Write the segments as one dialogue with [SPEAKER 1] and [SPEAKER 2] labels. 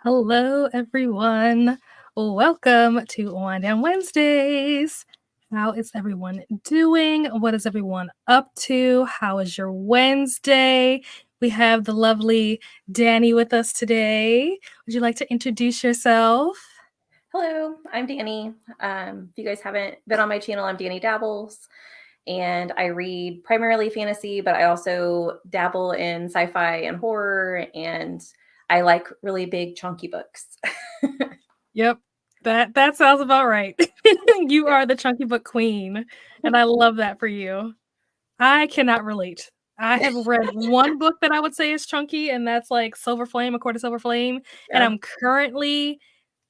[SPEAKER 1] Hello, everyone. Welcome to Wind Down Wednesdays. How is everyone doing? What is everyone up to? How is your Wednesday? We have the lovely Danny with us today. Would you like to introduce yourself?
[SPEAKER 2] Hello, I'm Danny. If you guys haven't been on my channel, I'm Danny Dabbles, and I read primarily fantasy, but I also dabble in sci-fi and horror, and I like really big, chunky books.
[SPEAKER 1] Yep, that sounds about right. You are the chunky book queen, and I love that for you. I cannot relate. I have read one book that I would say is chunky, and that's, like, Silver Flame, A Court of Silver Flame, and
[SPEAKER 2] Yeah.
[SPEAKER 1] I'm currently,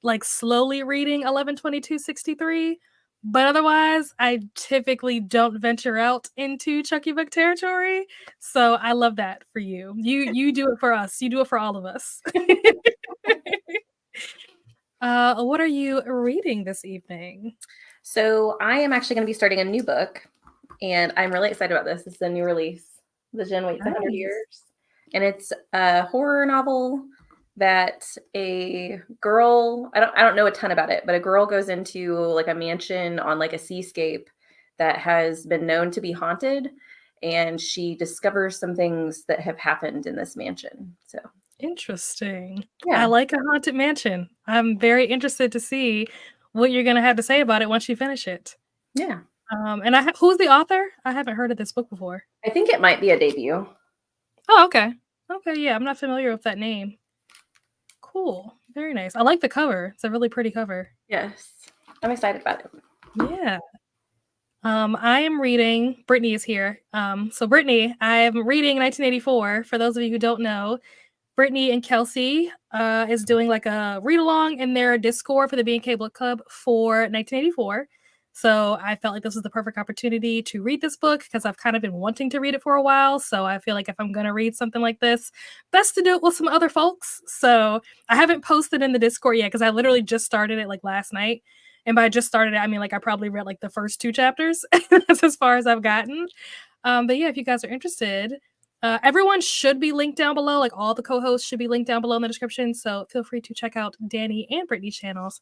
[SPEAKER 1] like, slowly reading 11/22/63, but otherwise, I typically don't venture out into chunky book territory, so I love that for you. You do it for us. You do it for all of us. What are you reading this evening?
[SPEAKER 2] So I am actually going to be starting a new book, and I'm really excited about this. It's a new release. The Gen Waits 100
[SPEAKER 1] Nice.
[SPEAKER 2] Years, and it's a horror novel that a girl, I don't know a ton about it, but a girl goes into like a mansion on like a seascape that has been known to be haunted, and she discovers some things that have happened in this mansion. So
[SPEAKER 1] Interesting. I
[SPEAKER 2] yeah.
[SPEAKER 1] like a haunted mansion. I'm very interested to see what you're gonna have to say about it once you finish it.
[SPEAKER 2] Yeah,
[SPEAKER 1] And who's the author? I haven't heard of this book before.
[SPEAKER 2] I think it might be a debut.
[SPEAKER 1] Oh, okay. Okay, yeah, I'm not familiar with that name. Cool. Very nice. I like the cover. It's a really pretty cover.
[SPEAKER 2] Yes, I'm excited about it.
[SPEAKER 1] Yeah. I am reading Brittany is here. So Brittany, I'm reading 1984. For those of you who don't know, Brittany and Kelsey is doing like a read along in their Discord for the B&K Book Club for 1984. So I felt like this was the perfect opportunity to read this book because I've kind of been wanting to read it for a while. So I feel like if I'm going to read something like this, best to do it with some other folks. So I haven't posted in the Discord yet because I literally just started it like last night. And by just started it, I mean like I probably read like the first 2 chapters. That's as far as I've gotten. But yeah, if you guys are interested, everyone should be linked down below. Like all the co-hosts should be linked down below in the description. So feel free to check out Danny and Brittany's channels.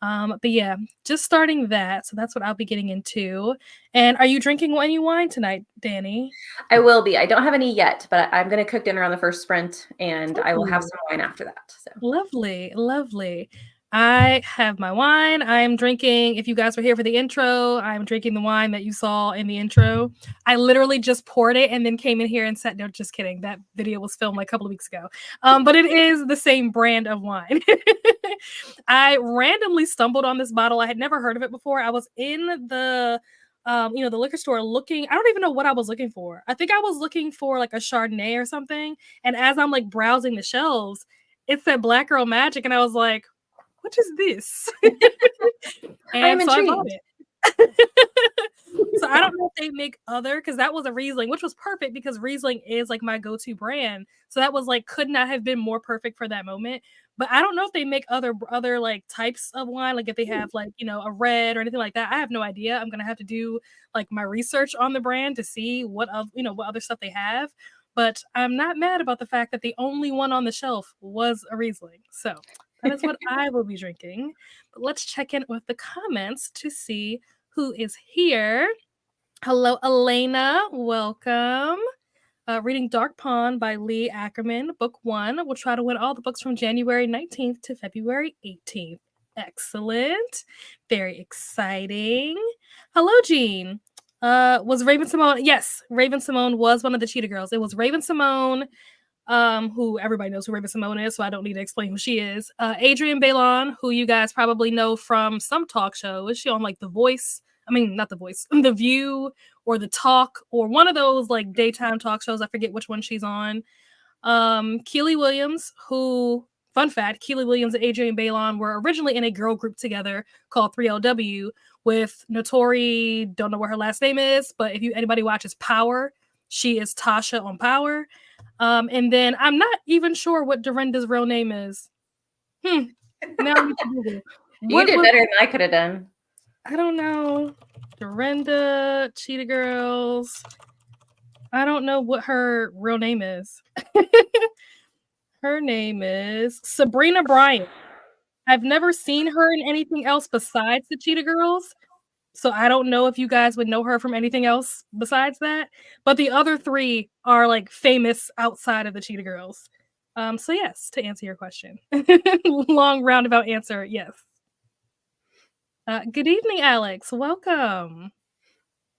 [SPEAKER 1] But yeah, just starting that. So that's what I'll be getting into. And are you drinking any wine tonight, Danny?
[SPEAKER 2] I will be. I don't have any yet, but I'm going to cook dinner on the first sprint, and I will have
[SPEAKER 1] Ooh,
[SPEAKER 2] some wine after that. So
[SPEAKER 1] lovely, lovely. I have my wine. I'm drinking, if you guys were here for the intro, I'm drinking the wine that you saw in the intro. I literally just poured it and then came in here and sat down. Just kidding. That video was filmed like a couple of weeks ago. But it is the same brand of wine. I randomly stumbled on this bottle. I had never heard of it before. I was in the liquor store looking. I don't even know what I was looking for. I think I was looking for like a Chardonnay or something. And as I'm like browsing the shelves, it said Black Girl Magic, and I was like, "What is this?"
[SPEAKER 2] I am
[SPEAKER 1] And so I bought
[SPEAKER 2] intrigued.
[SPEAKER 1] it. So I don't know if they make other because that was a Riesling, which was perfect because Riesling is like my go-to brand. So that was like could not have been more perfect for that moment. But I don't know if they make other like types of wine, like if they have like a red or anything like that. I have no idea. I'm gonna have to do like my research on the brand to see what other stuff they have. But I'm not mad about the fact that the only one on the shelf was a Riesling. So that is what I will be drinking. But let's check in with the comments to see who is here. Hello, Elena. Welcome. Reading Dark Pond by Lee Ackerman, Book 1. We'll try to win all the books from January 19th to February 18th. Excellent. Very exciting. Hello, Jean. Was Raven Simone? Yes, Raven Simone was one of the Cheetah Girls. It was Raven Simone, who everybody knows who Raven Simone is, so I don't need to explain who she is. Adrienne Bailon, who you guys probably know from some talk show. Is she on like The Voice? I mean, not The Voice, The View or The Talk or one of those like daytime talk shows. I forget which one she's on. Keely Williams, who, fun fact, Keely Williams and Adrienne Bailon were originally in a girl group together called 3LW with Notori, don't know what her last name is, but if anybody watches Power, she is Tasha on Power. And then I'm not even sure what Dorinda's real name is. Now I need to Google.
[SPEAKER 2] You
[SPEAKER 1] What
[SPEAKER 2] did
[SPEAKER 1] was
[SPEAKER 2] better than I could have done.
[SPEAKER 1] I don't know. Dorinda, Cheetah Girls. I don't know what her real name is. Her name is Sabrina Bryant. I've never seen her in anything else besides the Cheetah Girls, so I don't know if you guys would know her from anything else besides that, but the other 3 are, like, famous outside of the Cheetah Girls. So yes, to answer your question. Long roundabout answer, yes. Good evening, Alex. Welcome.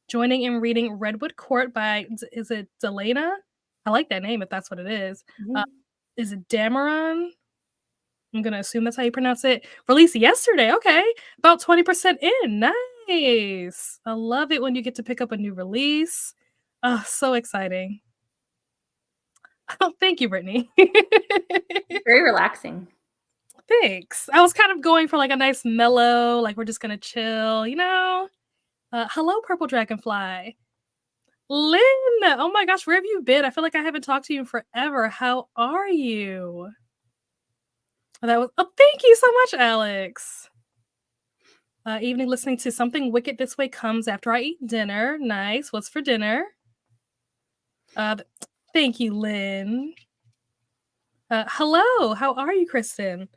[SPEAKER 1] Joining and reading Redwood Court by is it Delana? I like that name if that's what it is.
[SPEAKER 2] Mhm.
[SPEAKER 1] Is it Dameron? I'm gonna assume that's how you pronounce it. Released yesterday. Okay, about 20% in. Nice. I love it when you get to pick up a new release. Oh, so exciting. Oh, thank you, Brittany.
[SPEAKER 2] Very relaxing.
[SPEAKER 1] Thanks. I was kind of going for like a nice mellow, like we're just gonna chill, you know? Hello, Purple Dragonfly. Lynn, oh my gosh, where have you been? I feel like I haven't talked to you in forever. How are you? Thank you so much, Alex. Evening listening to Something Wicked This Way comes after I eat dinner. Nice. What's for dinner? Thank you, Lynn. Hello, how are you, Kristen?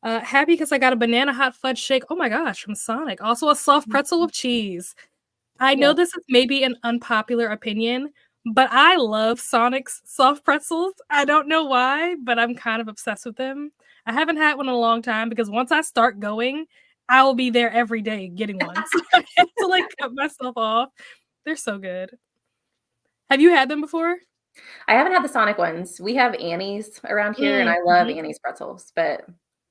[SPEAKER 1] Happy because I got a banana hot fudge shake. Oh my gosh, from Sonic. Also a soft pretzel with cheese. I know
[SPEAKER 2] Yeah.
[SPEAKER 1] this is maybe an unpopular opinion, but I love Sonic's soft pretzels. I don't know why, but I'm kind of obsessed with them. I haven't had one in a long time because once I start going, I will be there every day getting one. So I have to like cut myself off. They're so good. Have you had them before?
[SPEAKER 2] I haven't had the Sonic ones. We have Annie's around here, and I love
[SPEAKER 1] Mhm.
[SPEAKER 2] Annie's pretzels, but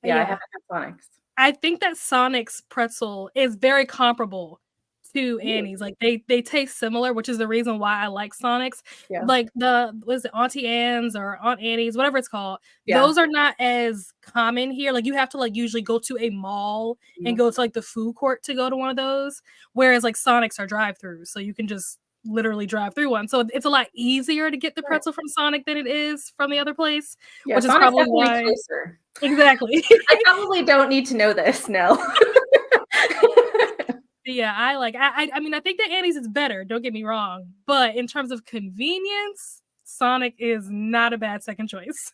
[SPEAKER 2] yeah, I
[SPEAKER 1] Yeah.
[SPEAKER 2] haven't had Sonic's.
[SPEAKER 1] I think that Sonic's pretzel is very comparable to
[SPEAKER 2] Ooh,
[SPEAKER 1] Annie's. Like they taste similar, which is the reason why I like Sonic's.
[SPEAKER 2] yeah,
[SPEAKER 1] Like the was it Auntie Anne's or Aunt Annie's, whatever it's called.
[SPEAKER 2] yeah.
[SPEAKER 1] Those are not as common here. Like you have to like usually go to a mall and
[SPEAKER 2] Mhm.
[SPEAKER 1] go to like the food court to go to one of those. Whereas like Sonic's are drive-throughs, so you can just literally drive through one. So it's a lot easier to get the
[SPEAKER 2] Right.
[SPEAKER 1] pretzel from Sonic than it is from the other place,
[SPEAKER 2] Yeah,
[SPEAKER 1] which is
[SPEAKER 2] Sonic's
[SPEAKER 1] probably
[SPEAKER 2] definitely
[SPEAKER 1] why
[SPEAKER 2] closer.
[SPEAKER 1] exactly.
[SPEAKER 2] I probably don't need to know this, no.
[SPEAKER 1] Yeah, I mean, I think that Annie's is better, don't get me wrong, but in terms of convenience, Sonic is not a bad second choice.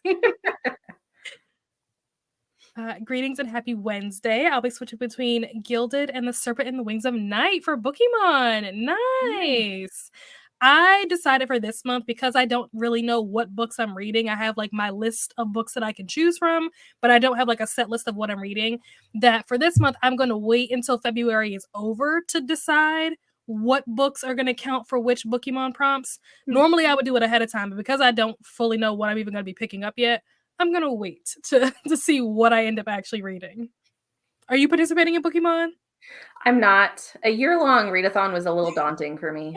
[SPEAKER 1] Greetings and happy Wednesday. I'll be switching between Gilded and the Serpent and the Wings of Night for Pokemon.
[SPEAKER 2] Nice.
[SPEAKER 1] Nice. I decided for this month because I don't really know what books I'm reading. I have like my list of books that I can choose from, but I don't have like a set list of what I'm reading. That for this month, I'm going to wait until February is over to decide what books are going to count for which Pokemon prompts.
[SPEAKER 2] Hmm.
[SPEAKER 1] Normally, I would do it ahead of time, but because I don't fully know what I'm even going to be picking up yet, I'm gonna wait to to see what I end up actually reading. Are you participating in Pokemon?
[SPEAKER 2] I'm not. A year-long readathon was a little daunting for me.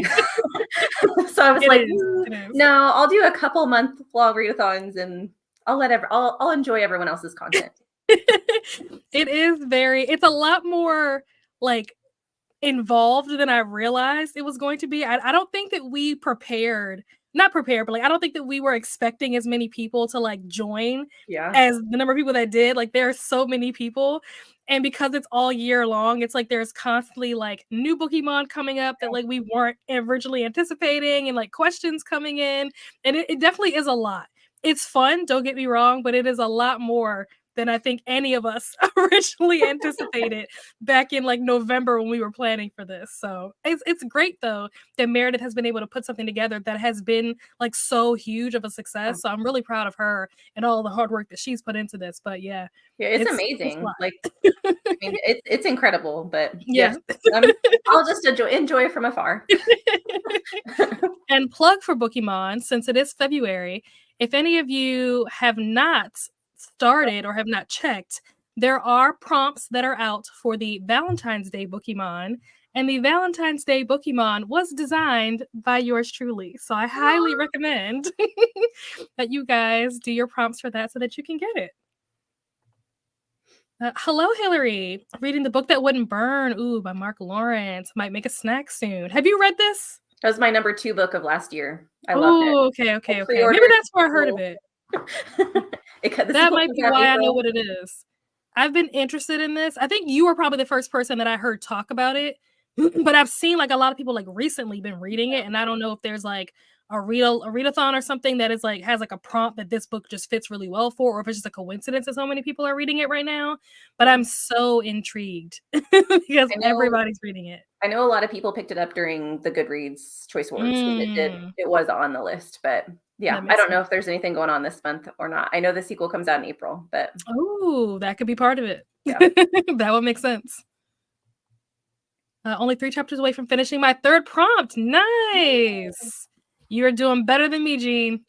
[SPEAKER 2] So I was
[SPEAKER 1] It
[SPEAKER 2] like,
[SPEAKER 1] is, it is.
[SPEAKER 2] no, I'll do a couple month-long readathons and I'll enjoy everyone else's content."
[SPEAKER 1] It is it's a lot more, like, involved than I realized it was going to be. I don't think that we prepared not prepared, but, like, I don't think that we were expecting as many people to, like, join
[SPEAKER 2] Yeah.
[SPEAKER 1] as the number of people that did. Like, there are so many people, and because it's all year long, it's like there's constantly, like, new Pokemon coming up that, like, we weren't originally anticipating and, like, questions coming in, and it definitely is a lot. It's fun, don't get me wrong, but it is a lot more than I think any of us originally anticipated back in like November when we were planning for this. So it's great though that Meredith has been able to put something together that has been like so huge of a
[SPEAKER 2] Yeah.
[SPEAKER 1] success. So I'm really proud of her and all the hard work that she's put into this. But yeah,
[SPEAKER 2] Yeah, it's
[SPEAKER 1] it's a
[SPEAKER 2] amazing.
[SPEAKER 1] lot.
[SPEAKER 2] Like, I mean, it's incredible, but
[SPEAKER 1] Yeah.
[SPEAKER 2] yes, I'll just enjoy from afar.
[SPEAKER 1] And plug for Pokemon, since it is February, if any of you have not started or have not checked, there are prompts that are out for the Valentine's Day Pokemon, and the Valentine's Day Pokemon was designed by yours truly. So I highly recommend that you guys do your prompts for that so that you can get it. Hello, Hillary. Reading The Book That Wouldn't Burn. Ooh, by Mark Lawrence. Might make a snack soon. Have you read this?
[SPEAKER 2] That was my number 2 book of last year. I loved it.
[SPEAKER 1] Oh,
[SPEAKER 2] I
[SPEAKER 1] okay. Maybe
[SPEAKER 2] pre-ordered
[SPEAKER 1] that's
[SPEAKER 2] the
[SPEAKER 1] where I heard of
[SPEAKER 2] sequel.
[SPEAKER 1] it.
[SPEAKER 2] The
[SPEAKER 1] That
[SPEAKER 2] sequel
[SPEAKER 1] might
[SPEAKER 2] comes
[SPEAKER 1] be
[SPEAKER 2] out
[SPEAKER 1] why I know
[SPEAKER 2] April.
[SPEAKER 1] what it is. I've been interested in this. I think you were probably the first person that I heard talk about it, but I've seen like a lot of people like recently been reading it, and I don't know if there's like readathon or something that is like has like a prompt that this book just fits really well for, or if it's just a coincidence that so many people are reading it right now. But
[SPEAKER 2] Yeah.
[SPEAKER 1] I'm so intrigued because
[SPEAKER 2] I know
[SPEAKER 1] everybody's reading it.
[SPEAKER 2] I know a lot of people picked it up during the Goodreads Choice Awards because
[SPEAKER 1] Mm,
[SPEAKER 2] it was on the list, but yeah,
[SPEAKER 1] that
[SPEAKER 2] I
[SPEAKER 1] makes
[SPEAKER 2] don't know
[SPEAKER 1] sense.
[SPEAKER 2] if there's anything going on this month or not. I know the sequel comes out in April, but
[SPEAKER 1] Oh, that could be part of it.
[SPEAKER 2] yeah.
[SPEAKER 1] That would make sense. Only 3 chapters away from finishing my 3rd prompt. Nice. You're doing better than me, Jean.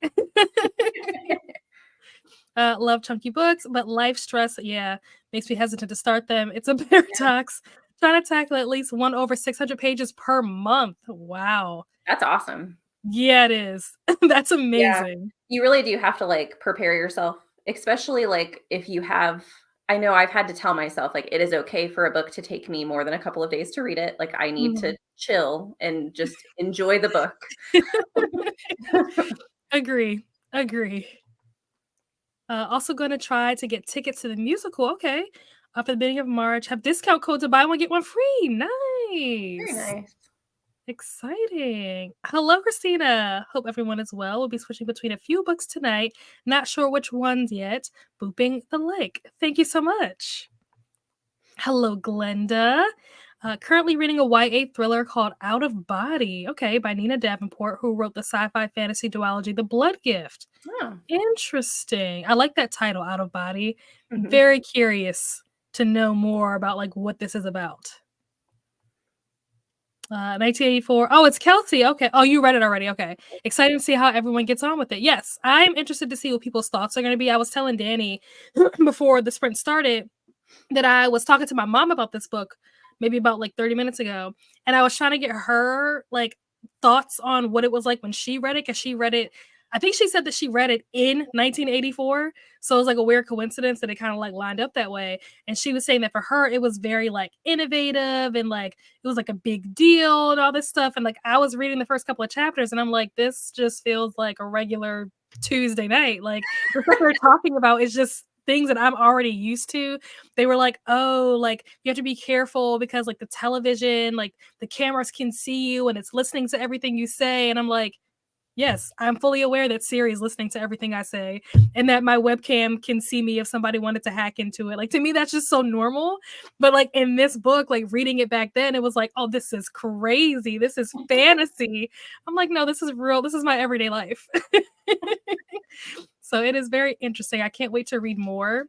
[SPEAKER 1] Love chunky books, but life stress, yeah, makes me hesitant to start them. It's a paradox. Trying to tackle at least one over 600 pages per month. Wow.
[SPEAKER 2] That's awesome.
[SPEAKER 1] Yeah, it is. That's
[SPEAKER 2] Yeah.
[SPEAKER 1] amazing.
[SPEAKER 2] You really do have to, like, prepare yourself, especially, like, if you have I know I've had to tell myself, like, it is okay for a book to take me more than a couple of days to read it, like, I need
[SPEAKER 1] Mhm.
[SPEAKER 2] to chill and just enjoy the book.
[SPEAKER 1] Agree. Agree. Also gonna try to get tickets to the musical. Okay. For the beginning of March. Have discount code to buy one, get one free.
[SPEAKER 2] Very
[SPEAKER 1] Nice.
[SPEAKER 2] nice.
[SPEAKER 1] Exciting. Hello, Christina. Hope everyone is well. We'll be switching between a few books tonight. Not sure which ones yet. Booping the lake. Thank you so much. Hello, Glenda. Currently reading a YA thriller called Out of Body, okay, by Nina Davenport, who wrote the sci-fi fantasy duology The Blood Gift.
[SPEAKER 2] Oh.
[SPEAKER 1] Interesting. I like that title, Out of Body.
[SPEAKER 2] Mhm.
[SPEAKER 1] Very curious to know more about like what this is about. 1984. Oh, it's Kelsey. Okay. Oh, you read it already. Okay. Excited to see how everyone gets on with it. Yes, I'm interested to see what people's thoughts are going to be. I was telling Danny before the sprint started that I was talking to my mom about this book maybe about like 30 minutes ago, and I was trying to get her like thoughts on what it was like when she read it, because she read it, I think she said that she read it in 1984, so it was like a weird coincidence that it kind of like lined up that way. And she was saying that for her it was very like innovative and like it was like a big deal and all this stuff. And like I was reading the first couple of chapters and I'm like, this just feels like a regular Tuesday night. Like the stuff they're talking about is just things that I'm already used to. They were like, oh, like you have to be careful because like the television, like the cameras can see you and it's listening to everything you say. And I'm like, yes, I'm fully aware that Siri is listening to everything I say and that my webcam can see me if somebody wanted to hack into it. Like to me, that's just so normal. But like in this book, like reading it back then, it was like, oh, this is crazy. This is fantasy. I'm like, no, this is real. This is my everyday life. So it is very interesting. I can't wait to read more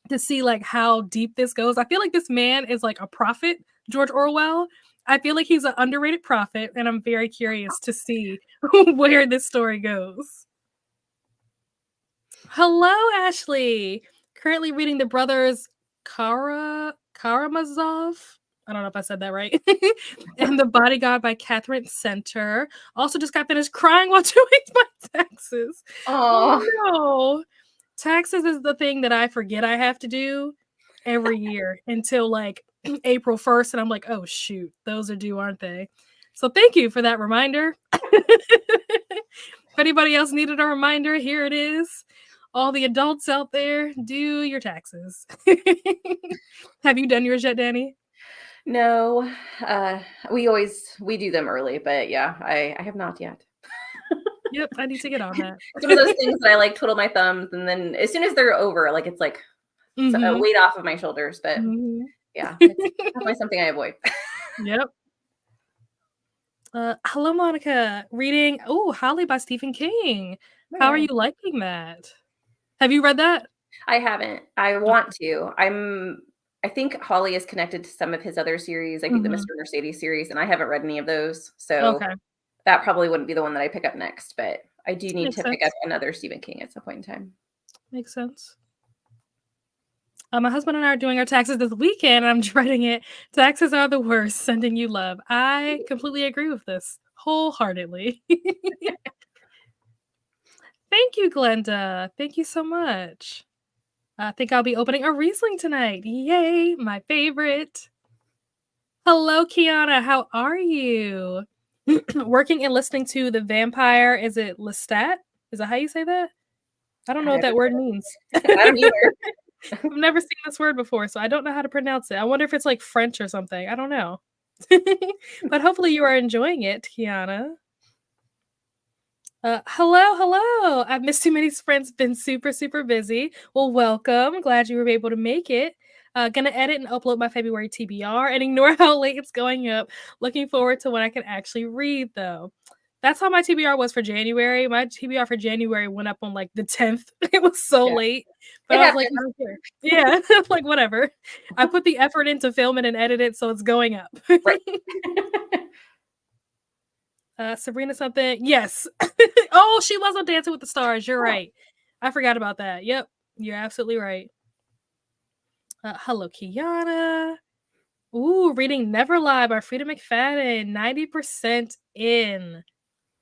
[SPEAKER 1] to see like how deep this goes. I feel like this man is like a prophet, George Orwell. I feel like he's an underrated prophet, and I'm very curious to see where this story goes. Hello, Ashley. Currently reading the brothers Karamazov. I don't know if I said that right. And The Bodyguard by Catherine Center. Also just got finished crying while doing my taxes. Oh
[SPEAKER 2] Aw.
[SPEAKER 1] no. Taxes is the thing that I forget I have to do every year until like April 1st. And I'm like, oh, shoot, those are due, aren't they? So thank you for that reminder. If anybody else needed a reminder, here it is. All the adults out there, do your taxes. Have you done yours yet, Danny?
[SPEAKER 2] No, we do them early, but yeah, I have not yet.
[SPEAKER 1] Yep, I need to get on that.
[SPEAKER 2] It's one of those things that I, like, twiddle my thumbs, and then as soon as they're over, like, it's like a
[SPEAKER 1] Mhm.
[SPEAKER 2] weight off of my shoulders, but
[SPEAKER 1] Mhm.
[SPEAKER 2] yeah, it's definitely something I avoid.
[SPEAKER 1] Yep. Hello, Monica. Reading Holly by Stephen King.
[SPEAKER 2] Very
[SPEAKER 1] How are you
[SPEAKER 2] nice.
[SPEAKER 1] liking that? Have you read that?
[SPEAKER 2] I haven't. I
[SPEAKER 1] Okay.
[SPEAKER 2] want to. I think Holly is connected to some of his other series, I think the
[SPEAKER 1] Mhm.
[SPEAKER 2] Mr. Mercedes series, and I haven't read any of those, so
[SPEAKER 1] Okay.
[SPEAKER 2] that probably wouldn't be the one that I pick up next, but I do need
[SPEAKER 1] Makes
[SPEAKER 2] to pick up
[SPEAKER 1] sense.
[SPEAKER 2] another Stephen King at some point in time.
[SPEAKER 1] Makes sense. My husband and I are doing our taxes this weekend, and I'm dreading it. Taxes are the worst. Sending you love. I completely agree with this wholeheartedly. Thank you, Glenda. Thank you so much. I think I'll be opening a Riesling tonight. Yay, my favorite. Hello, Kiana. How are you? Working and listening to The Vampire. Is it Lestat? Is that how you say that? I don't
[SPEAKER 2] I
[SPEAKER 1] know what
[SPEAKER 2] don't
[SPEAKER 1] that word means.
[SPEAKER 2] I don't either.
[SPEAKER 1] I've never seen this word before, so I don't know how to pronounce it. I wonder if it's like French or something. I don't know. But hopefully you are enjoying it, Kiana. Hello. I've missed too many friends, been super, super busy. Well, welcome. Glad you were able to make it. Gonna edit and upload my February TBR and ignore how late it's going up. Looking forward to when I can actually read, though. That's how my TBR was for January. My TBR for January went up on like the 10th. It was so
[SPEAKER 2] Yeah,
[SPEAKER 1] late, but
[SPEAKER 2] it
[SPEAKER 1] I was like,
[SPEAKER 2] happens.
[SPEAKER 1] I don't care. Yeah, like whatever. I put the effort into film it and edit it, so it's going up.
[SPEAKER 2] Right.
[SPEAKER 1] Sabrina something. Yes. Oh, she was on Dancing with the Stars. You're
[SPEAKER 2] Oh,
[SPEAKER 1] right. I forgot about that. Yep. You're absolutely right. Hello, Kiana. Ooh, reading Never Lie by Frida McFadden. 90% in.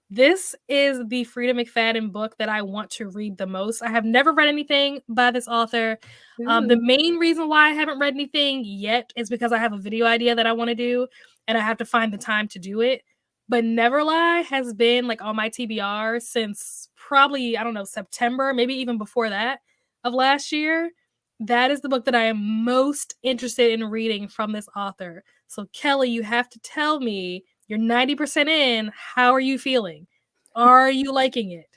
[SPEAKER 1] This is the Frida McFadden book that I want to read the most. I have never read anything by this author. The
[SPEAKER 2] ooh.
[SPEAKER 1] main reason why I haven't read anything yet is because I have a video idea that I want to do and I have to find the time to do it. But Never Lie has been like on my TBR since probably, I don't know, September, maybe even before that of last year. That is the book that I am most interested in reading from this author. So, Kelly, you have to tell me you're 90% in. How are you feeling? Are you liking it?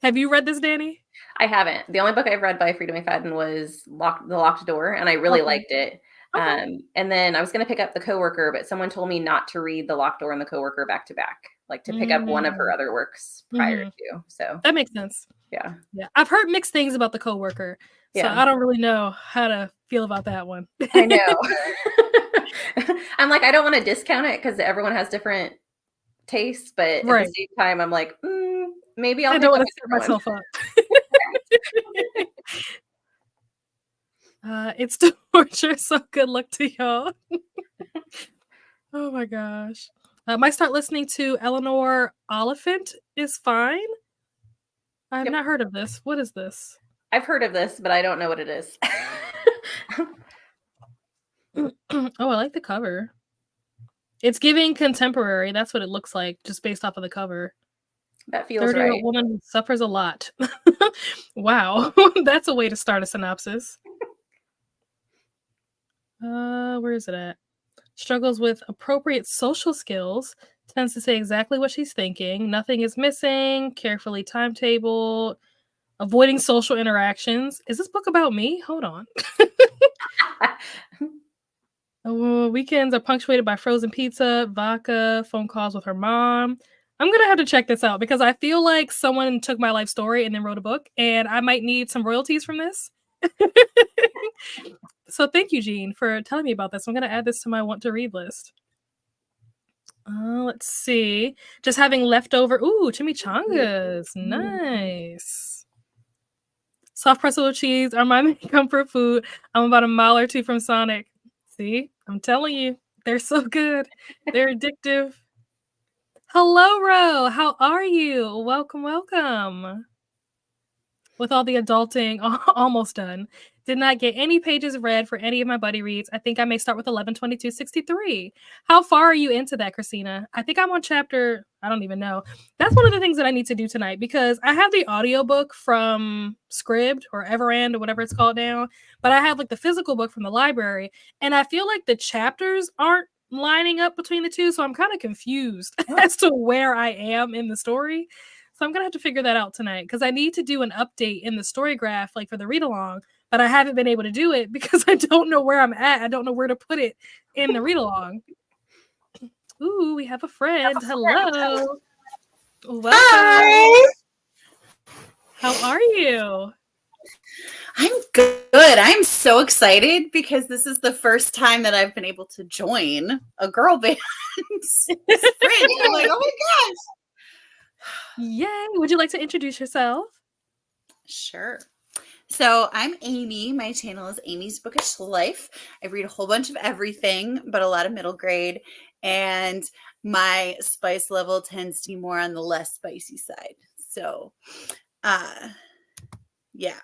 [SPEAKER 1] Have you read this, Danny?
[SPEAKER 2] I haven't. The only book I've read by Frida McFadden was The Locked Door, and I really
[SPEAKER 1] Okay.
[SPEAKER 2] liked it.
[SPEAKER 1] Okay.
[SPEAKER 2] And then I was going to pick up The Coworker, but someone told me not to read The Locked Door and The Coworker back to back, like to pick up one of her
[SPEAKER 1] Mm.
[SPEAKER 2] other works prior
[SPEAKER 1] Mhm.
[SPEAKER 2] to. So,
[SPEAKER 1] That makes sense.
[SPEAKER 2] yeah.
[SPEAKER 1] Yeah. I've heard mixed things about The Coworker, so
[SPEAKER 2] Yeah.
[SPEAKER 1] I don't really know how to feel about that one.
[SPEAKER 2] I know. I'm like, I don't want to discount it because everyone has different tastes, but at the
[SPEAKER 1] Right.
[SPEAKER 2] same time, I'm like, maybe I'll
[SPEAKER 1] I
[SPEAKER 2] pick
[SPEAKER 1] don't
[SPEAKER 2] up
[SPEAKER 1] wanna
[SPEAKER 2] a
[SPEAKER 1] set
[SPEAKER 2] different one.
[SPEAKER 1] myself up. It's torture, so good luck to y'all. Oh my gosh. Might start listening to Eleanor Oliphant is Fine. I have
[SPEAKER 2] Yep.
[SPEAKER 1] not heard of this. What is this?
[SPEAKER 2] I've heard of this, but I don't know what it is.
[SPEAKER 1] Oh, I like the cover. It's giving contemporary. That's what it looks like, just based off of the cover.
[SPEAKER 2] That feels
[SPEAKER 1] 30-year-old
[SPEAKER 2] right.
[SPEAKER 1] woman who suffers a lot. Wow. That's a way to start a synopsis. Where is it at? Struggles with appropriate social skills, tends to say exactly what she's thinking. Nothing is missing, carefully timetabled, avoiding social interactions. Is this book about me? Hold on. Weekends are punctuated by frozen pizza, vodka, phone calls with her mom. I'm gonna have to check this out because I feel like someone took my life story and then wrote a book, and I might need some royalties from this. So thank you, Jean, for telling me about this. I'm gonna add this to my want to read list. Let's see. Just having leftover. Ooh, chimichangas.
[SPEAKER 2] Mm.
[SPEAKER 1] Nice. Soft pretzel cheese are my comfort food. I'm about a mile or two from Sonic. See, I'm telling you, they're so good. They're addictive. Hello, Ro. How are you? Welcome. With all the adulting almost done. Did not get any pages read for any of my buddy reads. I think I may start with 11:22:63. How far are you into that, Christina? I think I'm on chapter, I don't even know. That's one of the things that I need to do tonight because I have the audiobook from Scribd or Everand or whatever it's called now, but I have like the physical book from the library, and I feel like the chapters aren't lining up between the two, so I'm kind of confused
[SPEAKER 2] Oh,
[SPEAKER 1] as to where I am in the story. So I'm gonna have to figure that out tonight because I need to do an update in the story graph, like for the read along, but I haven't been able to do it because I don't know where I'm at. I don't know where to put it in the read along. Ooh, we have a friend. Hello. Welcome.
[SPEAKER 3] Hi,
[SPEAKER 1] How are you?
[SPEAKER 3] I'm good. I'm so excited because this is the first time that I've been able to join a girl band sprint. I'm like, oh my gosh.
[SPEAKER 1] Yay. Would you like to introduce yourself?
[SPEAKER 3] Sure. So I'm Amy. My channel is Amy's Bookish Life. I read a whole bunch of everything, but a lot of middle grade. And my spice level tends to be more on the less spicy side. So, yeah.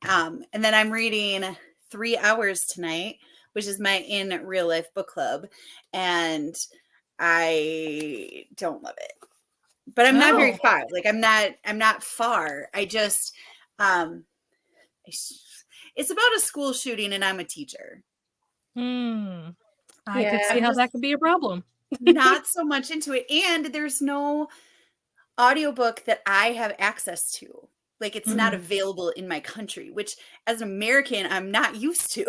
[SPEAKER 3] And then I'm reading 3 Hours tonight, which is my in real life book club. And I don't love it. But I'm not very
[SPEAKER 1] Oh.
[SPEAKER 3] far. Like I'm not far. I just it's about a school shooting and I'm a teacher.
[SPEAKER 1] I
[SPEAKER 2] yeah.
[SPEAKER 1] could see
[SPEAKER 3] I'm
[SPEAKER 1] how
[SPEAKER 3] just
[SPEAKER 1] that could be a problem.
[SPEAKER 3] not so much into it. And there's no audiobook that I have access to. Like, it's not available in my country, which as an American, I'm not used to.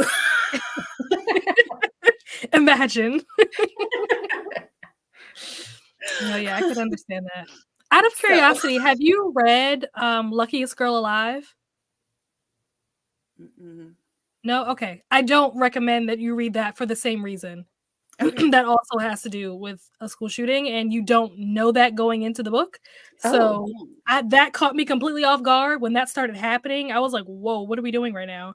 [SPEAKER 1] Imagine. No, yeah, I could understand that. Out of curiosity, have you read Luckiest Girl Alive? No? Okay. I don't recommend that you read that for the same reason.
[SPEAKER 3] Okay.
[SPEAKER 1] That also has to do with a school shooting, and you don't know that going into the book. So that caught me completely off guard when that started happening. I was like, whoa, what are we doing right now?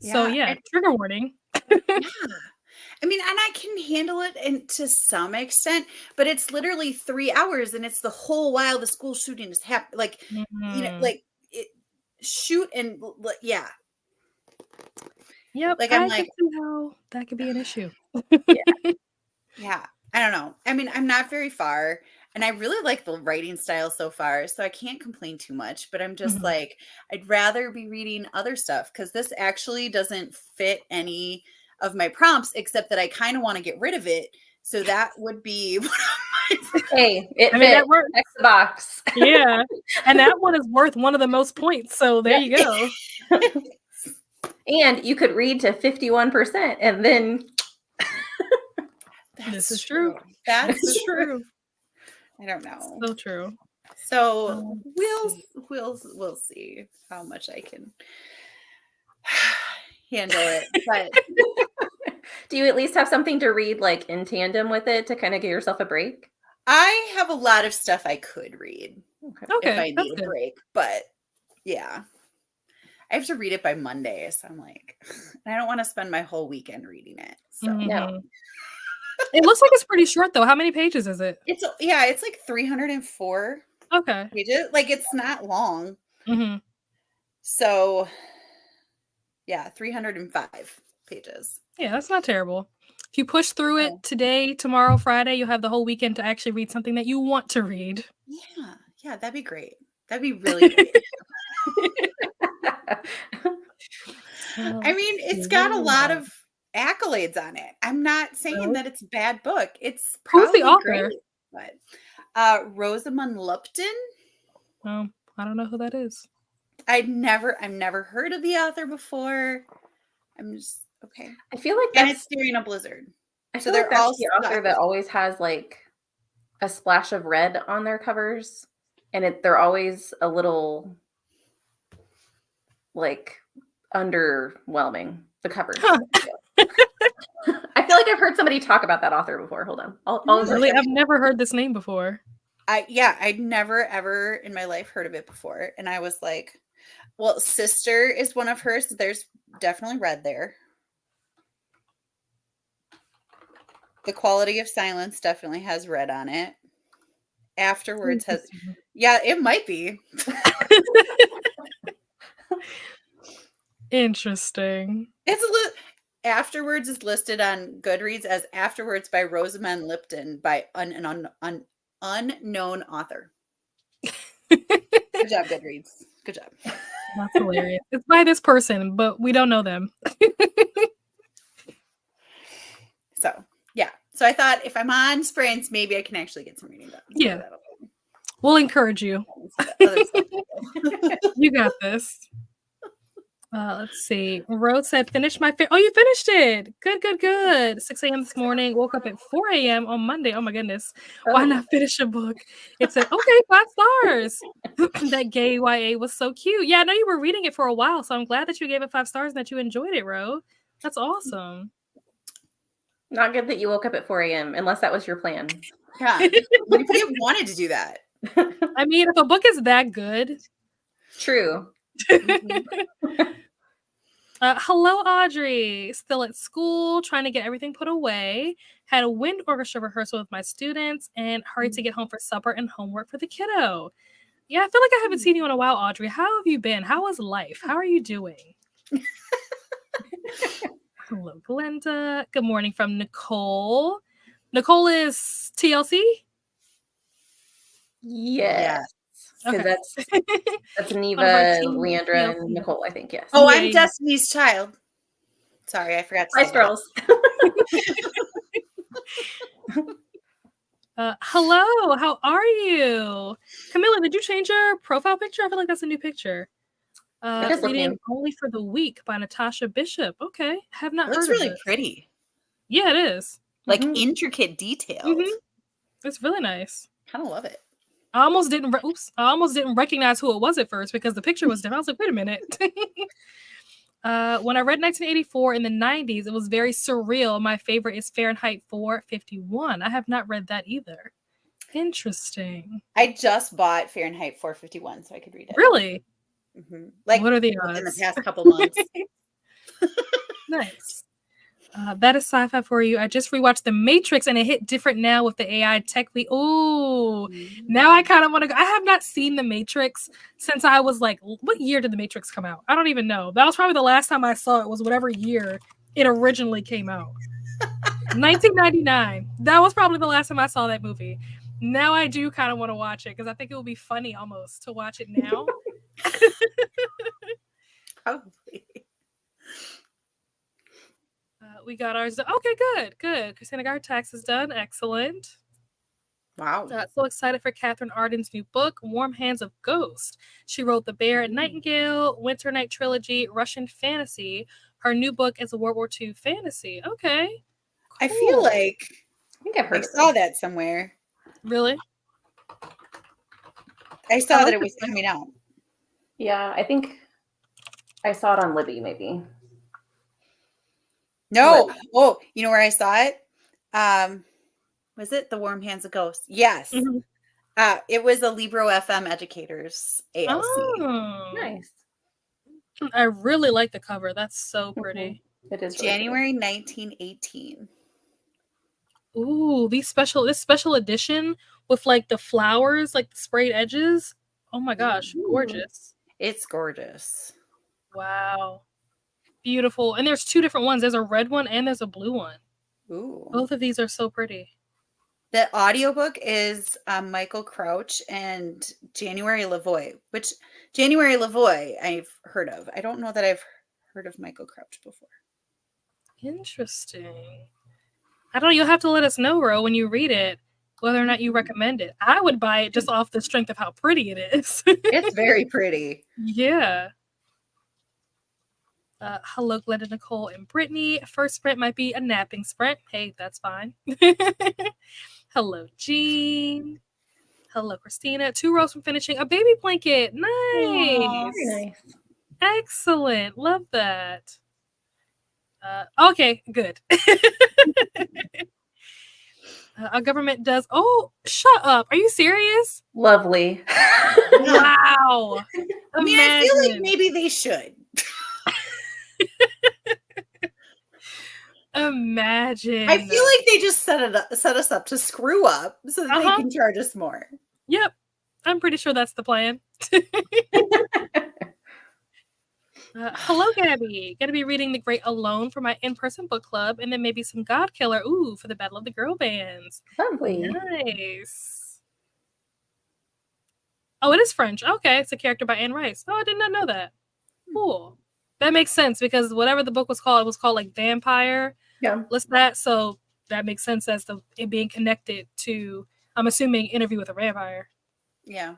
[SPEAKER 1] So yeah, trigger warning.
[SPEAKER 3] I mean, and I can handle it to some extent, but it's literally 3 hours, and it's the whole while the school shooting is happening. Like, you know, like shoot and yeah.
[SPEAKER 1] Yep,
[SPEAKER 3] like
[SPEAKER 1] I can see how that could be an issue.
[SPEAKER 3] Yeah, I don't know. I mean, I'm not very far, and I really like the writing style so far, so I can't complain too much, but I'm just like, I'd rather be reading other stuff because this actually doesn't fit any of my prompts, except that I kind of want to get rid of it. So that would be one of my
[SPEAKER 2] Hey, it fits. Check the box.
[SPEAKER 1] Yeah. And that one is worth one of the most points. So there you go.
[SPEAKER 2] And you could read to 51% and then
[SPEAKER 1] this is true.
[SPEAKER 3] That's true. I don't know.
[SPEAKER 1] So true.
[SPEAKER 3] So we'll see how much I can handle it. But
[SPEAKER 2] do you at least have something to read like in tandem with it to kind of give yourself a break?
[SPEAKER 3] I have a lot of stuff I could read
[SPEAKER 1] if
[SPEAKER 3] I need a break, but yeah. I have to read it by Monday, so I'm like, I don't want to spend my whole weekend reading it. So
[SPEAKER 2] no.
[SPEAKER 1] It looks like it's pretty short though. How many pages is it?
[SPEAKER 3] It's like 304 pages. Like, it's not long. So yeah, 305 pages.
[SPEAKER 1] Yeah, that's not terrible. If you push through it today, tomorrow, Friday, you'll have the whole weekend to actually read something that you want to read.
[SPEAKER 3] Yeah, that'd be great. That'd be really great. I mean, it's got a lot of accolades on it. I'm not saying that it's a bad book. It's probably
[SPEAKER 1] the author?
[SPEAKER 3] Great, but Rosamund Lupton.
[SPEAKER 1] I don't know who that is.
[SPEAKER 3] I've never heard of the author before. I'm just okay.
[SPEAKER 2] I feel like
[SPEAKER 3] and it's during a blizzard.
[SPEAKER 2] I feel like that's the author that always has like a splash of red on their covers, and they're always a little like underwhelming. The covers. I feel like I've heard somebody talk about that author before. Hold on.
[SPEAKER 1] I've never heard this name before.
[SPEAKER 3] I'd never ever in my life heard of it before, and I was like, well, Sister is one of hers. So there's definitely red there. The Quality of Silence definitely has red on it. Afterwards has, it might be.
[SPEAKER 1] Interesting.
[SPEAKER 3] Afterwards is listed on Goodreads as Afterwards by Rosamund Lupton by an unknown author. Good job, Goodreads. Good job.
[SPEAKER 1] That's hilarious. It's by this person, but we don't know them.
[SPEAKER 3] So, yeah. So I thought if I'm on sprints, maybe I can actually get some reading done.
[SPEAKER 1] Yeah. We'll encourage you. You got this. Let's see. Rose said, finish my Oh, you finished it. Good. 6 a.m. this morning. Woke up at 4 a.m. on Monday. Oh my goodness. Why not finish a book? It said, okay, 5 stars. That gay YA was so cute. Yeah, I know you were reading it for a while, so I'm glad that you gave it 5 stars and that you enjoyed it, Ro. That's awesome.
[SPEAKER 2] Not good that you woke up at 4 a.m. unless that was your plan.
[SPEAKER 3] Yeah. What if you wanted to do that?
[SPEAKER 1] I mean, if a book is that good.
[SPEAKER 2] True.
[SPEAKER 1] Hello, Audrey. Still at school, trying to get everything put away. Had a wind orchestra rehearsal with my students and hurried to get home for supper and homework for the kiddo. Yeah, I feel like I haven't seen you in a while, Audrey. How have you been? How is life? How are you doing? Hello, Glenda. Good morning from Nicole. Nicole is TLC?
[SPEAKER 2] Yes.
[SPEAKER 1] Okay.
[SPEAKER 2] That's Neva, Leandra, and Nicole, I think, yes.
[SPEAKER 3] Oh, I'm Destiny's Child. Sorry, I forgot to say
[SPEAKER 2] Spice Girls.
[SPEAKER 1] Hello, how are you? Camilla, did you change your profile picture? I feel like that's a new picture.
[SPEAKER 2] It does look
[SPEAKER 1] Reading
[SPEAKER 2] new.
[SPEAKER 1] Only for the Week by Natasha Bishop. Okay, have not
[SPEAKER 3] It looks
[SPEAKER 1] heard of
[SPEAKER 3] really
[SPEAKER 1] this.
[SPEAKER 3] pretty.
[SPEAKER 1] Yeah, it is.
[SPEAKER 3] Like
[SPEAKER 2] Mhm.
[SPEAKER 3] intricate details.
[SPEAKER 1] Mhm. It's really nice.
[SPEAKER 3] Kind of love it.
[SPEAKER 1] I almost didn't recognize who it was at first because the picture was different. I was like, wait a minute. When I read 1984 in the 90s, it was very surreal. My favorite is Fahrenheit 451. I have not read that either. Interesting.
[SPEAKER 3] I just bought Fahrenheit 451 so I could read it.
[SPEAKER 1] Really?
[SPEAKER 3] Like
[SPEAKER 1] What are the
[SPEAKER 3] within the
[SPEAKER 1] odds?
[SPEAKER 3] past couple months.
[SPEAKER 1] Nice. That is sci-fi for you. I just rewatched The Matrix and it hit different now with the AI tech. Ooh, now I kind of want to go. I have not seen The Matrix since I was like, what year did The Matrix come out? I don't even know. That was probably the last time I saw it, was whatever year it originally came out. 1999. That was probably the last time I saw that movie. Now I do kind of want to watch it because I think it will be funny almost to watch it now.
[SPEAKER 3] Probably.
[SPEAKER 1] We got ours. Okay, good. Christina Gartax is done. Excellent.
[SPEAKER 3] Wow.
[SPEAKER 1] So excited for Catherine Arden's new book, Warm Hands of Ghost. She wrote The Bear and Nightingale, Winter Night Trilogy, Russian Fantasy. Her new book is a World War II fantasy. Okay. Cool.
[SPEAKER 3] I feel like
[SPEAKER 2] I think I've heard
[SPEAKER 3] I saw that somewhere.
[SPEAKER 1] Really?
[SPEAKER 3] I saw that it was coming out.
[SPEAKER 2] Yeah, I think I saw it on Libby, maybe.
[SPEAKER 3] No. Oh, you know where I saw it? Was it The Warm Hands of Ghost? Yes.
[SPEAKER 1] Mm-hmm.
[SPEAKER 3] It was the Libro FM Educators ALC.
[SPEAKER 1] Oh,
[SPEAKER 2] Nice.
[SPEAKER 1] I really like the cover. That's so pretty.
[SPEAKER 2] It is
[SPEAKER 3] January 1918.
[SPEAKER 1] Ooh, this special edition with like the flowers, like the sprayed edges. Oh my gosh, gorgeous.
[SPEAKER 3] It's gorgeous.
[SPEAKER 1] Wow. Beautiful. And there's two different ones. There's a red one and there's a blue one.
[SPEAKER 3] Ooh.
[SPEAKER 1] Both of these are so pretty.
[SPEAKER 3] The audiobook is Michael Crouch and January Lavoie, which January Lavoie I've heard of. I don't know that I've heard of Michael Crouch before.
[SPEAKER 1] Interesting. I don't know. You'll have to let us know, Ro, when you read it, whether or not you recommend it. I would buy it just off the strength of how pretty it is.
[SPEAKER 3] It's very pretty.
[SPEAKER 1] Yeah. Hello, Glenda, Nicole, and Brittany. First sprint might be a napping sprint. Hey, that's fine. Hello, Jean. Hello, Christina. 2 rows from finishing a baby blanket. Nice.
[SPEAKER 2] Aww, very nice.
[SPEAKER 1] Excellent. Love that. Okay, good. Our government does. Oh, shut up. Are you serious?
[SPEAKER 2] Lovely.
[SPEAKER 1] Wow.
[SPEAKER 3] I mean, I feel like maybe they should.
[SPEAKER 1] Imagine.
[SPEAKER 3] I feel like they just set us up to screw up so that they can charge us more.
[SPEAKER 1] Yep. I'm pretty sure that's the plan. Hello, Gabby. Gonna be reading The Great Alone for my in-person book club, and then maybe some God Killer. Ooh, for the Battle of the Girl Bands.
[SPEAKER 2] Lovely.
[SPEAKER 1] Nice. Oh, it is French. Okay, it's a character by Anne Rice. Oh, I did not know that. Cool. That makes sense because whatever the book was called, it was called like Vampire.
[SPEAKER 2] Yeah.
[SPEAKER 1] What's that? So that makes sense as it being connected to, I'm assuming, Interview with a Vampire.
[SPEAKER 3] Yeah.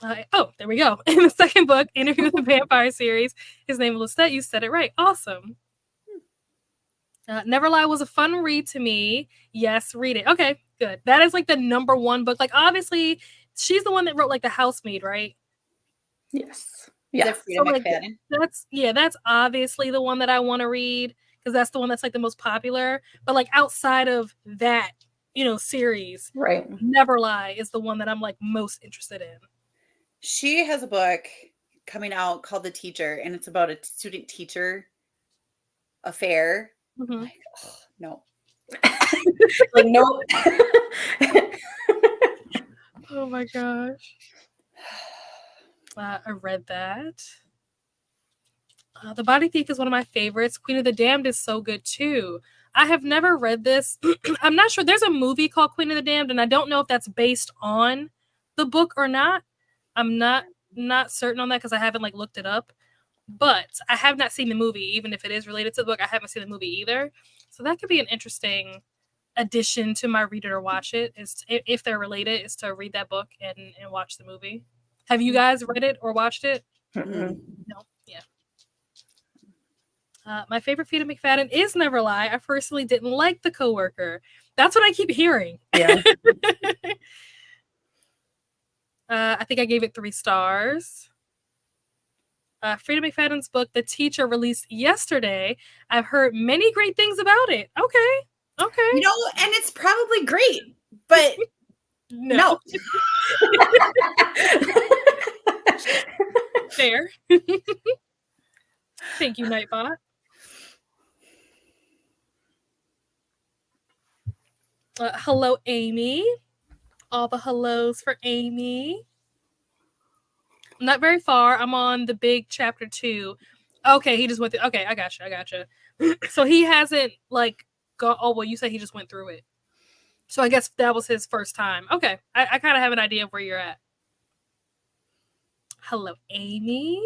[SPEAKER 1] There we go. In the second book, Interview with the Vampire series, his name is Lestat. You said it right. Awesome. Never Lie was a fun read to me. Yes, read it. Okay, good. That is like the number one book. Like, obviously, she's the one that wrote like The Housemaid, right?
[SPEAKER 2] Yes. Yeah.
[SPEAKER 3] So, like,
[SPEAKER 1] that's obviously the one that I want to read because that's the one that's like the most popular. But like outside of that, series,
[SPEAKER 2] right?
[SPEAKER 1] Never Lie is the one that I'm like most interested in.
[SPEAKER 3] She has a book coming out called The Teacher, and it's about a student-teacher affair.
[SPEAKER 1] Mm-hmm.
[SPEAKER 3] Like, oh, no.
[SPEAKER 2] Like, nope.
[SPEAKER 1] Oh my gosh. I read that. The Body Thief is one of my favorites. Queen of the Damned is so good too. I have never read this. I'm not sure. There's a movie called Queen of the Damned, and I don't know if that's based on the book or not. I'm not certain on that because I haven't like looked it up. But I have not seen the movie, even if it is related to the book. I haven't seen the movie either. So that could be an interesting addition to my read it or watch it is if they're related is to read that book and watch the movie. Have you guys read it or watched it?
[SPEAKER 2] Mm-mm.
[SPEAKER 1] No. Yeah. My favorite Feed McFadden is Never Lie. I personally didn't like The Coworker. That's what I keep hearing.
[SPEAKER 2] Yeah.
[SPEAKER 1] I think I gave it 3 stars. Frida McFadden's book, The Teacher, released yesterday. I've heard many great things about it. Okay.
[SPEAKER 3] You know, and it's probably great, but no.
[SPEAKER 1] Fair. Thank you, Nightbot. Hello, Amy. All the hellos for Amy. Not very far. I'm on the big chapter 2. Okay, he just went through. Okay, I gotcha. So he hasn't like gone. Oh, well, you said he just went through it. So I guess that was his first time. Okay, I kind of have an idea of where you're at. Hello, Amy.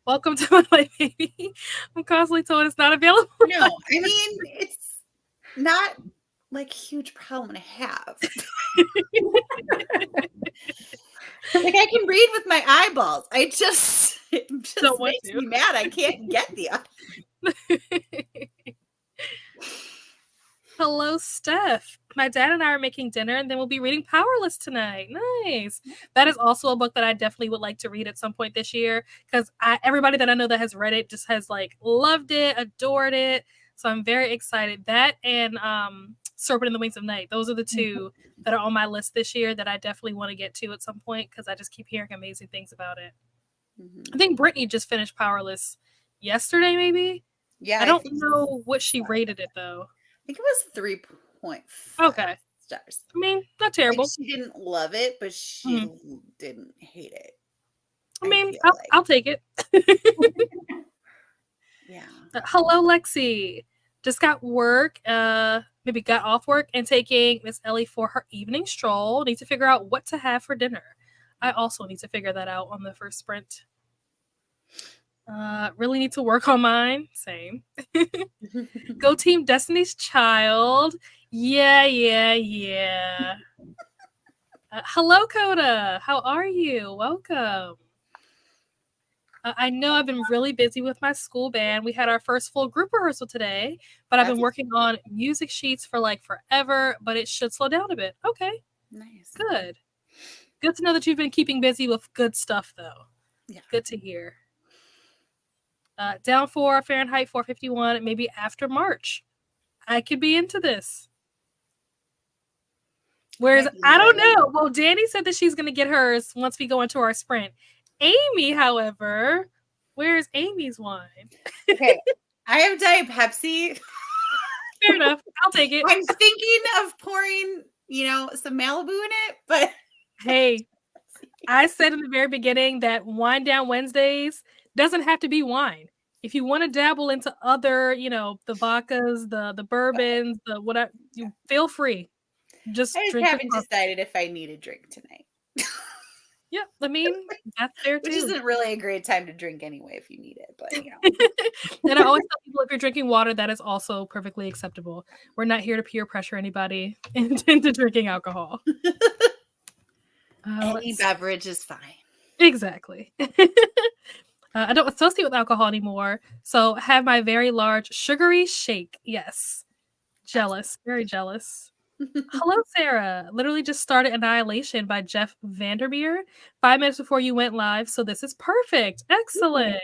[SPEAKER 1] Welcome to my life, baby. I'm constantly told it's not available.
[SPEAKER 3] No, I mean, it's not like a huge problem to have. Like I can read with my eyeballs. It just makes me mad. I can't get the
[SPEAKER 1] Hello, Steph. My dad and I are making dinner, and then we'll be reading Powerless tonight. Nice. That is also a book that I definitely would like to read at some point this year, because everybody that I know that has read it just has like loved it, adored it. So I'm very excited. That and Serpent in the Wings of Night. Those are the 2 that are on my list this year that I definitely want to get to at some point, because I just keep hearing amazing things about it. I think Brittany just finished Powerless yesterday, maybe.
[SPEAKER 3] Yeah,
[SPEAKER 1] I don't know what she rated it though.
[SPEAKER 3] I think it was 3.5 stars.
[SPEAKER 1] I mean, not terrible.
[SPEAKER 3] Like she didn't love it, but she didn't hate it.
[SPEAKER 1] I mean, I'll take it.
[SPEAKER 3] Yeah.
[SPEAKER 1] Hello, Lexi. Just got work, maybe got off work and taking Miss Ellie for her evening stroll. Need to figure out what to have for dinner. I also need to figure that out on the first sprint. Really need to work on mine. Same. Go Team Destiny's Child. Yeah. Hello, Coda. How are you? Welcome. I know I've been really busy with my school band. We had our first full group rehearsal today, but I've been working on music sheets for like forever, but it should slow down a bit. Okay.
[SPEAKER 3] Nice.
[SPEAKER 1] Good. Good to know that you've been keeping busy with good stuff, though.
[SPEAKER 3] Yeah.
[SPEAKER 1] Good to hear. Down for Fahrenheit 451, maybe after March. I could be into this. Whereas, I don't know. Well, Danny said that she's going to get hers once we go into our sprint. Amy, however, where's Amy's wine?
[SPEAKER 3] Okay, I have Diet Pepsi.
[SPEAKER 1] Fair enough. I'll take it.
[SPEAKER 3] I'm thinking of pouring, some Malibu in it, but
[SPEAKER 1] hey, I said in the very beginning that Wine Down Wednesdays doesn't have to be wine. If you want to dabble into other, the vodkas, the bourbons, the whatever, you feel free.
[SPEAKER 3] I just haven't decided if I need a drink tonight.
[SPEAKER 1] Yeah, I mean, that's fair too.
[SPEAKER 3] Which isn't really a great time to drink anyway if you need it, but
[SPEAKER 1] And I always tell people, if you're drinking water, that is also perfectly acceptable. We're not here to peer pressure anybody into drinking alcohol.
[SPEAKER 3] Any beverage is fine.
[SPEAKER 1] Exactly. I don't associate with alcohol anymore, so have my very large sugary shake. Yes. Jealous. Very jealous. Hello, Sarah. Literally just started Annihilation by Jeff Vandermeer 5 minutes before you went live, so this is perfect. Excellent.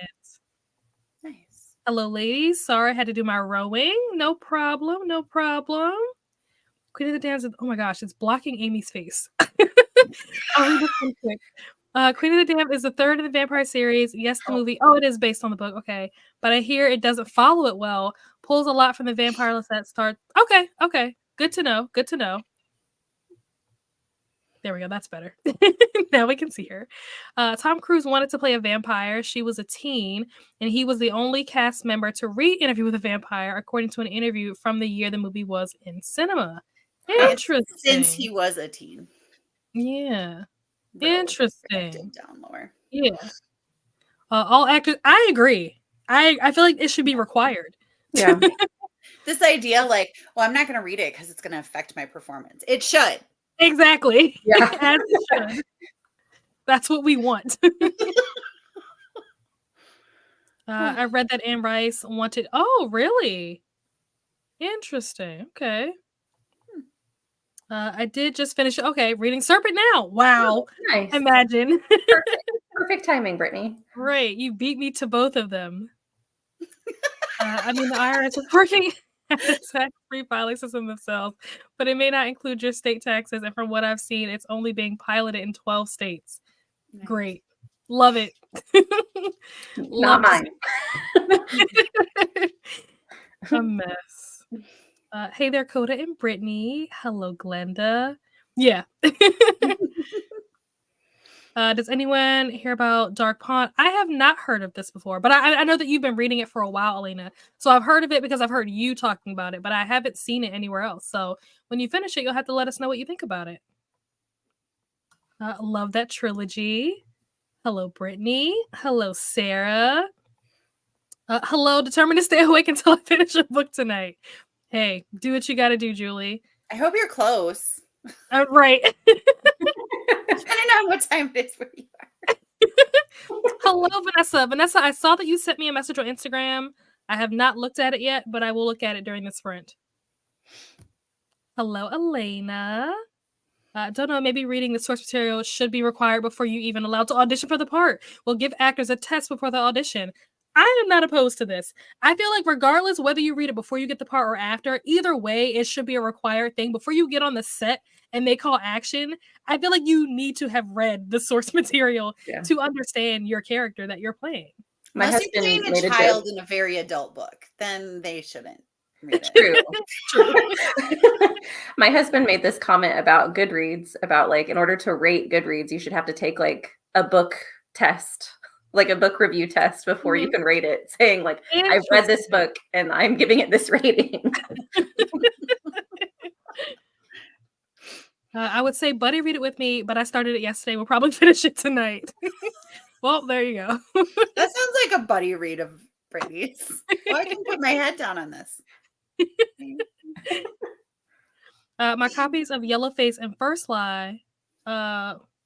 [SPEAKER 3] Nice.
[SPEAKER 1] Hello, ladies. Sorry, I had to do my rowing. No problem. Queen of the Dams. Oh my gosh, it's blocking Amy's face. I'll read this one quick. Queen of the Damned is the 3rd in the vampire series. Yes, the movie. Oh, it is based on the book. Okay. But I hear it doesn't follow it well. Pulls a lot from the vampire list that start. Okay. Good to know. There we go. That's better. Now we can see her. Tom Cruise wanted to play a vampire. She was a teen, and he was the only cast member to re-interview with a vampire, according to an interview from the year the movie was in cinema. Interesting.
[SPEAKER 3] Since he was a teen.
[SPEAKER 1] Yeah. Interesting.
[SPEAKER 3] Down lower.
[SPEAKER 1] Yeah. All actors. I agree. I feel like it should be required.
[SPEAKER 2] Yeah.
[SPEAKER 3] This idea, like, well, I'm not going to read it because it's going to affect my performance. It should.
[SPEAKER 1] Exactly.
[SPEAKER 2] Yeah.
[SPEAKER 1] As it should. That's what we want. I read that Anne Rice wanted. Oh, really? Interesting. Okay. I did just finish. Okay, reading Serpent now. Wow.
[SPEAKER 2] Oh, nice.
[SPEAKER 1] Imagine.
[SPEAKER 2] Perfect timing, Brittany.
[SPEAKER 1] Great. You beat me to both of them. I mean, the IRS is working at a tax-free filing system themselves, but it may not include your state taxes. And from what I've seen, it's only being piloted in 12 states.
[SPEAKER 3] Nice.
[SPEAKER 1] Great. Love it.
[SPEAKER 2] Not mine.
[SPEAKER 1] A mess. Hey there, Coda and Brittany. Hello, Glenda. Yeah. Does anyone hear about Dark Pond? I have not heard of this before, but I know that you've been reading it for a while, Elena. So I've heard of it because I've heard you talking about it, but I haven't seen it anywhere else. So when you finish it, you'll have to let us know what you think about it. Love that trilogy. Hello, Brittany. Hello, Sarah. Hello, determined to stay awake until I finish a book tonight. Hey, do what you got to do, Julie.
[SPEAKER 3] I hope you're close.
[SPEAKER 1] Right.
[SPEAKER 3] Depending on what time it is where you are.
[SPEAKER 1] Hello, Vanessa. Vanessa, I saw that you sent me a message on Instagram. I have not looked at it yet, but I will look at it during the sprint. Hello, Elena. Don't know, maybe reading the source material should be required before you even allowed to audition for the part. We'll give actors a test before the audition. I am not opposed to this. I feel like regardless whether you read it before you get the part or after, either way, it should be a required thing. Before you get on the set and they call action, I feel like you need to have read the source material to understand your character that you're playing.
[SPEAKER 3] Unless you're playing a child in a very adult book, then they shouldn't read it.
[SPEAKER 2] True. My husband made this comment about Goodreads, about like, in order to rate Goodreads, you should have to take like a book test, like a book review test before you can rate it, saying like, I've read this book and I'm giving it this rating.
[SPEAKER 1] I would say, buddy, read it with me, but I started it yesterday. We'll probably finish it tonight. Well, there you go.
[SPEAKER 3] That sounds like a buddy read of Brittany's. Well, I can put my head down on this.
[SPEAKER 1] My copies of Yellowface and First Lie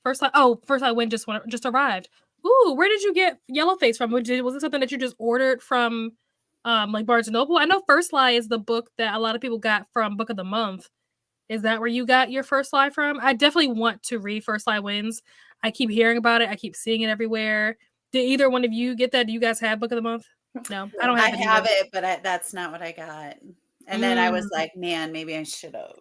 [SPEAKER 1] Win just arrived. Ooh, where did you get Yellowface from? Was it something that you just ordered from like Barnes & Noble? I know First Lie is the book that a lot of people got from Book of the Month. Is that where you got your First Lie from? I definitely want to read First Lie Wins. I keep hearing about it. I keep seeing it everywhere. Did either one of you get that? Do you guys have Book of the Month? No, I don't have it.
[SPEAKER 3] I have it, but that's not what I got. And then I was like, man, maybe I should have.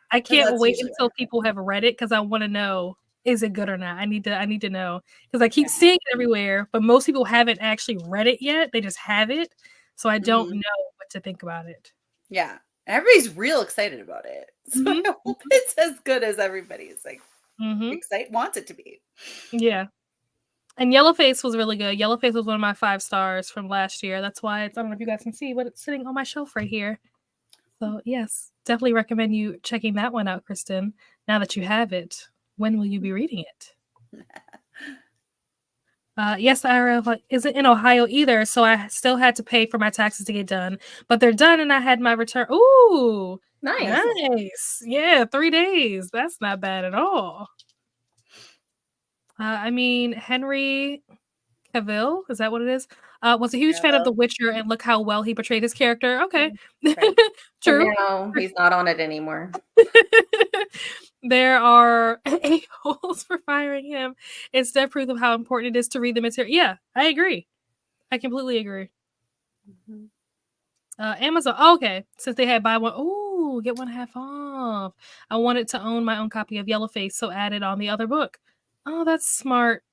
[SPEAKER 1] I can't wait until people have read it because I want to know, is it good or not? I need to know because I keep seeing it everywhere, but most people haven't actually read it yet. They just have it. So I don't know what to think about it.
[SPEAKER 3] Yeah. Everybody's real excited about it. So I hope it's as good as everybody's like wants it to be.
[SPEAKER 1] Yeah. And Yellowface was really good. Yellowface was one of my 5 stars from last year. That's why I don't know if you guys can see, but it's sitting on my shelf right here. So yes, definitely recommend you checking that one out, Kristen. Now that you have it, when will you be reading it? Yes, the IRL isn't in Ohio either, so I still had to pay for my taxes to get done. But they're done, and I had my return. Ooh, nice. Yeah, 3 days. That's not bad at all. I mean, Henry Cavill, is that what it is? Was a huge fan of The Witcher, and look how well he portrayed his character. Okay,
[SPEAKER 2] right.
[SPEAKER 1] True.
[SPEAKER 2] No, he's not on it anymore.
[SPEAKER 1] There are a-holes for firing him. It's dead proof of how important it is to read the material. Yeah, I agree. I completely agree. Amazon. Oh, okay. Since they had buy one, get 1 half off. I wanted to own my own copy of Yellowface, so added on the other book. Oh, that's smart.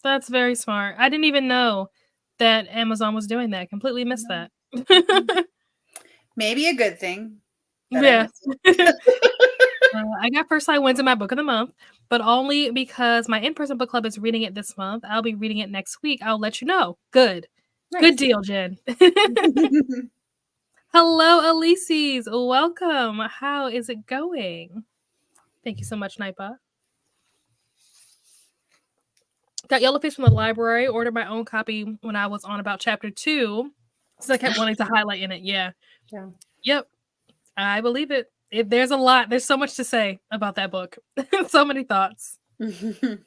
[SPEAKER 1] That's very smart. I didn't even know that Amazon was doing that. Completely missed that.
[SPEAKER 3] Maybe a good thing.
[SPEAKER 1] Yeah. I got First Lie Wins in my Book of the Month, but only because my in-person book club is reading it this month. I'll be reading it next week. I'll let you know. Good. Nice. Good deal, Jen. Hello, Elises. Welcome. How is it going? Thank you so much, Naipa. Got Yellowface from the library. Ordered my own copy when I was on about chapter 2. So I kept wanting to highlight in it. Yeah.
[SPEAKER 2] Yeah.
[SPEAKER 1] Yep. I believe it. There's a lot. There's so much to say about that book. So many thoughts. I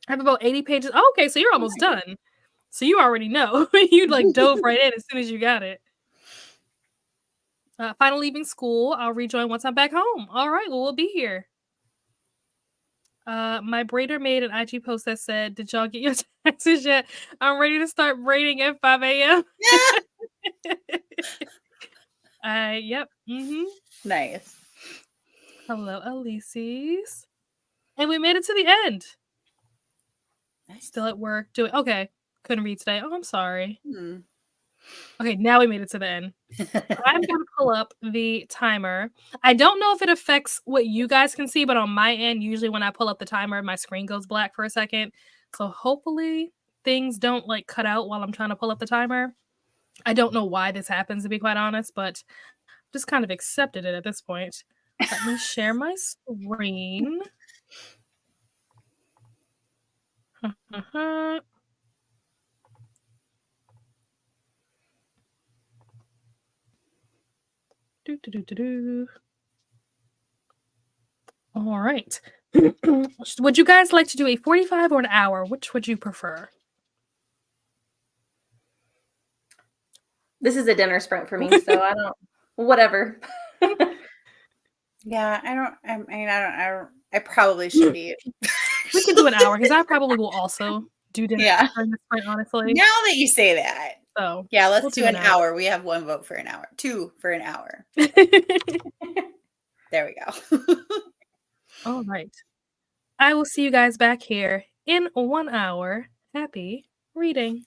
[SPEAKER 1] have about 80 pages. Oh, okay, so you're almost done. So you already know. You like dove right in as soon as you got it. Final leaving school. I'll rejoin once I'm back home. All right, well, we'll be here. My braider made an IG post that said, "Did y'all get your taxes yet? I'm ready to start braiding at 5 a.m." Yep.
[SPEAKER 3] Nice.
[SPEAKER 1] Hello, Elises. And we made it to the end.
[SPEAKER 3] Nice.
[SPEAKER 1] Still at work doing okay. Couldn't read today. Oh, I'm sorry.
[SPEAKER 3] Hmm.
[SPEAKER 1] Okay, now we made it to the end. I'm gonna pull up the timer. I don't know if it affects what you guys can see, but on my end, usually when I pull up the timer, my screen goes black for a second. So hopefully things don't like cut out while I'm trying to pull up the timer. I don't know why this happens, to be quite honest, but just kind of accepted it at this point. Let me share my screen. All right. Would you guys like to do a 45 or an hour? Which would you prefer?
[SPEAKER 2] This is a dinner sprint for me, so I don't. Whatever.
[SPEAKER 3] Yeah, I probably should eat.
[SPEAKER 1] We can do an hour because I probably will also do dinner during this sprint, honestly.
[SPEAKER 3] Now that you say that.
[SPEAKER 1] So
[SPEAKER 3] yeah, let's
[SPEAKER 1] we'll
[SPEAKER 3] do an hour. We have 1 vote for an hour. 2 for an hour. There we go.
[SPEAKER 1] All right. I will see you guys back here in 1 hour. Happy reading.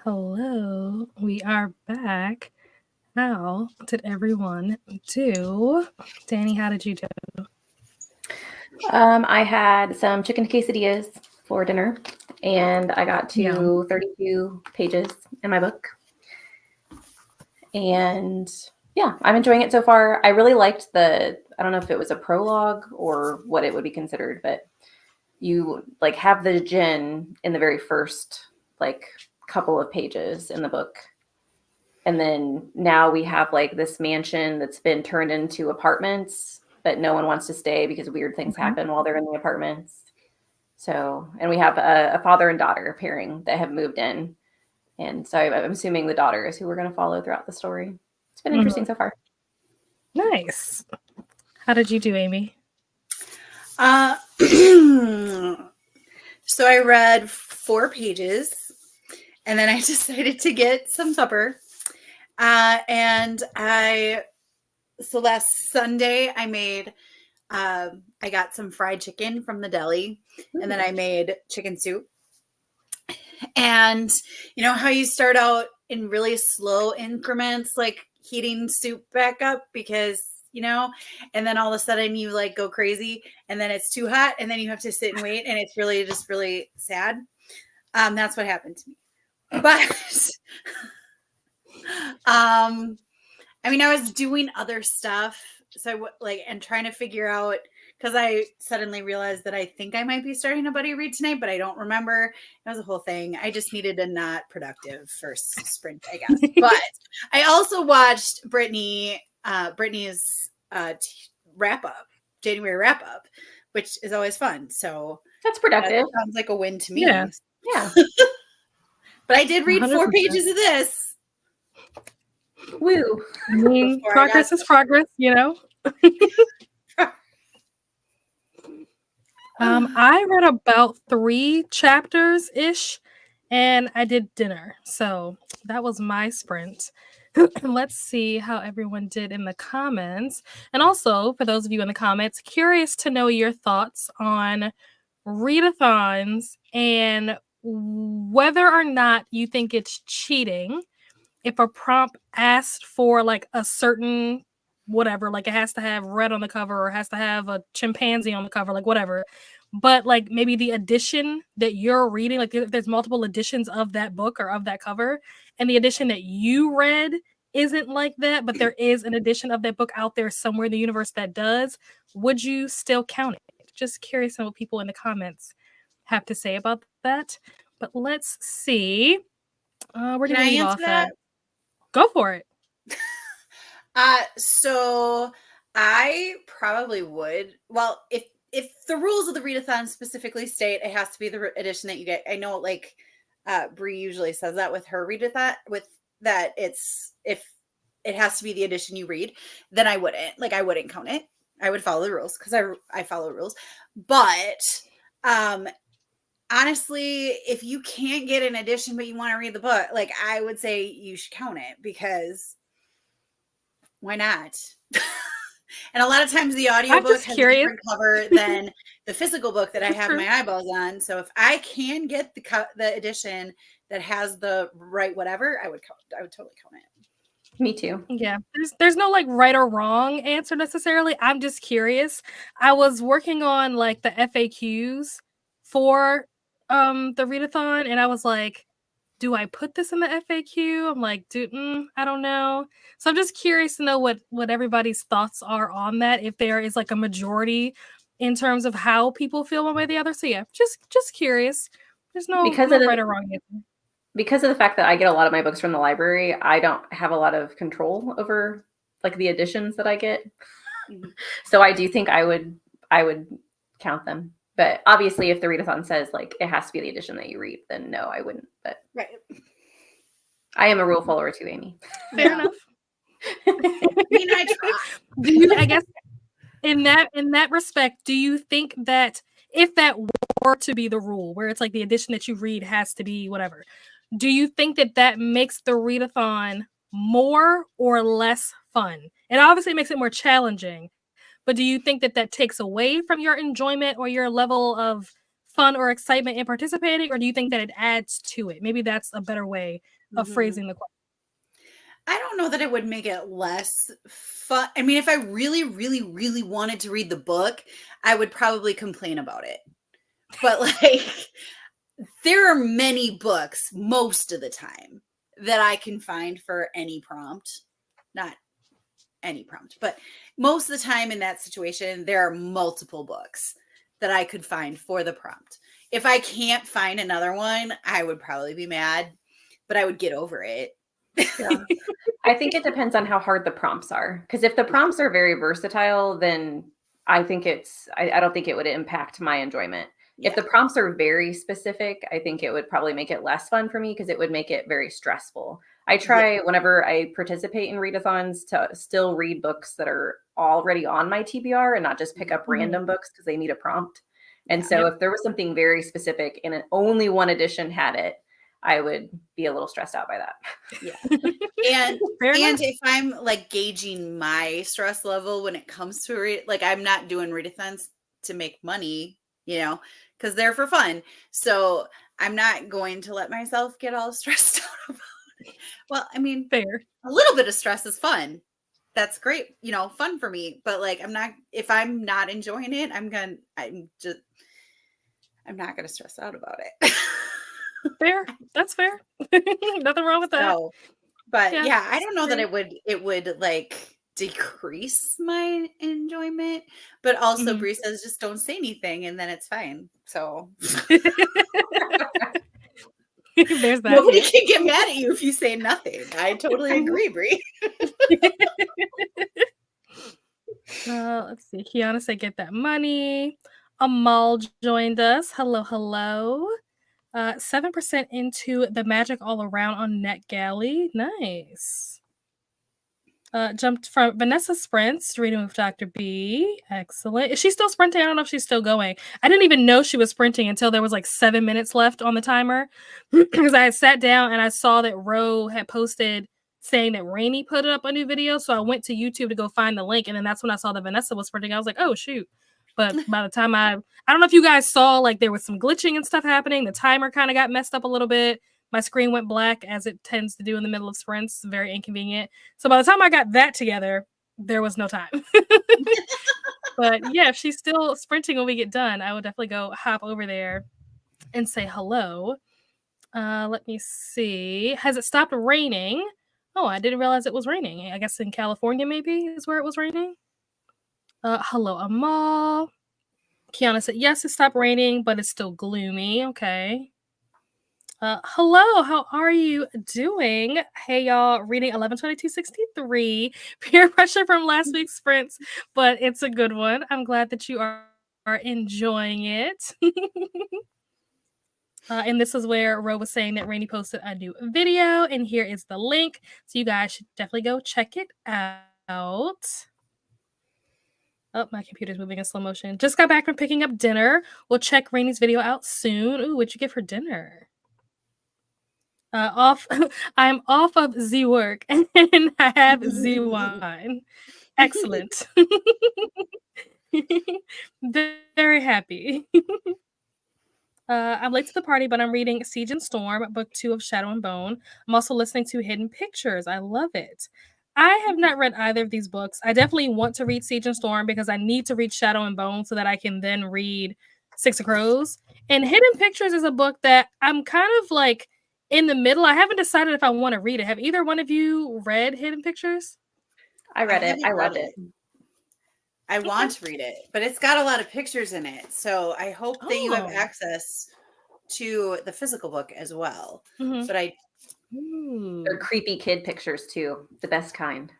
[SPEAKER 1] Hello, we are back. How did everyone do? Danny, how did you do?
[SPEAKER 2] I had some chicken quesadillas for dinner, and I got to 32 pages in my book. And yeah, I'm enjoying it so far. I really liked I don't know if it was a prologue or what it would be considered, but you like have the djinn in the very first like couple of pages in the book. And then now we have like this mansion that's been turned into apartments, but no one wants to stay because weird things happen while they're in the apartments. So, and we have a father and daughter pairing that have moved in. And so I'm assuming the daughter is who we're going to follow throughout the story. It's been interesting so far.
[SPEAKER 1] Nice. How did you do, Amy?
[SPEAKER 3] So I read 4 pages and then I decided to get some supper. So last Sunday I made, I got some fried chicken from the deli, and then I made chicken soup. And you know how you start out in really slow increments, like heating soup back up because, and then all of a sudden you like go crazy and then it's too hot and then you have to sit and wait and it's really just really sad. That's what happened to me. But I was doing other stuff. So and trying to figure out, because I suddenly realized that I think I might be starting a buddy read tonight, but I don't remember. It was a whole thing. I just needed a not productive first sprint, I guess. But I also watched Brittany's wrap up, January wrap up, which is always fun. So
[SPEAKER 2] that's productive.
[SPEAKER 3] That sounds like a win to me.
[SPEAKER 2] Yeah.
[SPEAKER 3] But I did read 4 pages of this.
[SPEAKER 2] Woo.
[SPEAKER 1] I mean, progress is progress, I read about 3 chapters-ish, and I did dinner. So that was my sprint. Let's see how everyone did in the comments. And also, for those of you in the comments, curious to know your thoughts on readathons and whether or not you think it's cheating if a prompt asked for like a certain whatever, like it has to have red on the cover or has to have a chimpanzee on the cover, like whatever. But like maybe the edition that you're reading, like there's multiple editions of that book or of that cover, and the edition that you read isn't like that, but there is an edition of that book out there somewhere in the universe that does. Would you still count it? Just curious on what people in the comments have to say about that. But let's see. Where did I leave off at? Go for it.
[SPEAKER 3] So I probably would. Well, if the rules of the readathon specifically state it has to be the edition that you get, I know like Bree usually says that with her readathon, with that if it has to be the edition you read, then I wouldn't count it. I would follow the rules because I follow rules. But honestly, if you can't get an edition but you want to read the book, like I would say you should count it, because why not? And a lot of times the audiobook has a different cover than the physical book that I have my eyeballs on. So if I can get the edition that has the right whatever, I would totally count it.
[SPEAKER 2] Me too.
[SPEAKER 1] Yeah, there's no like right or wrong answer necessarily. I'm just curious. I was working on like the FAQs for the readathon, and I was like, do I put this in the FAQ? I'm like, I don't know. So I'm just curious to know what everybody's thoughts are on that, if there is like a majority in terms of how people feel one way or the other. So yeah, just curious. There's no right or wrong answer.
[SPEAKER 2] Because of the fact that I get a lot of my books from the library, I don't have a lot of control over like the editions that I get. So I do think I would count them. But obviously if the readathon says like it has to be the edition that you read, then no, I wouldn't. But
[SPEAKER 3] right.
[SPEAKER 2] I am a rule follower too, Amy.
[SPEAKER 1] Fair enough.
[SPEAKER 3] I try.
[SPEAKER 1] Do you, I guess in that respect, do you think that if that were to be the rule, where it's like the edition that you read has to be whatever, do you think that makes the readathon more or less fun? It obviously makes it more challenging, but do you think that takes away from your enjoyment or your level of fun or excitement in participating, or do you think that it adds to it? Maybe that's a better way of phrasing the question.
[SPEAKER 3] I don't know that it would make it less fun. I mean, if I really, really, really wanted to read the book, I would probably complain about it. But like, there are many books most of the time that I can find for any prompt. Not any prompt, but most of the time in that situation, there are multiple books that I could find for the prompt. If I can't find another one, I would probably be mad, but I would get over it.
[SPEAKER 2] Yeah. I think it depends on how hard the prompts are. Because if the prompts are very versatile, then I think I don't think it would impact my enjoyment. If the prompts are very specific, I think it would probably make it less fun for me because it would make it very stressful. I try whenever I participate in readathons to still read books that are already on my TBR and not just pick up random books because they need a prompt. And so if there was something very specific and only one edition had it, I would be a little stressed out by that.
[SPEAKER 3] Yeah. And if I'm like gauging my stress level when it comes to like, I'm not doing readathons to make money, you know, because they're for fun. So I'm not going to let myself get all stressed out about it. Well, I mean,
[SPEAKER 1] Fair.
[SPEAKER 3] A little bit of stress is fun. That's great, you know, fun for me. But like, if I'm not enjoying it, I'm not gonna stress out about it.
[SPEAKER 1] Fair. That's fair. Nothing wrong with that.
[SPEAKER 3] So, but yeah, I don't know that it would like decrease my enjoyment, but also Bree says just don't say anything and then it's fine. So
[SPEAKER 1] there's that.
[SPEAKER 3] Nobody can get mad at you if you say nothing. I totally agree, Bree.
[SPEAKER 1] Let's see. Kiana said, "Get that money." Amal joined us. Hello, hello. 7% into the magic all around on NetGalley. Nice. Jumped from Vanessa sprints, reading with Dr. B. Excellent. Is she still sprinting? I don't know if she's still going. I didn't even know she was sprinting until there was like 7 minutes left on the timer because I had sat down and I saw that Ro had posted saying that Rainey put up a new video. So I went to YouTube to go find the link. And then that's when I saw that Vanessa was sprinting. I was like, oh, shoot. But by the time I don't know if you guys saw, like there was some glitching and stuff happening. The timer kind of got messed up a little bit. My screen went black as it tends to do in the middle of sprints. Very inconvenient. So by the time I got that together, there was no time. But yeah, if she's still sprinting when we get done, I will definitely go hop over there and say hello. Let me see. Has it stopped raining? Oh, I didn't realize it was raining. I guess in California maybe is where it was raining. Hello, Amal. Kiana said, yes, it stopped raining, but it's still gloomy. Okay. Hello, how are you doing? Hey, y'all, reading 11/22/63. Peer pressure from last week's sprints, but it's a good one. I'm glad that you are enjoying it. And this is where Ro was saying that Rainey posted a new video, and here is the link. So you guys should definitely go check it out. Oh, my computer's moving in slow motion. Just got back from picking up dinner. We'll check Rainey's video out soon. Ooh, what'd you get for dinner? I'm off of Z work and I have Z wine. Excellent. Very happy. I'm late to the party, but I'm reading Siege and Storm, book 2 of Shadow and Bone. I'm also listening to Hidden Pictures. I love it. I have not read either of these books. I definitely want to read Siege and Storm because I need to read Shadow and Bone so that I can then read Six of Crows. And Hidden Pictures is a book that I'm kind of like in the middle. I haven't decided if I want to read it. Have either one of you read Hidden Pictures?
[SPEAKER 2] I read it. I loved it.
[SPEAKER 3] I want to read it, but it's got a lot of pictures in it. So I hope that you have access to the physical book as well.
[SPEAKER 1] Mm-hmm.
[SPEAKER 3] So
[SPEAKER 2] they're creepy kid pictures too. The best kind.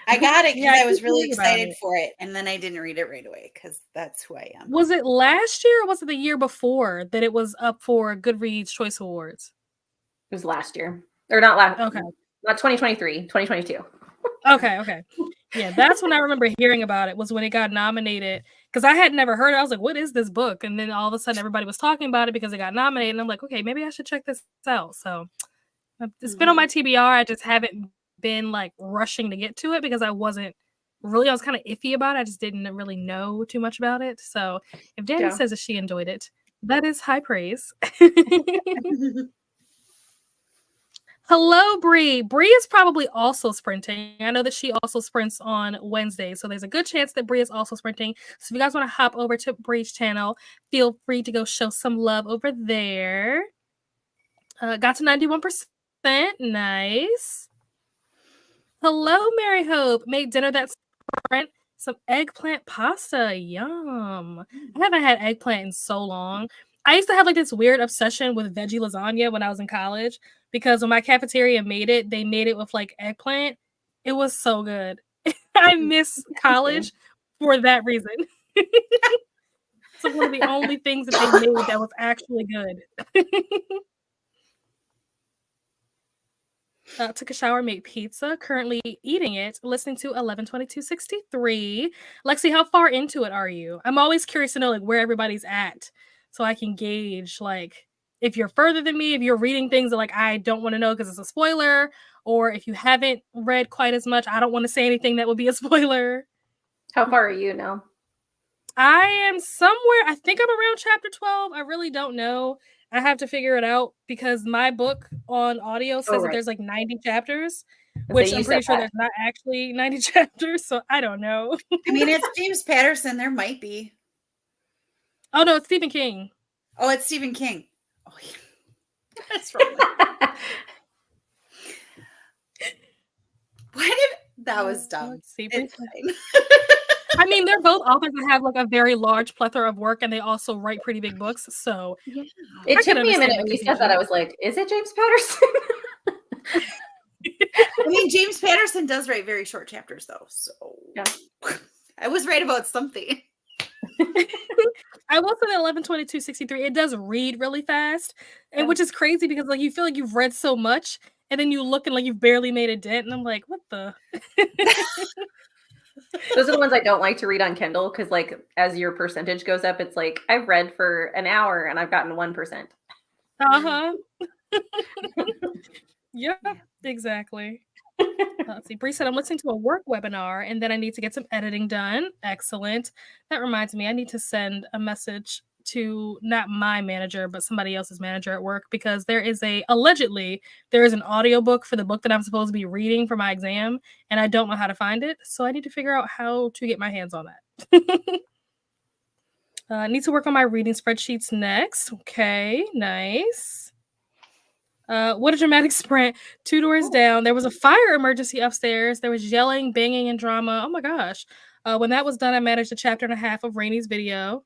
[SPEAKER 3] I got it because I was really excited for it. And then I didn't read it right away because that's who I am.
[SPEAKER 1] Was it last year or was it the year before that it was up for Goodreads Choice Awards?
[SPEAKER 2] It was last year. Or not last.
[SPEAKER 1] Okay.
[SPEAKER 2] Not 2023, 2022.
[SPEAKER 1] Okay. Yeah, that's when I remember hearing about it, was when it got nominated. Because I had never heard it. I was like, what is this book? And then all of a sudden everybody was talking about it because it got nominated. And I'm like, okay, maybe I should check this out. So it's been on my TBR. I just haven't been like rushing to get to it because I wasn't really I was kind of iffy about it. I just didn't really know too much about it. So if Danny says that she enjoyed it, that is high praise. Hello, Bree. Bree is probably also sprinting. I know that she also sprints on Wednesday, so there's a good chance that Bree is also sprinting. So if you guys want to hop over to Bree's channel, feel free to go show some love over there. Got to 91%. Nice. Hello, Mary Hope. Made dinner that sprint. Some eggplant pasta. Yum. I haven't had eggplant in so long. I used to have like this weird obsession with veggie lasagna when I was in college because when my cafeteria made it, they made it with like eggplant. It was so good. I miss college for that reason. It's like one of the only things that they made that was actually good. Took a shower, made pizza, currently eating it, listening to 112263. Lexi, how far into it are you? I'm always curious to know like where everybody's at so I can gauge like if you're further than me, if you're reading things that like I don't want to know because it's a spoiler, or if you haven't read quite as much, I don't want to say anything that would be a spoiler.
[SPEAKER 2] How far are you now?
[SPEAKER 1] I am somewhere, I think I'm around chapter 12. I really don't know. I have to figure it out because my book on audio says that there's like 90 chapters, which I'm pretty sure there's not actually 90 chapters, so I don't know.
[SPEAKER 3] I mean, it's James Patterson. There might be.
[SPEAKER 1] Oh, no, it's Stephen King.
[SPEAKER 3] Oh, it's Stephen King. Oh, yeah. That's right. Why did that was dumb. It's fine.
[SPEAKER 1] I mean, they're both authors that have like a very large plethora of work, and they also write pretty big books. So
[SPEAKER 2] yeah. It took me a minute when you said that. I was like, "Is it James Patterson?"
[SPEAKER 3] I mean, James Patterson does write very short chapters, though. So yeah. I was right about something.
[SPEAKER 1] I will say that 112263. It does read really fast, and which is crazy because like you feel like you've read so much, and then you look and like you've barely made a dent, and I'm like, what the.
[SPEAKER 2] Those are the ones I don't like to read on Kindle because, like, as your percentage goes up, it's like I've read for an hour and I've gotten 1%.
[SPEAKER 1] Yeah, exactly. Let's see. Bree said, I'm listening to a work webinar and then I need to get some editing done. Excellent. That reminds me, I need to send a message to not my manager, but somebody else's manager at work because allegedly there is an audiobook for the book that I'm supposed to be reading for my exam and I don't know how to find it. So I need to figure out how to get my hands on that. I need to work on my reading spreadsheets next. Okay, nice. What a dramatic sprint. 2 doors down. There was a fire emergency upstairs. There was yelling, banging, and drama. Oh my gosh. When that was done, I managed a chapter and a half of Rainey's video.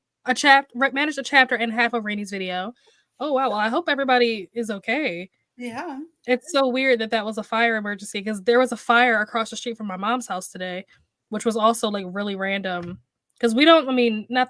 [SPEAKER 1] Managed a chapter and a half of Rainey's video. Oh, wow. Well, I hope everybody is okay.
[SPEAKER 3] Yeah.
[SPEAKER 1] It's so weird that was a fire emergency because there was a fire across the street from my mom's house today, which was also like really random. Because not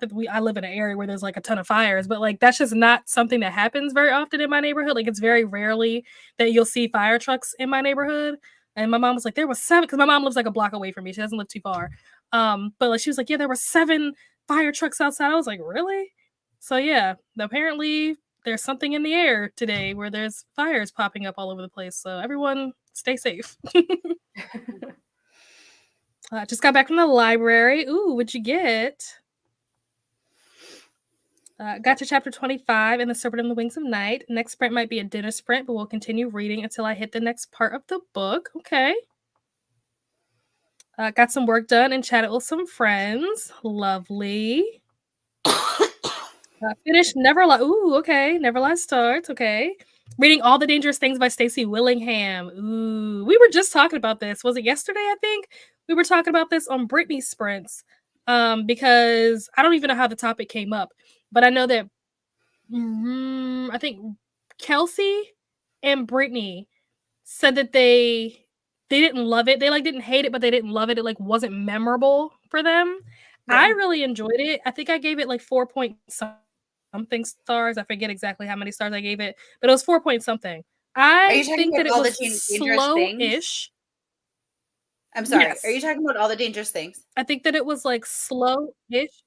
[SPEAKER 1] that I live in an area where there's like a ton of fires, but like that's just not something that happens very often in my neighborhood. Like it's very rarely that you'll see fire trucks in my neighborhood. And my mom was like, there was 7, because my mom lives like a block away from me. She doesn't live too far. But like she was like, yeah, there were 7 fire trucks outside. I was like, really? So yeah, apparently there's something in the air today where there's fires popping up all over the place. So everyone stay safe. Just got back from the library. Ooh, what'd you get? Got to chapter 25 in The Serpent and the Wings of Night. Next sprint might be a dinner sprint, but we'll continue reading until I hit the next part of the book. Okay. Got some work done and chatted with some friends. Lovely. Finished Never Lie. Ooh, okay. Never Lie starts. Okay. Reading All the Dangerous Things by Stacey Willingham. Ooh, we were just talking about this. Was it yesterday, I think? We were talking about this on Brittany's sprints because I don't even know how the topic came up, but I know that I think Kelsey and Brittany said that they didn't love it. They like didn't hate it, but they didn't love it. It like wasn't memorable for them. Yeah. I really enjoyed it. I think I gave it like 4 point something stars. I forget exactly how many stars I gave it, but it was 4 point something. I think that it was slow-ish.
[SPEAKER 3] I'm sorry. Yes. Are you talking about All the Dangerous Things?
[SPEAKER 1] I think that it was like slow-ish.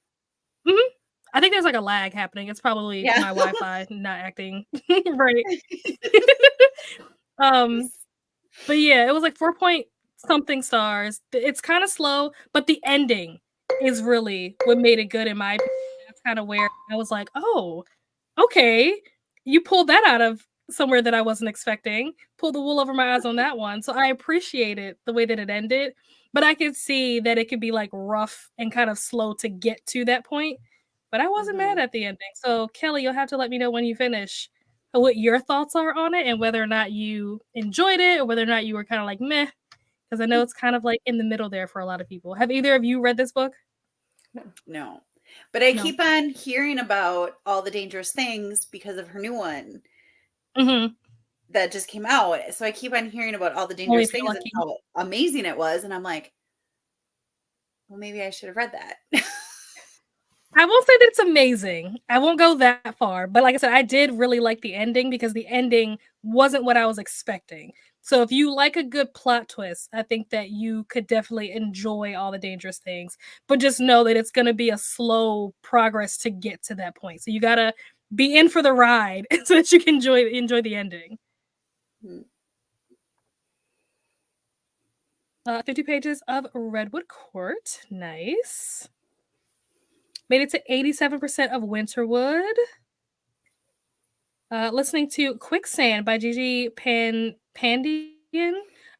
[SPEAKER 1] Mm-hmm. I think there's like a lag happening. It's probably my Wi-Fi not acting right. But yeah, it was like 4 point something stars. It's kind of slow, but the ending is really what made it good in my opinion. That's kind of where I was like, oh, okay, you pulled that out of somewhere that I wasn't expecting. Pulled the wool over my eyes on that one. So I appreciated the way that it ended, but I could see that it could be like rough and kind of slow to get to that point. But I wasn't mad at the ending. So Kelly, you'll have to let me know when you finish what your thoughts are on it and whether or not you enjoyed it or whether or not you were kind of like meh, because I know it's kind of like in the middle there for a lot of people. Have either of you read this book?
[SPEAKER 3] No. But I
[SPEAKER 1] No.
[SPEAKER 3] keep on hearing about All the Dangerous Things because of her new one that just came out. So I keep on hearing about All the Dangerous Things and how amazing it was. And I'm like, well, maybe I should have read that.
[SPEAKER 1] I won't say that it's amazing. I won't go that far. But like I said, I did really like the ending because the ending wasn't what I was expecting. So if you like a good plot twist, I think that you could definitely enjoy All the Dangerous Things. But just know that it's going to be a slow progress to get to that point. So you got to be in for the ride so that you can enjoy the ending. 50 pages of Redwood Court. Nice. Made it to 87% of Winterwood. Listening to Quicksand by Gigi Pandian,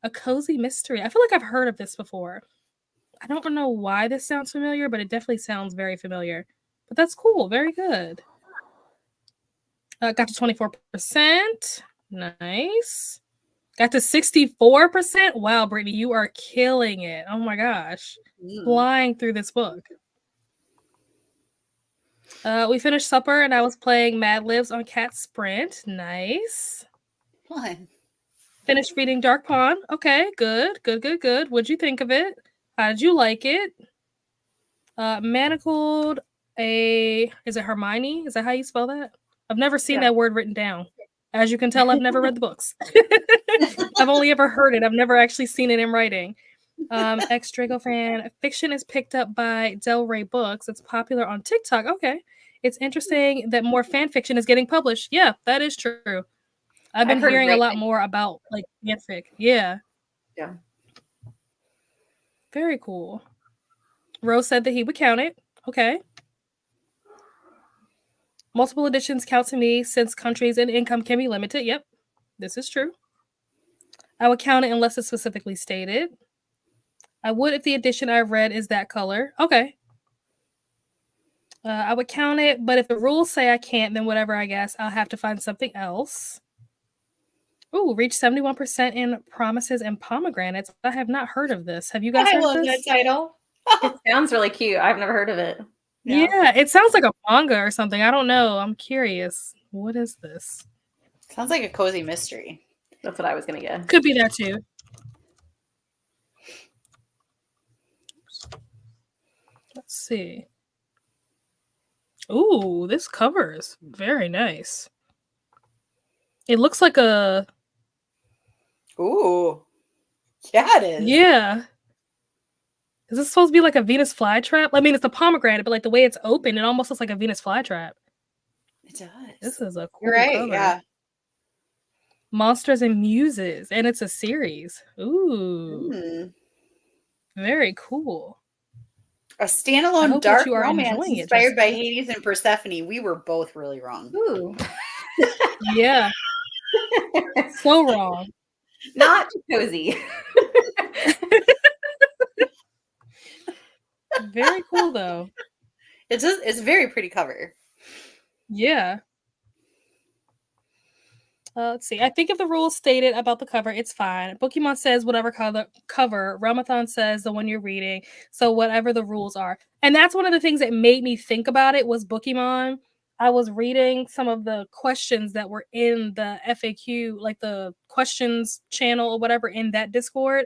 [SPEAKER 1] a cozy mystery. I feel like I've heard of this before. I don't know why this sounds familiar, but it definitely sounds very familiar. But that's cool. Very good. Got to 24%. Nice. Got to 64%. Wow, Brittany, you are killing it. Oh my gosh. Flying through this book. We finished supper and I was playing Mad Libs on Cat Sprint. Nice.
[SPEAKER 3] Fun.
[SPEAKER 1] Finished reading Dark Pond. Okay, good. What'd you think of it? How did you like it? Manacled is it Hermione? Is that how you spell that? I've never seen that word written down. As you can tell, I've never read the books. I've only ever heard it. I've never actually seen it in writing. Ex-Draco fan. Fiction is picked up by Del Rey Books. It's popular on TikTok. Okay. It's interesting that more fan fiction is getting published. Yeah, that is true. I've been hearing a lot more about like fanfic. Yeah.
[SPEAKER 2] Yeah.
[SPEAKER 1] Very cool. Rose said that he would count it. Okay. Multiple editions count to me since countries and income can be limited. Yep. This is true. I would count it unless it's specifically stated. I would if the edition I've read is that color. Okay. I would count it, but if the rules say I can't, then whatever, I guess. I'll have to find something else. Ooh, reached 71% in Promises and Pomegranates. I have not heard of this. Have you guys heard of this?
[SPEAKER 3] I love that title.
[SPEAKER 2] It sounds really cute. I've never heard of it.
[SPEAKER 1] Yeah, it sounds like a manga or something. I don't know. I'm curious. What is this?
[SPEAKER 3] Sounds like a cozy mystery.
[SPEAKER 2] That's what I was going to get.
[SPEAKER 1] Could be that too. Let's see. Ooh, this cover is very nice. It looks like a...
[SPEAKER 3] Ooh. Yeah, it is.
[SPEAKER 1] Yeah. Is this supposed to be like a Venus flytrap? I mean, it's a pomegranate, but like the way it's open, it almost looks like a Venus flytrap.
[SPEAKER 3] It does.
[SPEAKER 1] This is a cool
[SPEAKER 3] You're right,
[SPEAKER 1] cover.
[SPEAKER 3] yeah.
[SPEAKER 1] Monsters and Muses, and it's a series. Ooh. Very cool.
[SPEAKER 3] A standalone dark romance inspired by Hades and Persephone. We were both really wrong.
[SPEAKER 2] Ooh.
[SPEAKER 1] Yeah. So wrong.
[SPEAKER 2] Not cozy.
[SPEAKER 1] Very cool though.
[SPEAKER 3] It's a very pretty cover.
[SPEAKER 1] Yeah. Let's see. I think if the rules stated about the cover, it's fine. Pokemon says whatever cover. Readathon says the one you're reading. So whatever the rules are. And that's one of the things that made me think about it was Pokemon. I was reading some of the questions that were in the FAQ, like the questions channel or whatever in that Discord.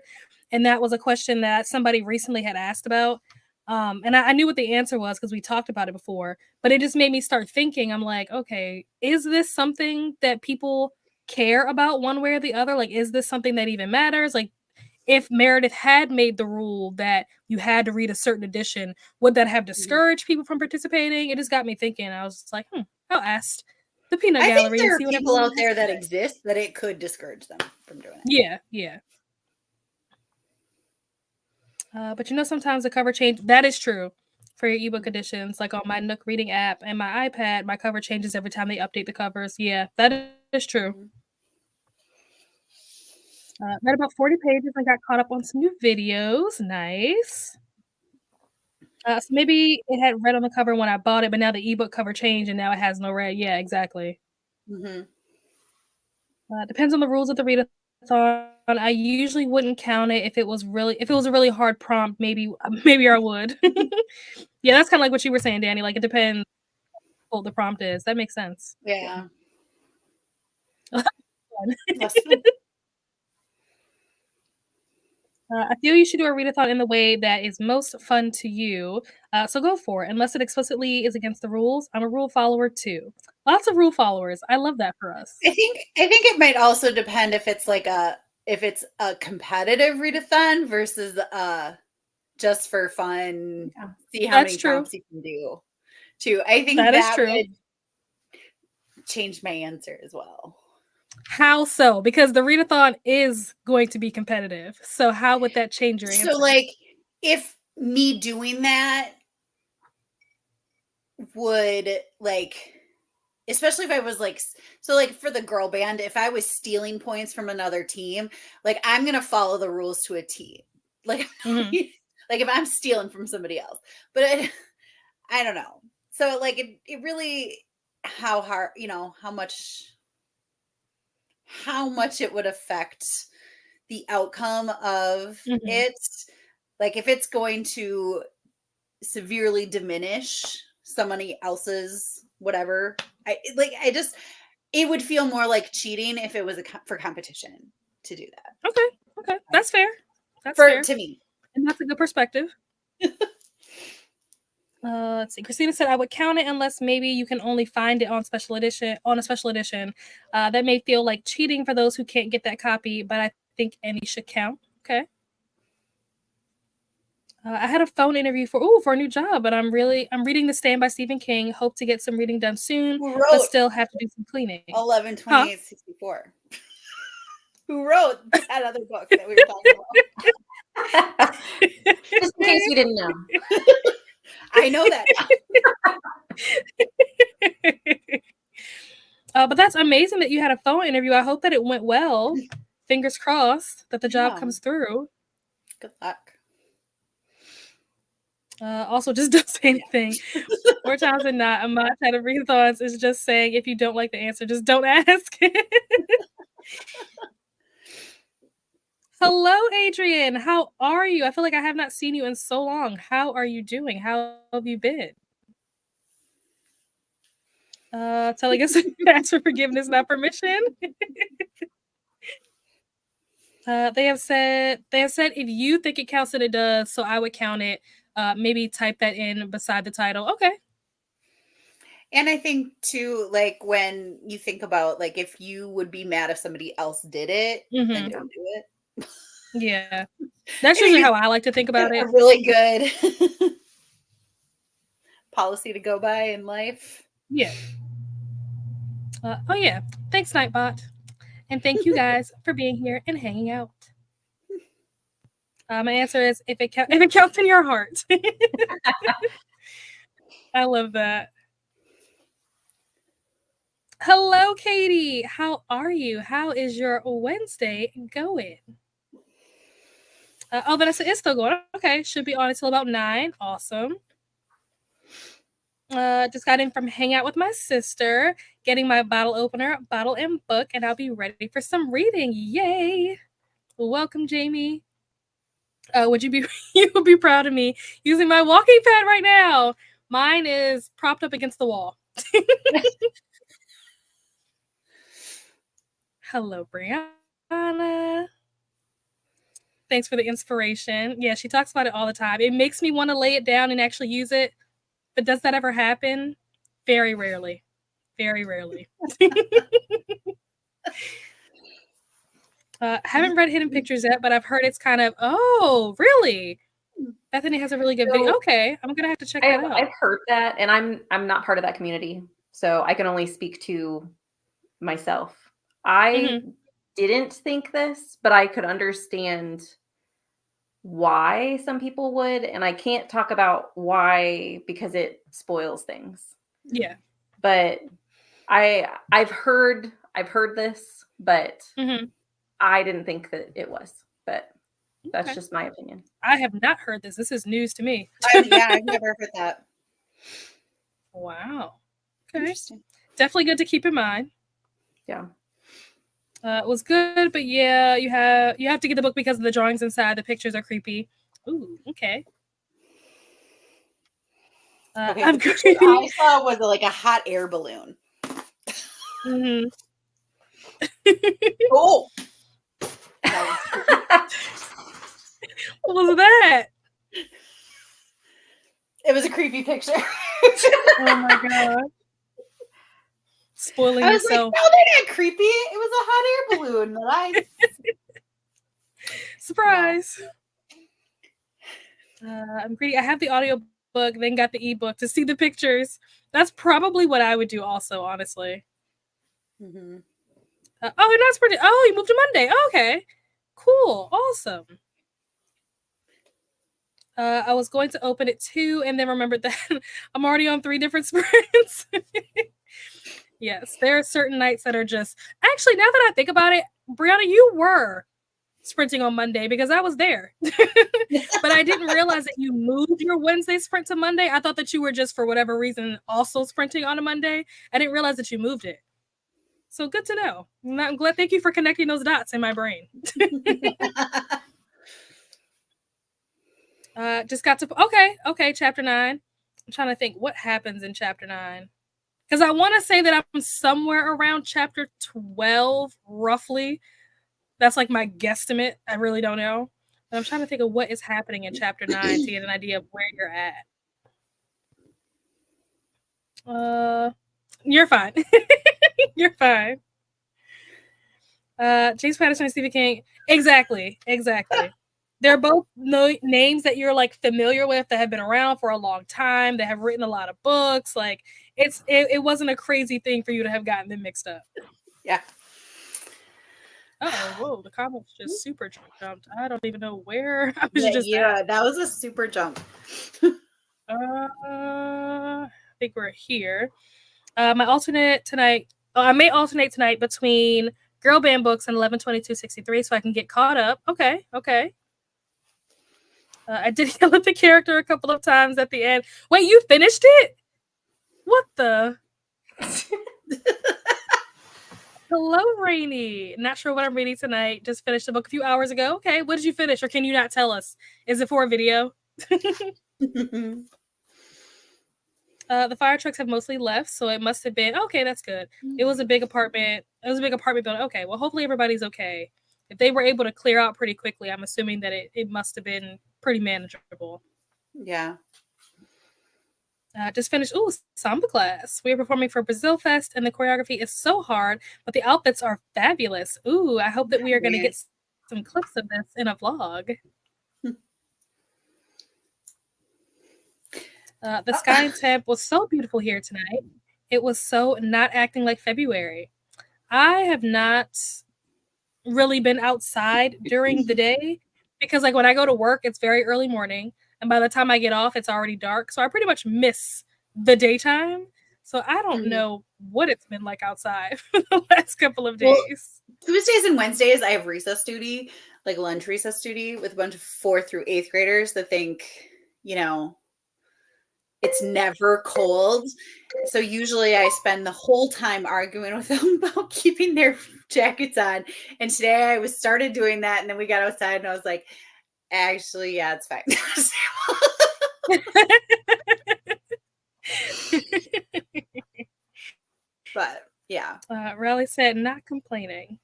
[SPEAKER 1] And that was a question that somebody recently had asked about. And I knew what the answer was because we talked about it before. But it just made me start thinking. I'm like, okay, is this something that people care about one way or the other? Like, is this something that even matters? Like, if Meredith had made the rule that you had to read a certain edition, would that have discouraged people from participating? It just got me thinking. I was just like, I'll ask the Peanut Gallery.
[SPEAKER 3] I think there are people out there that exist that it could discourage them from doing it.
[SPEAKER 1] Yeah. But sometimes the cover change. That is true for your ebook editions. Like on my Nook reading app and my iPad, my cover changes every time they update the covers. Yeah, that is true. Read about 40 pages and got caught up on some new videos. Nice. So maybe it had red on the cover when I bought it, but now the ebook cover changed and now it has no red. Yeah, exactly.
[SPEAKER 3] Mm-hmm.
[SPEAKER 1] Depends on the rules of the readathon. I usually wouldn't count it if it was a really hard prompt. Maybe I would. Yeah, that's kind of like what you were saying, Danny. Like it depends what the prompt is. That makes sense.
[SPEAKER 3] Yeah.
[SPEAKER 1] Fun.
[SPEAKER 3] That's fun.
[SPEAKER 1] I feel you should do a readathon in the way that is most fun to you. So go for it, unless it explicitly is against the rules. I'm a rule follower too. Lots of rule followers. I love that for us.
[SPEAKER 3] I think it might also depend if it's a competitive readathon versus just for fun, see how many prompts you can do. Too. I think that would change my answer as well.
[SPEAKER 1] How so? Because the readathon is going to be competitive. So how would that change your answer?
[SPEAKER 3] So like if me doing that would like, especially if I was like, so like for the girl band, if I was stealing points from another team, like I'm going to follow the rules to a T. Like, like if I'm stealing from somebody else, but I don't know. So like it really, how hard, how much it would affect the outcome of it. Like if it's going to severely diminish somebody else's whatever, it would feel more like cheating if it was for competition to do that.
[SPEAKER 1] Okay. That's fair.
[SPEAKER 3] Fair to me.
[SPEAKER 1] And that's a good perspective. Let's see. Christina said I would count it unless maybe you can only find it on a special edition. That may feel like cheating for those who can't get that copy, but I think any should count. Okay. I had a phone interview for a new job, but I'm reading The Stand by Stephen King. Hope to get some reading done soon, but still have to do some cleaning.
[SPEAKER 3] 11/28/64. Who wrote that other book that we were talking
[SPEAKER 2] about? Just in case you didn't know.
[SPEAKER 3] I know that.
[SPEAKER 1] But that's amazing that you had a phone interview. I hope that it went well. Fingers crossed that the job comes through.
[SPEAKER 3] Good luck.
[SPEAKER 1] Also, just don't say anything. More times than not, a mod type of readathons is just saying if you don't like the answer, just don't ask. Hello, Adrian. How are you? I feel like I have not seen you in so long. How are you doing? How have you been? Telling us to ask for forgiveness, not permission. They have said if you think it counts, that it does. So I would count it. Maybe type that in beside the title. Okay.
[SPEAKER 3] And I think too, like when you think about like if you would be mad if somebody else did it, then don't do it.
[SPEAKER 1] Yeah, that's usually how I like to think about it.
[SPEAKER 3] A really good policy to go by in life.
[SPEAKER 1] Yeah. Oh yeah. Thanks, Nightbot, and thank you guys for being here and hanging out. My answer is if it counts in your heart. I love that. Hello, Katie. How are you? How is your Wednesday going? Vanessa is still going. Okay, should be on until about 9. Awesome. Just got in from hang out with my sister, getting my bottle opener, bottle and book, and I'll be ready for some reading. Yay! Welcome, Jamie. You would be proud of me using my walking pad right now. Mine is propped up against the wall. Hello, Brianna. Thanks for the inspiration. Yeah, she talks about it all the time. It makes me want to lay it down and actually use it. But does that ever happen? Very rarely. Very rarely. Haven't read Hidden Pictures yet, but I've heard it's kind of, oh, really? Bethany has a really good video. Okay, I'm going to have to check that out.
[SPEAKER 2] I've heard that, and I'm not part of that community, so I can only speak to myself. I didn't think this, but I could understand why some people would, and I can't talk about why because it spoils things.
[SPEAKER 1] Yeah.
[SPEAKER 2] But I've heard this, but I didn't think that it was. But that's just my opinion.
[SPEAKER 1] I have not heard this. This is news to me.
[SPEAKER 3] I've never heard that.
[SPEAKER 1] Wow. Okay.
[SPEAKER 3] Interesting.
[SPEAKER 1] Definitely good to keep in mind.
[SPEAKER 2] Yeah.
[SPEAKER 1] It was good, but yeah, you have to get the book because of the drawings inside. The pictures are creepy. Ooh, okay.
[SPEAKER 3] Okay,
[SPEAKER 1] I'm
[SPEAKER 3] the picture I saw was like a hot air balloon.
[SPEAKER 1] Mm-hmm.
[SPEAKER 3] Oh,
[SPEAKER 1] what was that?
[SPEAKER 3] It was a creepy picture.
[SPEAKER 1] Oh my god! Spoiling
[SPEAKER 3] I was
[SPEAKER 1] yourself.
[SPEAKER 3] like, no, they're not creepy. It was a hot air balloon that I
[SPEAKER 1] surprise. I'm greedy. I have the audio book, then got the ebook to see the pictures. That's probably what I would do also, honestly.
[SPEAKER 3] Mm-hmm.
[SPEAKER 1] Oh, and that's pretty. Oh, you moved to Monday. Oh, okay, cool, awesome. I was going to open it too, and then remembered that I'm already on 3 different sprints. Yes, there are certain nights that are just. Actually, now that I think about it, Brianna, you were sprinting on Monday because I was there. But I didn't realize that you moved your Wednesday sprint to Monday. I thought that you were just for whatever reason also sprinting on a Monday. I didn't realize that you moved it. So good to know. I'm glad. Thank you for connecting those dots in my brain. Just got to okay, chapter 9. I'm trying to think what happens in chapter 9. Because I want to say that I'm somewhere around chapter 12, roughly. That's like my guesstimate. I really don't know. But I'm trying to think of what is happening in chapter 9 to get an idea of where you're at. You're fine. You're fine. James Patterson and Stephen King. Exactly. They're both names that you're like familiar with, that have been around for a long time, that have written a lot of books. Like it wasn't a crazy thing for you to have gotten them mixed up.
[SPEAKER 3] Yeah.
[SPEAKER 1] Oh, whoa, the comments just super jumped. I don't even know where. I was
[SPEAKER 3] that was a super jump.
[SPEAKER 1] I think we're here. My alternate tonight. I may alternate tonight between girl band books and 11/22/63, so I can get caught up. Okay. I did yell at the character a couple of times at the end. Wait, you finished it? What the? Hello, Rainy. Not sure what I'm reading tonight. Just finished the book a few hours ago. Okay, what did you finish, or can you not tell us? Is it for a video? The fire trucks have mostly left, so it must have been okay. That's good. It was a big apartment. It was a big apartment building. Okay, well, hopefully everybody's okay. If they were able to clear out pretty quickly, I'm assuming that it must have been pretty manageable.
[SPEAKER 3] Yeah.
[SPEAKER 1] Just finished. Ooh, samba class. We are performing for Brazil Fest, and the choreography is so hard, but the outfits are fabulous. Ooh, I hope that we are going to get some clips of this in a vlog. The sky and temp was so beautiful here tonight. It was so not acting like February. I have not really been outside during the day because, like, when I go to work, it's very early morning, and by the time I get off, it's already dark. So I pretty much miss the daytime. So I don't know what it's been like outside for the last couple of days.
[SPEAKER 3] Well, Tuesdays and Wednesdays, I have recess duty, like lunch recess duty, with a bunch of 4th through 8th graders that think, it's never cold. So usually I spend the whole time arguing with them about keeping their jackets on. And today I started doing that, and then we got outside and I was like, actually, yeah, it's fine. But yeah.
[SPEAKER 1] Riley said, not complaining.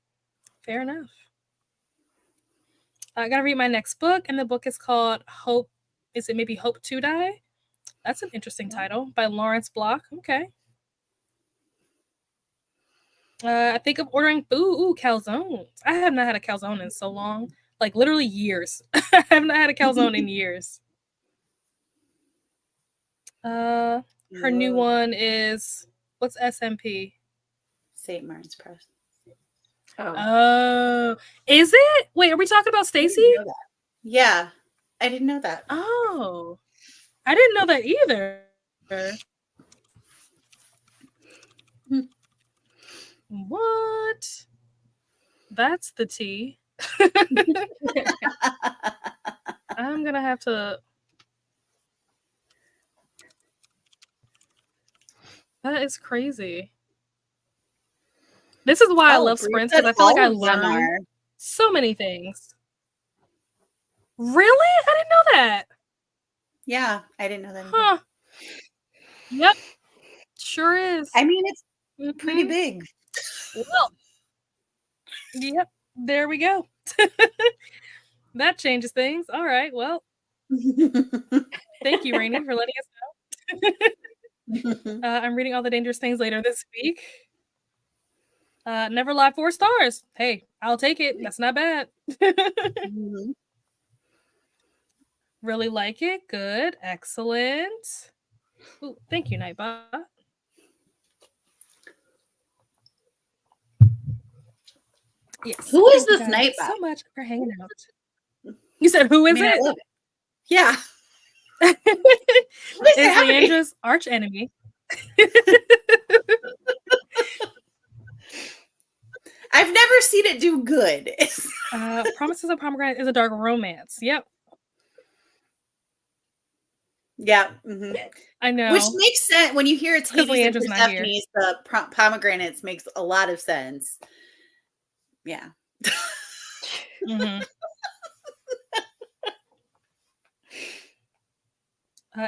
[SPEAKER 1] Fair enough. I gotta read my next book, and the book is called Hope. Is it maybe Hope to Die? That's an interesting title, by Lawrence Block. Okay. I think of ordering food. Ooh, calzones. I have not had a calzone in so long. Like literally years. I have not had a calzone in years. Her new one is, what's SMP?
[SPEAKER 3] St. Martin's Press.
[SPEAKER 1] Oh, is it? Wait, are we talking about Stacy?
[SPEAKER 3] Yeah. I didn't know that.
[SPEAKER 1] Oh, I didn't know that either. What? That's the tea. I'm gonna have to. That is crazy. This is why I love sprints, because I feel like I learn so many things. Really? I didn't know that.
[SPEAKER 3] Yeah, I didn't know that either.
[SPEAKER 1] Huh. Yep. Sure is.
[SPEAKER 3] I mean, it's pretty big.
[SPEAKER 1] Well, yep. There we go. That changes things. All right. Well, thank you, Rainy, for letting us know. I'm reading All the Dangerous Things later this week. Never Lie 4 stars. Hey, I'll take it. That's not bad. Really like it. Good. Excellent. Ooh, thank you, Nightbot. Yes.
[SPEAKER 3] Who is
[SPEAKER 1] Thank
[SPEAKER 3] this
[SPEAKER 1] you guys
[SPEAKER 3] Nightbot?
[SPEAKER 1] so much for hanging out. You said, who is
[SPEAKER 3] I
[SPEAKER 1] it?
[SPEAKER 3] love it. Yeah.
[SPEAKER 1] It's Leandra's arch enemy.
[SPEAKER 3] I've never seen it do good.
[SPEAKER 1] Promises of Pomegranate is a dark romance. Yep.
[SPEAKER 3] Yeah.
[SPEAKER 1] I know.
[SPEAKER 3] Which makes sense. When you hear it's Hades and
[SPEAKER 1] Leandra's not here.
[SPEAKER 3] Persephone, the pomegranates makes a lot of sense. Yeah.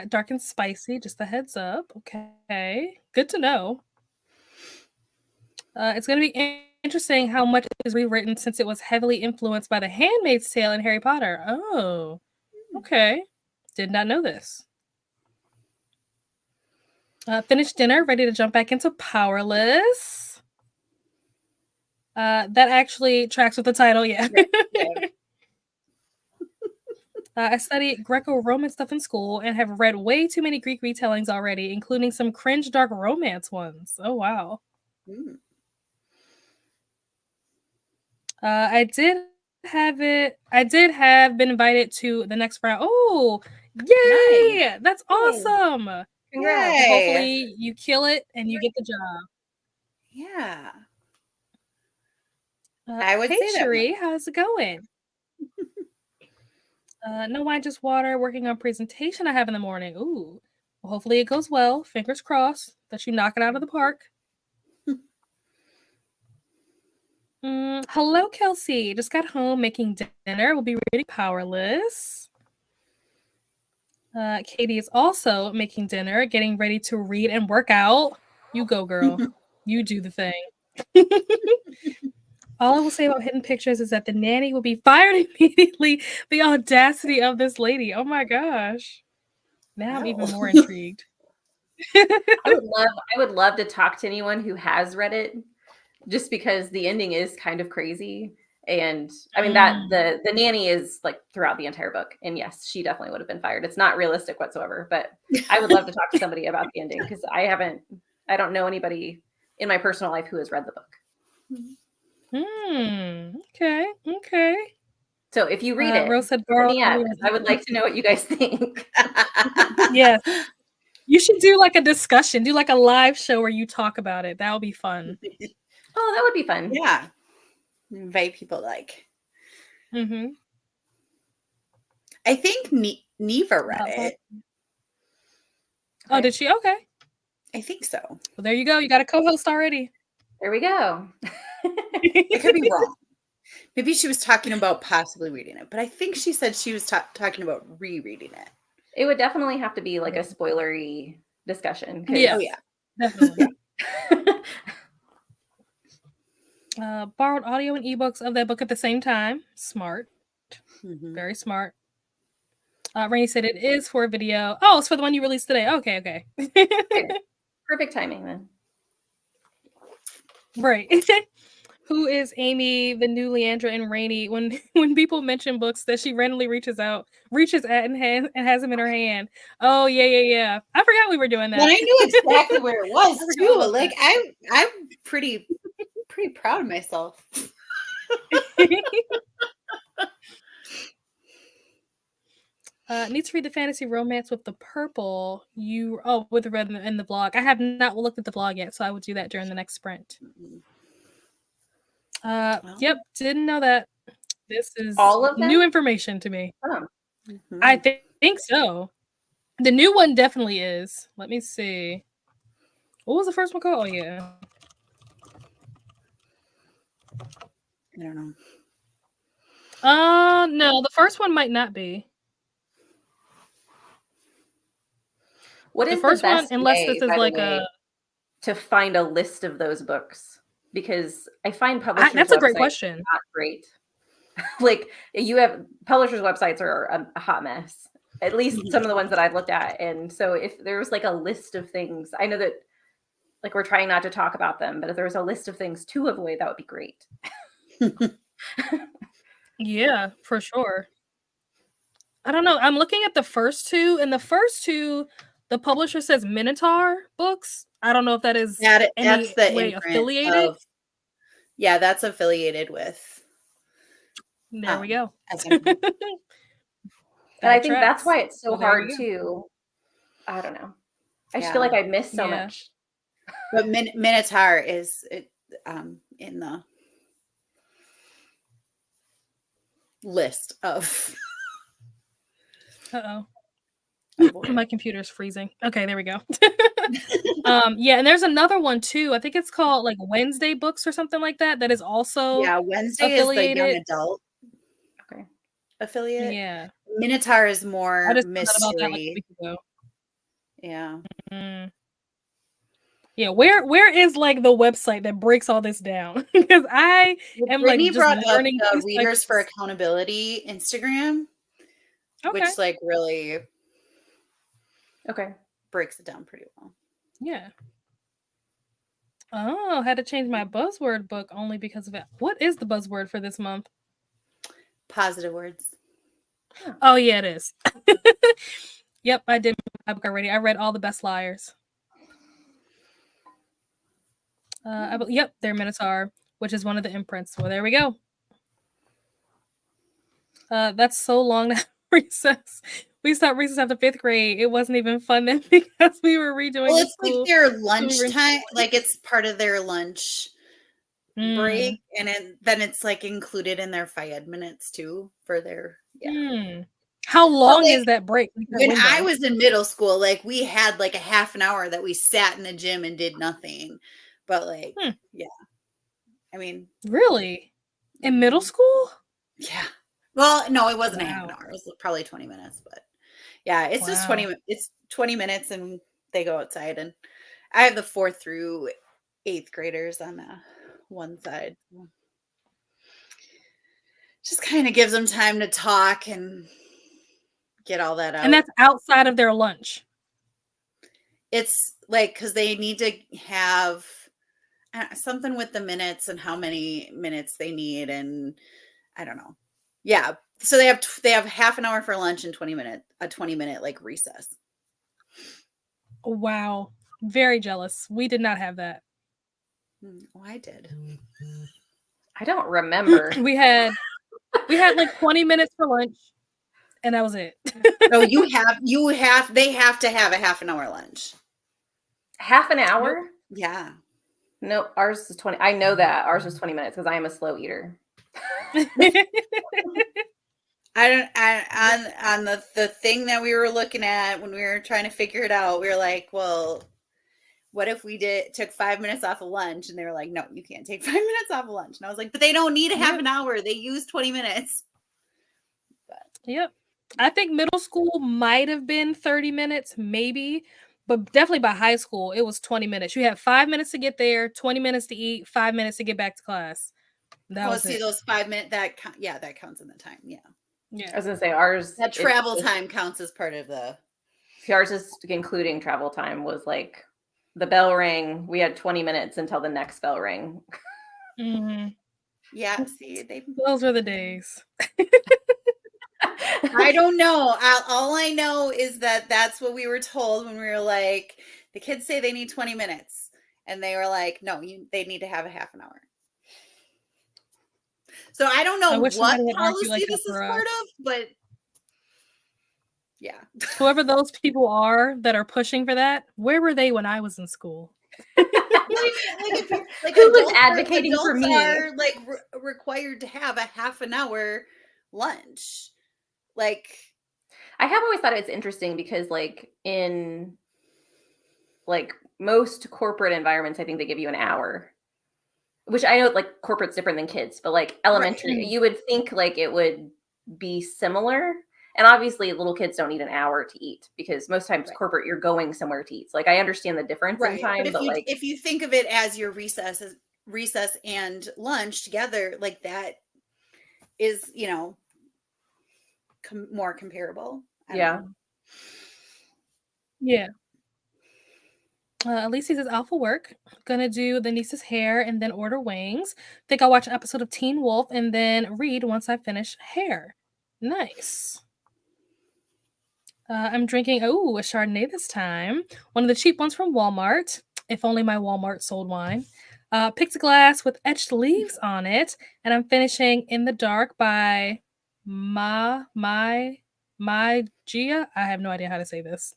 [SPEAKER 1] Dark and spicy, just a heads up. Okay. Good to know. It's going to be interesting how much is rewritten since it was heavily influenced by The Handmaid's Tale and Harry Potter. Oh, okay. Did not know this. Finished dinner, ready to jump back into Powerless. That actually tracks with the title, yeah. I studied Greco-Roman stuff in school and have read way too many Greek retellings already, including some cringe dark romance ones. Oh, wow. I did have been invited to the next round. Oh, yay! Nice. That's awesome. Congrats. Hopefully you kill it and you get the job.
[SPEAKER 3] Yeah.
[SPEAKER 1] I would say Cherie, how's it going? No wine, just water. Working on presentation I have in the morning. Ooh. Well, hopefully it goes well. Fingers crossed that you knock it out of the park. Hello, Kelsey. Just got home making dinner. We'll be reading Powerless. Katie is also making dinner, getting ready to read and work out. You go, girl. You do the thing. All I will say about hidden pictures is that the nanny will be fired immediately. The audacity of this lady. Oh my gosh. Now I'm even more intrigued.
[SPEAKER 2] I would love to talk to anyone who has read it, just because the ending is kind of crazy. And I mean that the nanny is like throughout the entire book. And yes, she definitely would have been fired. It's not realistic whatsoever, but I would love to talk to somebody about the ending, because I don't know anybody in my personal life who has read the book.
[SPEAKER 1] Okay.
[SPEAKER 2] So if you read it,
[SPEAKER 1] Rose said,
[SPEAKER 2] I would like to know what you guys think.
[SPEAKER 1] Yes. You should do like a discussion, do like a live show where you talk about it. That would be fun.
[SPEAKER 2] Oh, that would be fun.
[SPEAKER 3] Yeah. Invite people like. I think Neva read it.
[SPEAKER 1] Oh, did she? Okay.
[SPEAKER 3] I think so.
[SPEAKER 1] Well, there you go. You got a co-host already.
[SPEAKER 2] There we go.
[SPEAKER 3] I could be wrong. Maybe she was talking about possibly reading it, but I think she said she was talking about rereading it.
[SPEAKER 2] It would definitely have to be like a spoilery discussion.
[SPEAKER 1] Yeah.
[SPEAKER 3] Oh, yeah.
[SPEAKER 1] Definitely. Borrowed audio and ebooks of that book at the same time. Smart. Very smart. Rainy said it is for a video. Oh, it's for the one you released today. Okay.
[SPEAKER 2] Perfect timing then.
[SPEAKER 1] Right. Who is Amy, the new Leandra and Rainy? When people mention books that she randomly reaches at and has them in her hand. Oh yeah. I forgot we were doing that.
[SPEAKER 3] Well, I knew exactly where it was too. Like I'm pretty proud of myself.
[SPEAKER 1] Need to read the fantasy romance with the purple. With the red in the blog. I have not looked at the blog yet, so I will do that during the next sprint. Yep, didn't know that. This is
[SPEAKER 2] All of them?
[SPEAKER 1] new information to me.
[SPEAKER 2] Oh.
[SPEAKER 1] I think so. The new one definitely is. Let me see. What was the first one called? Oh yeah.
[SPEAKER 3] I don't know.
[SPEAKER 1] No, the first one might not be.
[SPEAKER 2] What is
[SPEAKER 1] The first
[SPEAKER 2] the best
[SPEAKER 1] one, unless
[SPEAKER 2] way,
[SPEAKER 1] this is
[SPEAKER 2] by the
[SPEAKER 1] like
[SPEAKER 2] way, to find a list of those books? Because I find publishers'
[SPEAKER 1] that's a great
[SPEAKER 2] websites
[SPEAKER 1] question.
[SPEAKER 2] not great. Like, you have publishers' websites are a hot mess. At least some of the ones that I've looked at. And so if there was like a list of things, I know that like we're trying not to talk about them, but if there was a list of things to avoid, that would be great.
[SPEAKER 1] Yeah, for sure. I don't know. I'm looking at the first two, and the first two, the publisher says Minotaur Books. I don't know if that is
[SPEAKER 3] That's
[SPEAKER 1] any
[SPEAKER 3] the
[SPEAKER 1] way
[SPEAKER 3] imprint
[SPEAKER 1] affiliated.
[SPEAKER 3] yeah, that's affiliated with.
[SPEAKER 1] There we go.
[SPEAKER 2] And I think that's why it's so
[SPEAKER 1] Well,
[SPEAKER 2] hard too. I don't know. I just feel like I missed so much.
[SPEAKER 3] But Minotaur is in the list of.
[SPEAKER 1] Uh-oh. My computer's freezing. Okay, there we go. Yeah, and there's another one too. I think it's called like Wednesday Books or something like that. That is also
[SPEAKER 3] Wednesday
[SPEAKER 1] affiliated.
[SPEAKER 3] is the young adult affiliate.
[SPEAKER 1] Yeah,
[SPEAKER 3] Minotaur is more
[SPEAKER 1] I just
[SPEAKER 3] mystery.
[SPEAKER 1] found out about that like a week ago.
[SPEAKER 3] Yeah.
[SPEAKER 1] Mm-hmm. Yeah, where is like the website that breaks all this down? Because I am like just learning
[SPEAKER 3] the Readers for Accountability Instagram, which like really breaks it down pretty well.
[SPEAKER 1] Yeah. Oh, had to change my buzzword book only because of it. What is the buzzword for this month?
[SPEAKER 3] Positive words.
[SPEAKER 1] Oh yeah, it is. Yep, I did my book already. I read All the Best Liars. Yep, they're Minotaur, which is one of the imprints. Well, there we go. That's so long now. Recess. We stopped recess after 5th grade. It wasn't even fun then because we were redoing.
[SPEAKER 3] Well, it's like their lunch time. Like it's part of their lunch break, and then it's like included in their FIED minutes too for their.
[SPEAKER 1] How long is that break?
[SPEAKER 3] When I was in middle school, like we had like a half an hour that we sat in the gym and did nothing. But like, I mean,
[SPEAKER 1] really? In middle school?
[SPEAKER 3] Yeah. Well, no, it wasn't a half an hour. It was probably 20 minutes, but yeah, it's just 20 minutes and they go outside, and I have the 4th through 8th graders on the one side. Just kind of gives them time to talk and get all that out.
[SPEAKER 1] And that's outside of their lunch.
[SPEAKER 3] It's like, because they need to have something with the minutes and how many minutes they need, and I don't know. Yeah, so they have half an hour for lunch and a 20-minute like recess.
[SPEAKER 1] Wow, very jealous. We did not have that.
[SPEAKER 3] Oh, I did.
[SPEAKER 2] I don't remember.
[SPEAKER 1] we had like 20 minutes for lunch, and that was it.
[SPEAKER 3] No, they have to have a half an hour lunch.
[SPEAKER 2] Half an hour?
[SPEAKER 3] Nope. Yeah.
[SPEAKER 2] No, ours is 20. I know that ours was 20 minutes because I am a slow eater.
[SPEAKER 3] On the thing that we were looking at when we were trying to figure it out, we were like, well, what if we took 5 minutes off of lunch? And they were like, no, you can't take 5 minutes off of lunch. And I was like, but they don't need a half an hour. They use 20 minutes. But.
[SPEAKER 1] Yep. I think middle school might have been 30 minutes, maybe, but definitely by high school, it was 20 minutes. You had 5 minutes to get there, 20 minutes to eat, 5 minutes to get back to class.
[SPEAKER 3] Those 5 minutes, that counts in the time. Yeah.
[SPEAKER 2] I was gonna say ours.
[SPEAKER 3] That travel time counts as part of the.
[SPEAKER 2] Ours is including travel time. Was like the bell rang. We had 20 minutes until the next bell rang.
[SPEAKER 1] Mm-hmm.
[SPEAKER 3] Yeah. See,
[SPEAKER 1] those were the days.
[SPEAKER 3] I don't know. All I know is that that's what we were told when we were like, the kids say they need 20 minutes, and they were like, no, they need to have a half an hour. So I don't know what policy this is part of, but Yeah.
[SPEAKER 1] Whoever those people are that are pushing for that, where were they when I was in school?
[SPEAKER 3] If you're like
[SPEAKER 2] Who was advocating for
[SPEAKER 3] adults
[SPEAKER 2] me?
[SPEAKER 3] are like required to have a half an hour lunch. Like,
[SPEAKER 2] I have always thought it's interesting because like in like most corporate environments, I think they give you an hour. Which I know like corporate's different than kids, but like elementary, you would think like it would be similar. And obviously little kids don't need an hour to eat because most times corporate you're going somewhere to eat. So, like I understand the difference in time,
[SPEAKER 3] but
[SPEAKER 2] but like
[SPEAKER 3] if you think of it as your recess and lunch together, like that is, you know, more comparable. I don't know.
[SPEAKER 1] Yeah. Alicia says alpha work. Gonna do the niece's hair and then order wings. Think I'll watch an episode of Teen Wolf and then read once I finish hair. Nice. I'm drinking a Chardonnay this time. One of the cheap ones from Walmart. If only my Walmart sold wine. Picked a glass with etched leaves on it, and I'm finishing In the Dark by My Gia. I have no idea how to say this.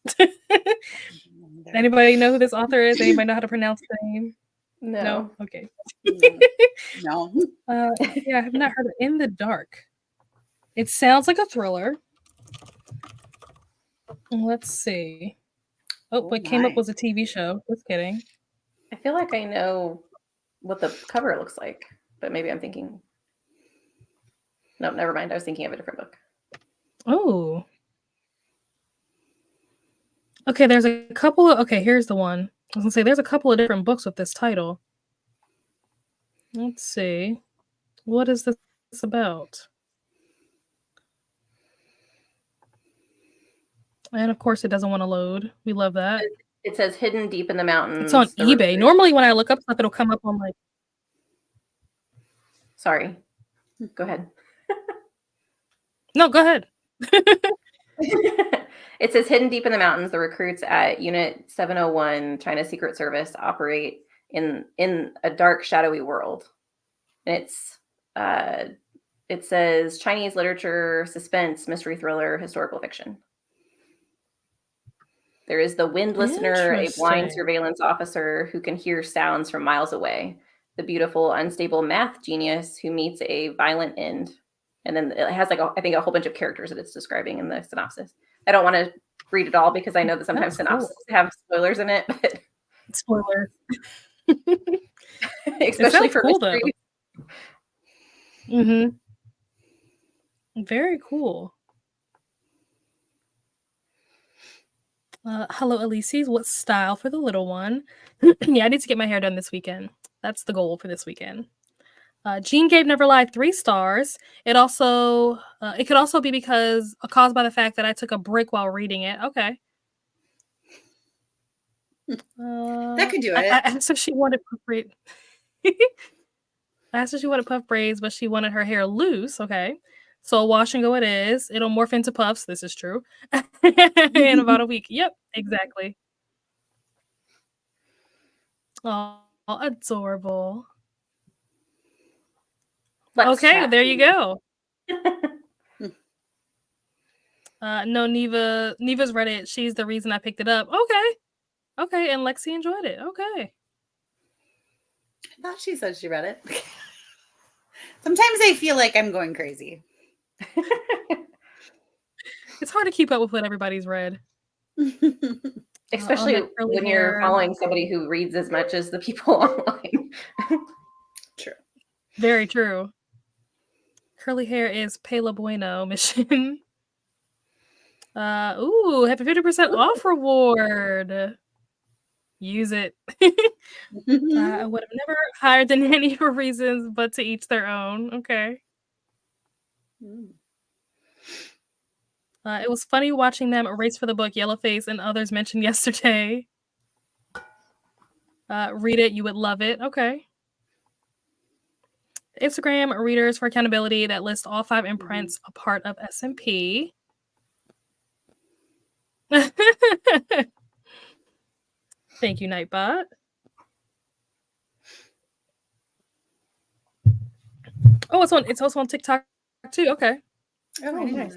[SPEAKER 1] Anybody know who this author is? Anybody know how to pronounce the name? No? Okay.
[SPEAKER 3] No.
[SPEAKER 1] Yeah, I have not heard of In the Dark. It sounds like a thriller. Let's see. Oh, what came up was a TV show. Just kidding.
[SPEAKER 2] I feel like I know what the cover looks like, but maybe I'm thinking. No, never mind. I was thinking of a different book.
[SPEAKER 1] Oh. Okay, there's a couple of. Okay, here's the one. I was gonna say there's a couple of different books with this title. Let's see. What is this about? And of course, it doesn't want to load. We love that.
[SPEAKER 2] It says hidden deep in the mountains.
[SPEAKER 1] It's on eBay. Normally, when I look up stuff, it'll come up on like.
[SPEAKER 2] Sorry. Go ahead.
[SPEAKER 1] No, go ahead.
[SPEAKER 2] It says hidden deep in the mountains. The recruits at Unit 701, China's Secret Service, operate in a dark, shadowy world. And it says Chinese literature, suspense, mystery thriller, historical fiction. There is the wind listener, a blind surveillance officer who can hear sounds from miles away. The beautiful, unstable math genius who meets a violent end. And then it has like I think a whole bunch of characters that it's describing in the synopsis. I don't want to read it all because I know that sometimes synopses have spoilers in it. But
[SPEAKER 1] spoilers.
[SPEAKER 2] Especially for
[SPEAKER 1] cool,
[SPEAKER 2] mystery.
[SPEAKER 1] Mm-hmm. Very cool. Hello, Elises. What style for the little one? Yeah, I need to get my hair done this weekend. That's the goal for this weekend. Jean gave Never Lied 3 stars. It also it could also be because caused by the fact that I took a break while reading it. Okay.
[SPEAKER 3] That could do it.
[SPEAKER 1] I asked if she wanted puff braids. I asked if she wanted puff braids, but she wanted her hair loose. Okay. So wash and go it is. It'll morph into puffs. This is true. In about a week. Yep, exactly. Oh, adorable. Okay, there you go. No, Neva's read it. She's the reason I picked it up. Okay, and Lexi enjoyed it. Okay.
[SPEAKER 3] I thought she said she read it. Sometimes I feel like I'm going crazy.
[SPEAKER 1] It's hard to keep up with what everybody's read.
[SPEAKER 2] Especially when you're following somebody who reads as much as the people online.
[SPEAKER 3] True.
[SPEAKER 1] Very true. Curly hair is Pela Bueno mission. Happy 50% off reward. Use it. I would have never hired the nanny for reasons but to each their own. Okay. It was funny watching them erase for the book Yellowface and others mentioned yesterday. Read it. You would love it. Okay. Instagram readers for accountability that list all 5 imprints a part of SMP. Thank you, Nightbot. Oh, it's also on TikTok too. Okay.
[SPEAKER 3] Oh, nice.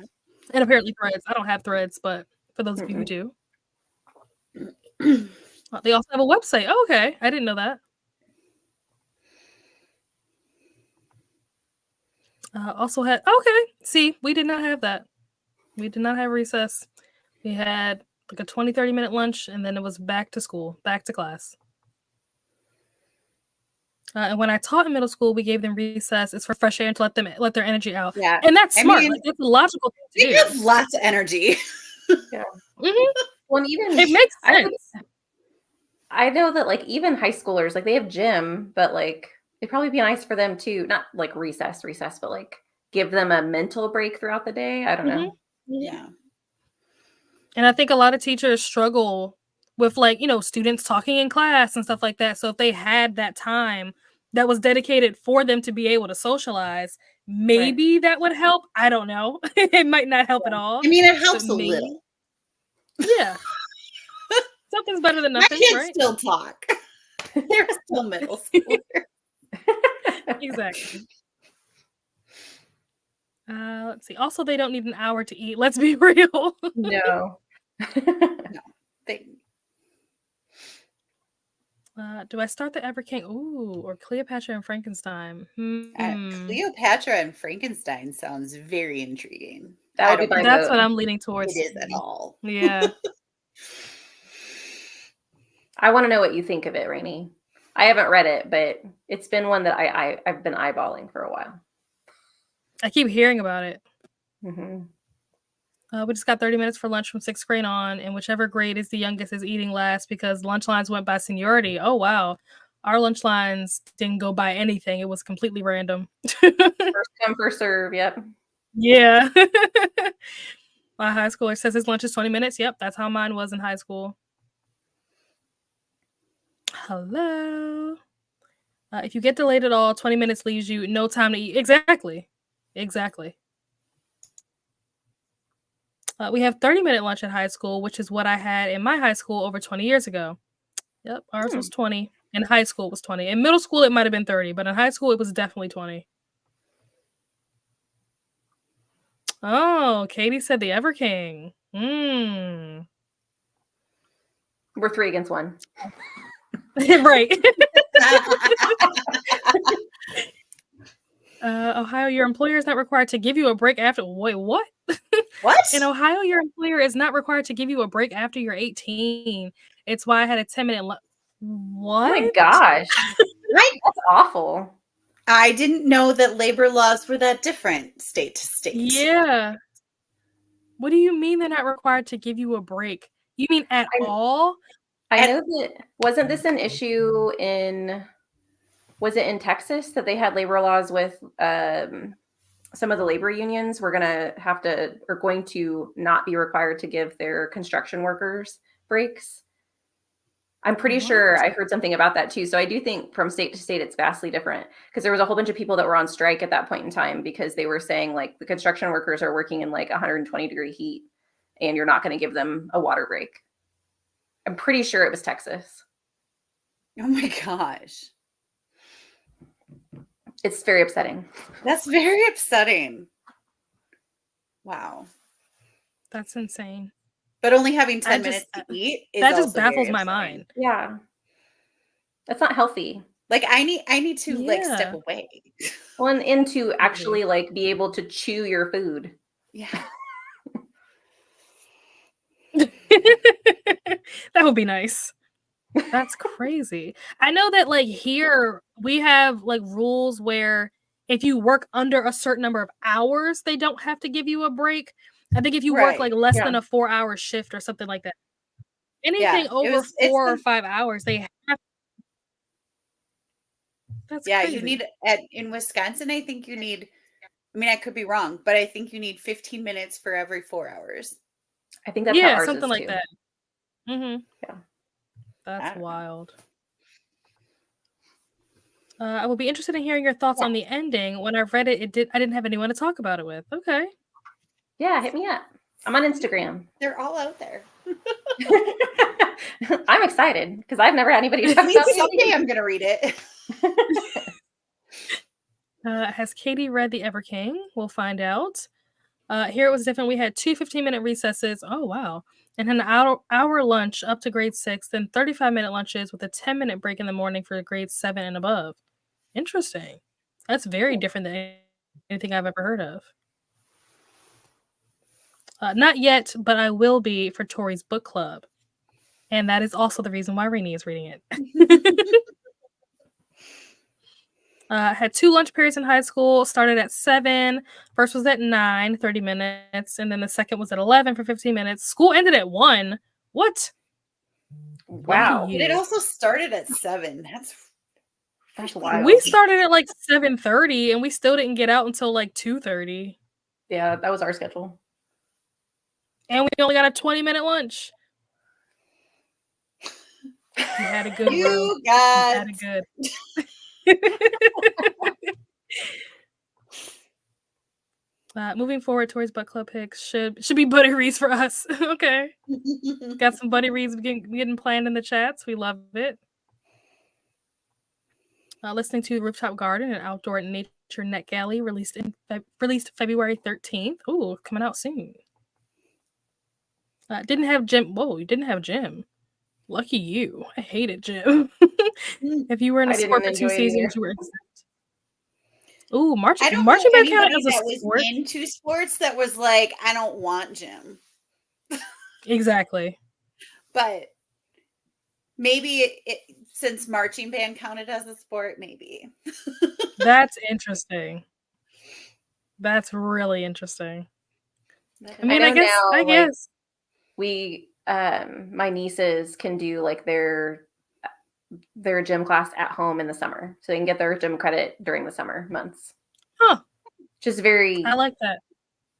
[SPEAKER 1] And apparently Threads. I don't have Threads, but for those of you who do. They also have a website. Oh, okay. I didn't know that. Also had okay. See, we did not have that. We did not have recess. We had like a 20-30 minute lunch, and then it was back to school, back to class. And when I taught in middle school, we gave them recess. It's for fresh air and to let their energy out.
[SPEAKER 3] Yeah,
[SPEAKER 1] and that's smart. Like, that's a logical thing to
[SPEAKER 3] they
[SPEAKER 1] do.
[SPEAKER 3] have lots of energy.
[SPEAKER 2] Yeah.
[SPEAKER 1] Well,
[SPEAKER 2] even
[SPEAKER 1] it makes sense.
[SPEAKER 2] I know that like even high schoolers, like they have gym, but like it'd probably be nice for them to not like recess, but like give them a mental break throughout the day. I don't know.
[SPEAKER 3] Yeah.
[SPEAKER 1] And I think a lot of teachers struggle with like, students talking in class and stuff like that. So if they had that time that was dedicated for them to be able to socialize, maybe that would help. I don't know. It might not help at all.
[SPEAKER 3] I mean, it helps a little.
[SPEAKER 1] Yeah. Something's better than nothing,
[SPEAKER 3] My kids
[SPEAKER 1] right?
[SPEAKER 3] still talk. They're still middle schoolers.
[SPEAKER 1] Exactly. Let's see. Also, they don't need an hour to eat. Let's be real.
[SPEAKER 2] No.
[SPEAKER 1] Do I start the Ever King? Ooh, or Cleopatra and Frankenstein?
[SPEAKER 3] Cleopatra and Frankenstein sounds very intriguing.
[SPEAKER 2] That would be
[SPEAKER 1] That's what I'm leaning towards.
[SPEAKER 3] It is at all.
[SPEAKER 1] Yeah.
[SPEAKER 2] I want to know what you think of it, Rainey. I haven't read it, but it's been one that I've been eyeballing for a while.
[SPEAKER 1] I keep hearing about it.
[SPEAKER 2] Mm-hmm.
[SPEAKER 1] We just got 30 minutes for lunch from 6th grade on, and whichever grade is the youngest is eating last because lunch lines went by seniority. Oh, wow. Our lunch lines didn't go by anything. It was completely random.
[SPEAKER 2] First come, first serve. Yep.
[SPEAKER 1] Yeah. My high schooler says his lunch is 20 minutes. Yep, that's how mine was in high school. Hello. If you get delayed at all, 20 minutes leaves you no time to eat. Exactly. We have 30-minute lunch at high school, which is what I had in my high school over 20 years ago. Yep, ours was 20. In high school, it was 20. In middle school, it might have been 30, but in high school, it was definitely 20. Oh, Katie said the Ever King.
[SPEAKER 2] We're 3 against 1.
[SPEAKER 1] Right. Ohio, your employer is not required to give you a break after. Wait, what?
[SPEAKER 3] What?
[SPEAKER 1] In Ohio, your employer is not required to give you a break after you're 18. It's why I had a 10-minute. What?
[SPEAKER 2] Oh my gosh. That's awful.
[SPEAKER 3] I didn't know that labor laws were that different state to state.
[SPEAKER 1] Yeah. What do you mean they're not required to give you a break? You mean at all?
[SPEAKER 2] I know that wasn't this an issue was it in Texas that they had labor laws with some of the labor unions were going to not be required to give their construction workers breaks? I'm pretty sure I heard something about that too. So I do think from state to state, it's vastly different because there was a whole bunch of people that were on strike at that point in time because they were saying like the construction workers are working in like 120-degree heat and you're not going to give them a water break. I'm pretty sure it was Texas.
[SPEAKER 3] Oh my gosh.
[SPEAKER 2] It's very upsetting.
[SPEAKER 3] That's very upsetting. Wow.
[SPEAKER 1] That's insane.
[SPEAKER 3] But only having 10 minutes to eat is
[SPEAKER 1] that just
[SPEAKER 3] also
[SPEAKER 1] baffles
[SPEAKER 3] very
[SPEAKER 1] my
[SPEAKER 3] upsetting.
[SPEAKER 1] mind.
[SPEAKER 2] Yeah. That's not healthy.
[SPEAKER 3] Like I need to like step away.
[SPEAKER 2] Well, and to actually like be able to chew your food.
[SPEAKER 3] Yeah.
[SPEAKER 1] That would be nice. That's crazy. I know that like here we have like rules where if you work under a certain number of hours, they don't have to give you a break. I think if you work like less than a 4-hour shift or something like that, anything over 4 or 5 hours, they have. That's crazy.
[SPEAKER 3] You need in Wisconsin. I think you need. I mean, I could be wrong, but I think you need 15 minutes for every 4 hours.
[SPEAKER 2] I think that's how ours
[SPEAKER 1] something
[SPEAKER 2] is
[SPEAKER 1] like
[SPEAKER 2] too.
[SPEAKER 1] that. Mm-hmm.
[SPEAKER 2] Yeah,
[SPEAKER 1] that's wild. I will be interested in hearing your thoughts on the ending. When I read it, I didn't have anyone to talk about it with. Okay.
[SPEAKER 2] Yeah, hit me up. I'm on Instagram.
[SPEAKER 3] They're all out there.
[SPEAKER 2] I'm excited because I've never had anybody talk about it.
[SPEAKER 3] Someday I'm gonna read it.
[SPEAKER 1] Has Katie read The Ever King? We'll find out. Here it was different. We had 2 15-minute recesses. Oh, wow. And an hour lunch up to grade 6, then 35-minute lunches with a 10-minute break in the morning for grade 7 and above. Interesting. That's very different than anything I've ever heard of. Not yet, but I will be for Tori's book club. And that is also the reason why Rainey is reading it. Had 2 lunch periods in high school, started at 7. First was at 9, 30 minutes, and then the second was at 11 for 15 minutes. School ended at 1. What?
[SPEAKER 2] Wow.
[SPEAKER 3] But it also started at 7. That's
[SPEAKER 2] wild.
[SPEAKER 1] We started at like 7:30 and we still didn't get out until like 2:30.
[SPEAKER 2] Yeah, that was our schedule.
[SPEAKER 1] And we only got a 20-minute lunch. You had a good
[SPEAKER 3] You
[SPEAKER 1] row.
[SPEAKER 3] got
[SPEAKER 1] You had a good. Moving forward, Tori's book club picks should be buddy reads for us. Okay, got some buddy reads getting planned in the chats. We love it. Listening to Rooftop Garden, an outdoor nature net galley, released February 13th. Ooh, coming out soon. Didn't have gym. Whoa, you didn't have gym. Lucky you. I hated gym. If you were in a sport for 2 seasons, you were exempt. Ooh, marching band counted as a sport.
[SPEAKER 3] Was into sports that was like, I don't want gym.
[SPEAKER 1] Exactly.
[SPEAKER 3] But maybe since marching band counted as a sport, maybe.
[SPEAKER 1] That's interesting. That's really interesting. I mean, I guess
[SPEAKER 2] we my nieces can do like their gym class at home in the summer, so they can get their gym credit during the summer months.
[SPEAKER 1] Huh.
[SPEAKER 2] Which is very,
[SPEAKER 1] I like that.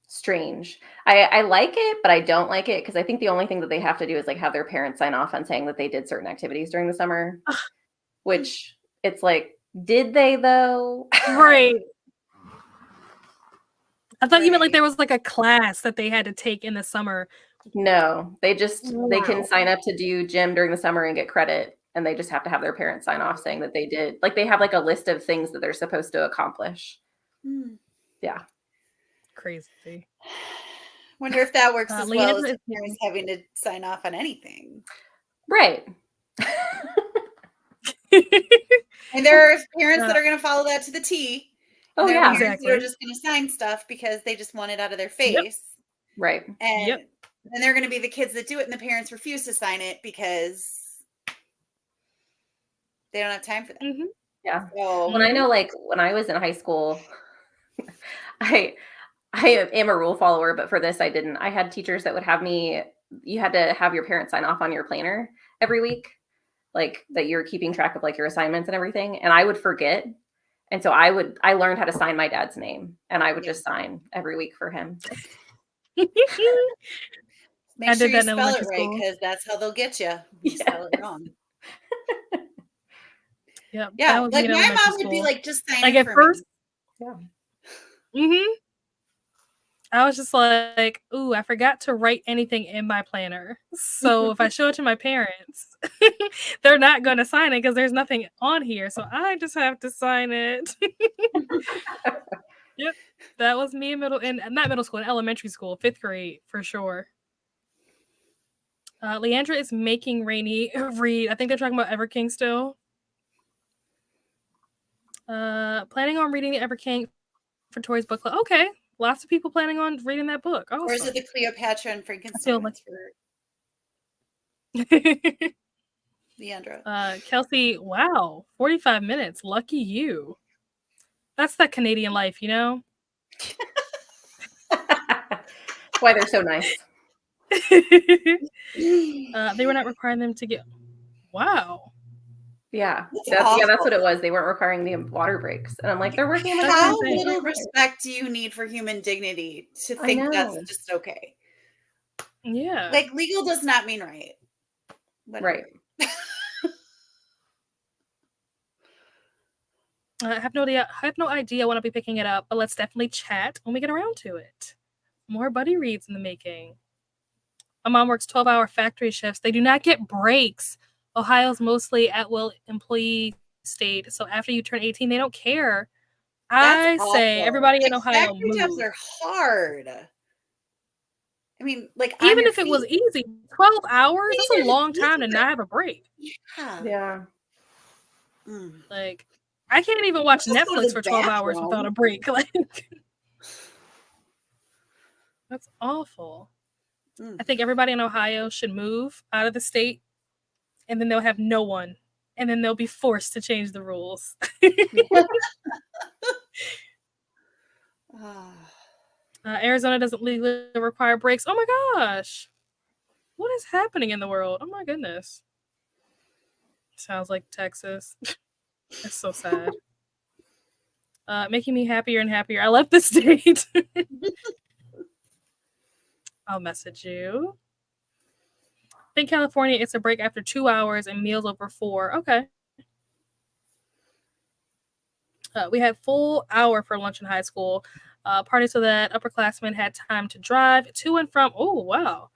[SPEAKER 2] Strange. I like it, but I don't like it because I think the only thing that they have to do is like have their parents sign off on saying that they did certain activities during the summer. Which it's like, did they though?
[SPEAKER 1] Right. I thought you meant like there was like a class that they had to take in the summer.
[SPEAKER 2] No, they can sign up to do gym during the summer and get credit, and they just have to have their parents sign off saying that they did. Like they have like a list of things that they're supposed to accomplish. Yeah.
[SPEAKER 1] Crazy.
[SPEAKER 3] Wonder if that works as well as parents having to sign off on anything.
[SPEAKER 2] Right.
[SPEAKER 3] And there are parents that are going to follow that to the T.
[SPEAKER 2] Oh,
[SPEAKER 3] there
[SPEAKER 2] yeah.
[SPEAKER 3] are parents that are just going to sign stuff because they just want it out of their face.
[SPEAKER 1] Yep.
[SPEAKER 2] Right.
[SPEAKER 3] And then they're going to be the kids that do it and the parents refuse to sign it because they don't have time for that.
[SPEAKER 1] Mm-hmm.
[SPEAKER 2] Yeah. So, when I know, like when I was in high school, I am a rule follower, but for this I didn't. I had teachers that would have you had to have your parents sign off on your planner every week, like that you're keeping track of like your assignments and everything. And I would forget. And so I learned how to sign my dad's name, and I would just sign every week for him.
[SPEAKER 3] Make sure you spell it right, because that's how they'll get you. You spell it wrong. Yeah. Like my mom would be like, just sign it for me.
[SPEAKER 2] Yeah.
[SPEAKER 1] Mm-hmm. I was just like, ooh, I forgot to write anything in my planner. So if I show it to my parents, they're not going to sign it because there's nothing on here. So I just have to sign it. Yep. That was me in not middle school, in elementary school, 5th grade for sure. Leandra is making Rainey read. I think they're talking about Ever King still. Planning on reading the Ever King for Tori's book club. Okay. Lots of people planning on reading that book. Awesome.
[SPEAKER 3] Or is it the Cleopatra and Frankenstein?
[SPEAKER 1] Leandra. Kelsey, wow, 45 minutes. Lucky you. That's that Canadian life, you know?
[SPEAKER 2] That's why they're so nice.
[SPEAKER 1] They were not requiring them to get... Wow.
[SPEAKER 2] Yeah. That's what it was. They weren't requiring the water breaks. And I'm like, they're working.
[SPEAKER 3] How little respect do you need for human dignity to think that's just okay?
[SPEAKER 1] Yeah.
[SPEAKER 3] Like, legal does not mean right.
[SPEAKER 2] Right.
[SPEAKER 1] I have no idea when I'll be picking it up, but let's definitely chat when we get around to it. More buddy reads in the making. My mom works 12-hour factory shifts. They do not get breaks. Ohio's mostly at-will employee state, so after you turn 18, they don't care. I say everybody in Ohio
[SPEAKER 3] factory jobs are hard. I mean, like on
[SPEAKER 1] Even
[SPEAKER 3] your
[SPEAKER 1] if it was
[SPEAKER 3] feet.
[SPEAKER 1] easy, 12 hours, that's a
[SPEAKER 3] Even if
[SPEAKER 1] long
[SPEAKER 3] it's
[SPEAKER 1] time to
[SPEAKER 3] easy,
[SPEAKER 1] not have a break.
[SPEAKER 3] yeah.
[SPEAKER 2] Yeah.
[SPEAKER 1] Like, I can't even watch
[SPEAKER 3] Let's just go to
[SPEAKER 1] Netflix
[SPEAKER 3] the
[SPEAKER 1] for 12 hours without a
[SPEAKER 3] bathroom.
[SPEAKER 1] break. Like, that's awful. I think everybody in Ohio should move out of the state, and then they'll have no one, and then they'll be forced to change the rules. Arizona doesn't legally require breaks. Oh my gosh. What is happening in the world? Oh my goodness. Sounds like Texas. That's so sad. Making me happier and happier. I left the state. I'll message you. I think California, it's a break after 2 hours and meals over 4. Okay. We had full hour for lunch in high school. Party so that upperclassmen had time to drive to and from. Oh, wow.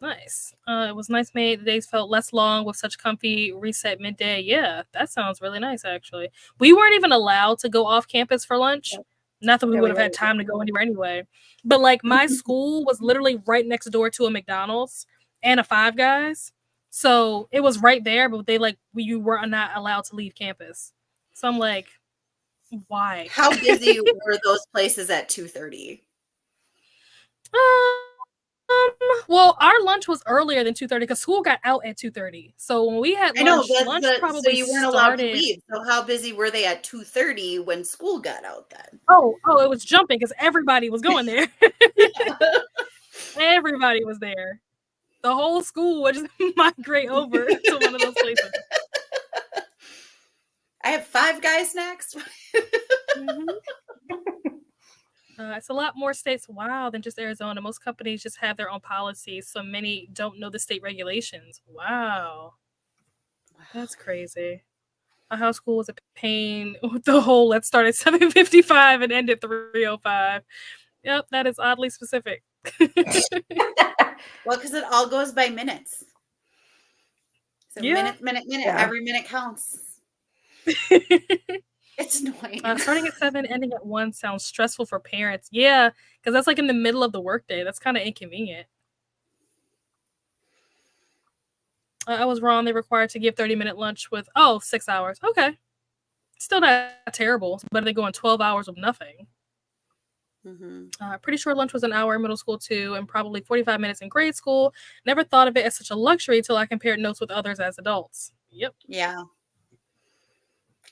[SPEAKER 1] Nice. It was nice made. The days felt less long with such comfy reset midday. Yeah, that sounds really nice, actually. We weren't even allowed to go off campus for lunch. Not that we
[SPEAKER 2] Yeah,
[SPEAKER 1] would have had time to go anywhere anyway. But like my school was literally right next door to a McDonald's and a Five Guys. So it was right there, but you were not allowed to leave campus. So I'm like, why?
[SPEAKER 3] How busy were those places at 2:30?
[SPEAKER 1] Well, our lunch was earlier than 2:30 because school got out at 2:30. So when we had
[SPEAKER 3] I know,
[SPEAKER 1] lunch
[SPEAKER 3] so
[SPEAKER 1] probably
[SPEAKER 3] you weren't allowed to
[SPEAKER 1] started.
[SPEAKER 3] leave. So how busy were they at 2:30 when school got out then?
[SPEAKER 1] Oh, it was jumping because everybody was going there. Everybody was there. The whole school would just migrate over to one of those places.
[SPEAKER 3] I have Five Guys next.
[SPEAKER 1] It's a lot more states, wow, than just Arizona. Most companies just have their own policies, so many don't know the state regulations. Wow. That's crazy. My house school was a pain with the whole let's start at 7:55 and end at 3:05. Yep, that is oddly specific.
[SPEAKER 3] Well, because it all goes by minutes. So
[SPEAKER 1] Yeah.
[SPEAKER 3] minute,
[SPEAKER 2] Yeah.
[SPEAKER 3] every minute counts. It's annoying.
[SPEAKER 1] Starting at 7, ending at 1 sounds stressful for parents. Yeah, because that's like in the middle of the workday. That's kind of inconvenient. I was wrong. They required to give 30-minute lunch with 6 hours. Okay, still not terrible. But they go on 12 hours of nothing. Pretty sure lunch was an hour in middle school too, and probably 45 minutes in grade school. Never thought of it as such a luxury till I compared notes with others as adults. Yep.
[SPEAKER 3] Yeah.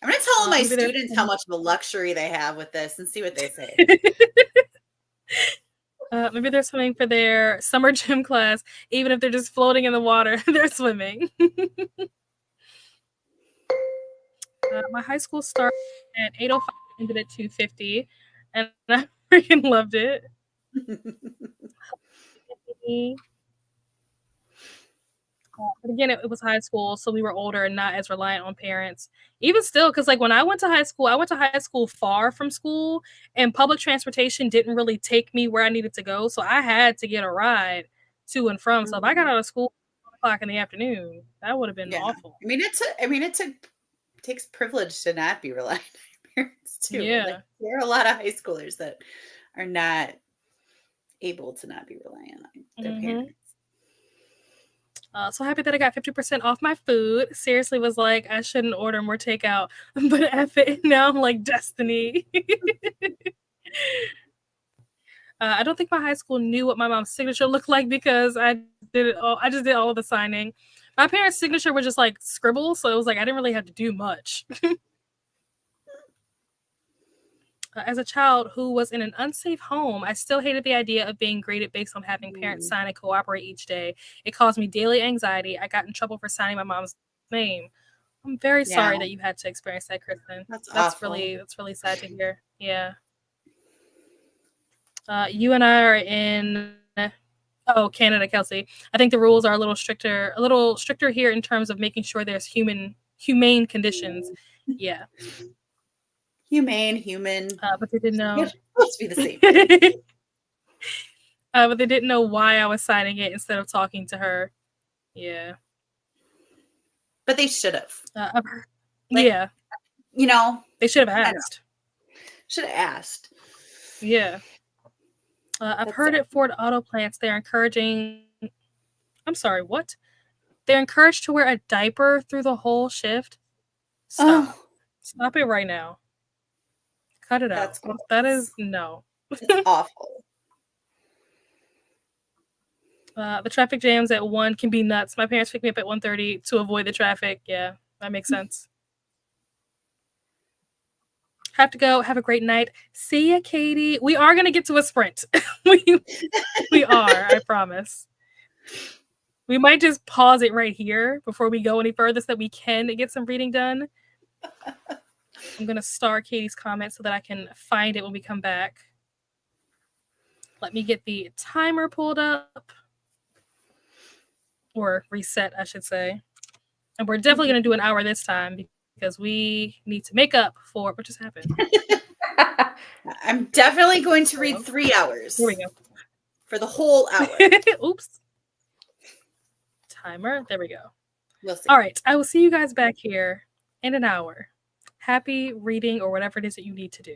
[SPEAKER 3] I'm going to tell my students how much of a luxury they have with this and see what they say.
[SPEAKER 1] Maybe they're swimming for their summer gym class. Even if they're just floating in the water, they're swimming. My high school started at 8:05, ended at 2:50, and I freaking loved it. But again, it was high school, so we were older and not as reliant on parents. Even still, because like when I went to high school far from school, and public transportation didn't really take me where I needed to go, so I had to get a ride to and from. So if I got out of school at 1 o'clock in the afternoon, that would have been awful.
[SPEAKER 3] I mean, it takes privilege to not be reliant on parents too.
[SPEAKER 1] Yeah.
[SPEAKER 3] Like, there are a lot of high schoolers that are not able to not be reliant on their parents.
[SPEAKER 1] So happy that I got 50% off my food. Seriously, was like, I shouldn't order more takeout, but F it. Now I'm like, destiny. I don't think my high school knew what my mom's signature looked like because I just did all of the signing. My parents' signature was just like scribbles, so it was like I didn't really have to do much. As a child who was in an unsafe home, I still hated the idea of being graded based on having parents sign and cooperate each day. It caused me daily anxiety. I got in trouble for signing my mom's name. I'm very sorry that you had to experience that, Kristen. That's really sad to hear. Yeah. You and I are in Canada, Kelsey. I think the rules are a little stricter here in terms of making sure there's humane conditions. Yeah.
[SPEAKER 3] Human.
[SPEAKER 1] But they didn't know.
[SPEAKER 3] It's supposed to be the same.
[SPEAKER 1] But they didn't know why I was signing it instead of talking to her. Yeah.
[SPEAKER 3] But they should have.
[SPEAKER 1] Yeah.
[SPEAKER 3] You know.
[SPEAKER 1] They should have asked.
[SPEAKER 3] Should have asked.
[SPEAKER 1] Yeah. I've
[SPEAKER 3] That's
[SPEAKER 1] heard
[SPEAKER 3] sad.
[SPEAKER 1] at Ford Auto Plants they're encouraging. I'm sorry, what? They're encouraged to wear a diaper through the whole shift. Stop.
[SPEAKER 3] Oh,
[SPEAKER 1] Stop it right now. Cut it out.
[SPEAKER 3] that's
[SPEAKER 1] That is
[SPEAKER 3] gross.
[SPEAKER 1] no.
[SPEAKER 3] It's awful.
[SPEAKER 1] The traffic jams at 1 can be nuts. My parents pick me up at 1:30 to avoid the traffic. Yeah, that makes sense. Have to go. Have a great night. See ya, Katie. We are gonna get to a sprint. we are. I promise. We might just pause it right here before we go any further so that we can get some reading done. I'm gonna star Katie's comment so that I can find it when we come back. Let me get the timer pulled up. Or reset, I should say. And we're definitely going to do an hour this time because we need to make up for what just happened.
[SPEAKER 3] I'm definitely going to read 3 hours.
[SPEAKER 1] Here we go.
[SPEAKER 3] For the whole hour.
[SPEAKER 1] Oops. Timer. There we go.
[SPEAKER 3] We'll see.
[SPEAKER 1] All right. I will see you guys back here in an hour. Happy reading or whatever it is that you need to do.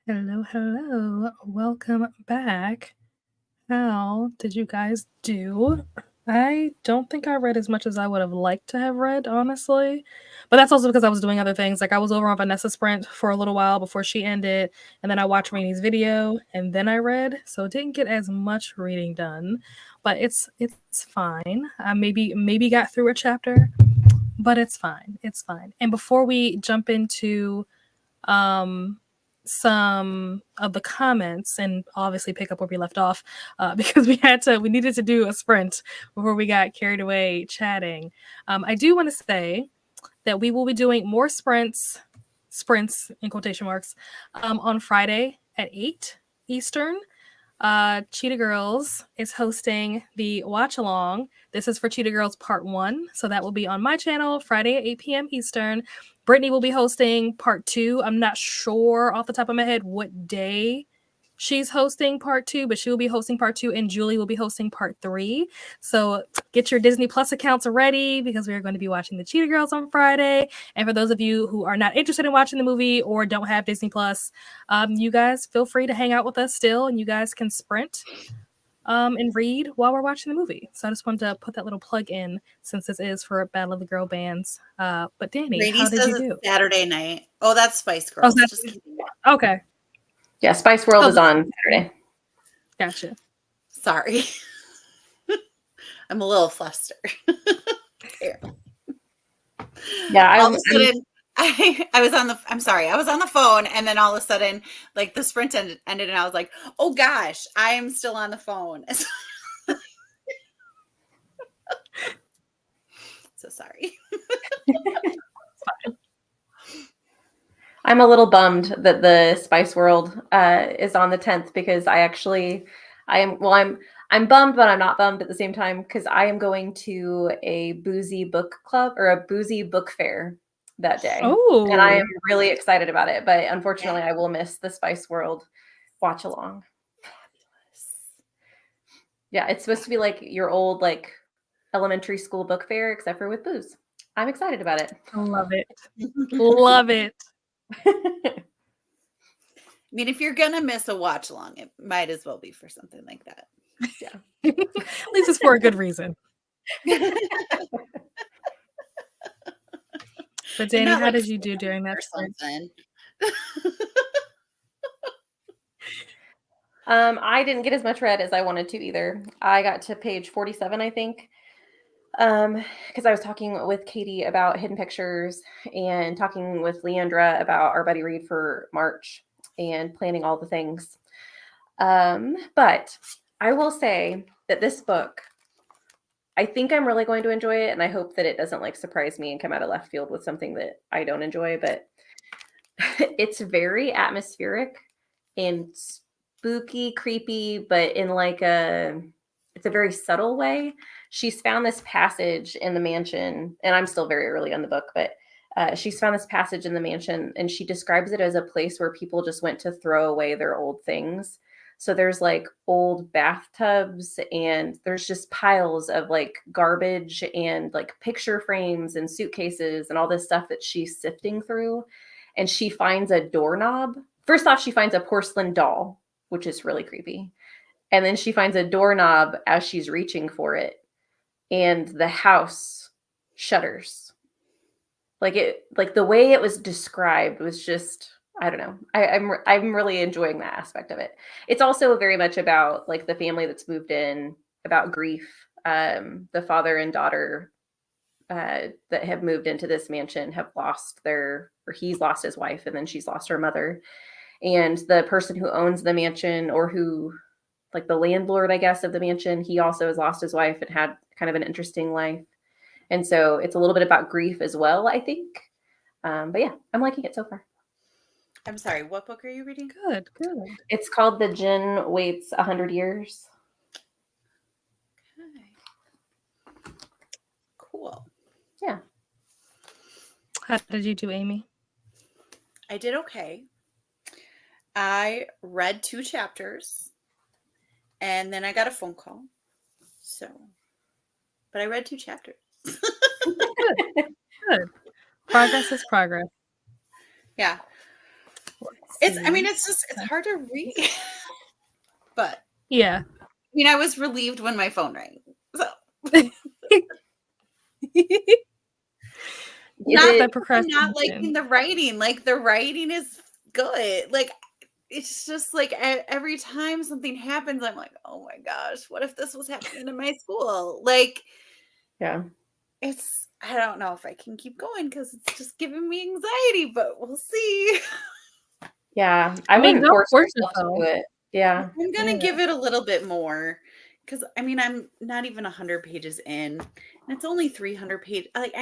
[SPEAKER 1] Hello, hello. Welcome back. How did you guys do? I don't think I read as much as I would have liked to have read, honestly. But that's also because I was doing other things. Like I was over on Vanessa Sprint for a little while before she ended, and then I watched Rainey's video, and then I read. So it didn't get as much reading done. But it's fine. I maybe got through a chapter, but it's fine. It's fine. And before we jump into um some of the comments and obviously pick up where we left off because we needed to do a sprint before we got carried away chatting. I do want to say that we will be doing more sprints in quotation marks, on Friday at 8 Eastern. Cheetah Girls is hosting the watch along. This is for Cheetah Girls Part 1. So that will be on my channel Friday at 8 p.m. Eastern. Brittany will be hosting Part 2. I'm not sure off the top of my head what day she's hosting Part 2, but she will be hosting Part 2, and Julie will be hosting Part 3. So get your Disney Plus accounts ready because we are going to be watching the Cheetah Girls on Friday. And for those of you who are not interested in watching the movie or don't have Disney Plus, you guys feel free to hang out with us still, and you guys can sprint and read while we're watching the movie. So I just wanted to put that little plug in since this is for Battle of the Girl Bands. But Danny,
[SPEAKER 3] Brady
[SPEAKER 1] how did
[SPEAKER 3] says
[SPEAKER 1] you
[SPEAKER 3] it's
[SPEAKER 1] do?
[SPEAKER 3] Saturday night. Oh, that's Spice
[SPEAKER 1] Oh,
[SPEAKER 3] Girls.
[SPEAKER 1] that's
[SPEAKER 3] Just kidding.
[SPEAKER 1] okay.
[SPEAKER 2] Yeah, Spice World
[SPEAKER 1] Oh,
[SPEAKER 2] is on Saturday.
[SPEAKER 1] Gotcha.
[SPEAKER 3] Sorry. I'm a little flustered.
[SPEAKER 2] Yeah,
[SPEAKER 3] All of a sudden, I was on the phone, and then all of a sudden, like the sprint ended, and I was like, oh gosh, I am still on the phone. So sorry.
[SPEAKER 2] I'm a little bummed that the Spice World is on the 10th because I'm bummed, but I'm not bummed at the same time because I am going to a boozy book club or a boozy book fair that day.
[SPEAKER 1] Oh,
[SPEAKER 2] And I am really excited about it, but unfortunately I will miss the Spice World watch along. Yeah, it's supposed to be like your old like elementary school book fair except for with booze. I'm excited about it.
[SPEAKER 1] love it. Love it.
[SPEAKER 3] I mean, if you're gonna miss a watch along, it might as well be for something like that.
[SPEAKER 2] Yeah.
[SPEAKER 1] At least it's for a good reason. But Danny, how did you do during that sprint?
[SPEAKER 2] I didn't get as much read as I wanted to either. I got to page 47, I think. Because I was talking with Katie about hidden pictures and talking with Leandra about our buddy read for March and planning all the things. But I will say that this book, I think I'm really going to enjoy it, and I hope that it doesn't like surprise me and come out of left field with something that I don't enjoy, but it's very atmospheric and spooky, creepy, but in like it's a very subtle way. She's found this passage in the mansion, and I'm still very early on the book, but she's found this passage in the mansion, and she describes it as a place where people just went to throw away their old things. So there's like old bathtubs, and there's just piles of like garbage and like picture frames and suitcases and all this stuff that she's sifting through. And she finds a doorknob. First off, she finds a porcelain doll, which is really creepy. And then she finds a doorknob as she's reaching for it, and the house shudders. Like the way it was described was just, I don't know. I'm really enjoying that aspect of it. It's also very much about like the family that's moved in, about grief. The father and daughter that have moved into this mansion have he's lost his wife, and then she's lost her mother. And the person who owns the mansion, or who, like the landlord, I guess, of the mansion, he also has lost his wife and had kind of an interesting life. And so it's a little bit about grief as well, I think. But yeah, I'm liking it so far.
[SPEAKER 3] I'm sorry, what book are you reading?
[SPEAKER 1] Good.
[SPEAKER 2] It's called The Djinn Waits 100 Years.
[SPEAKER 3] Okay. Cool.
[SPEAKER 2] Yeah.
[SPEAKER 1] How did you do, Amy?
[SPEAKER 3] I did okay. I read 2 chapters, and then I got a phone call. But I read 2 chapters.
[SPEAKER 1] Good. Progress is progress.
[SPEAKER 3] Yeah. It's hard to read. But
[SPEAKER 1] yeah.
[SPEAKER 3] I was relieved when my phone rang. So not that I'm not liking the writing. Like the writing is good. Like it's just like every time something happens, I'm like, oh my gosh, what if this was happening in my school? Like,
[SPEAKER 2] yeah,
[SPEAKER 3] I don't know if I can keep going because it's just giving me anxiety, but we'll see.
[SPEAKER 2] Yeah, I mean,
[SPEAKER 1] don't
[SPEAKER 2] force
[SPEAKER 1] force
[SPEAKER 2] yourself to
[SPEAKER 1] yourself.
[SPEAKER 2] do it. Yeah,
[SPEAKER 3] I'm gonna give it a little bit more because I'm not even 100 pages in, and it's only 300 pages. Like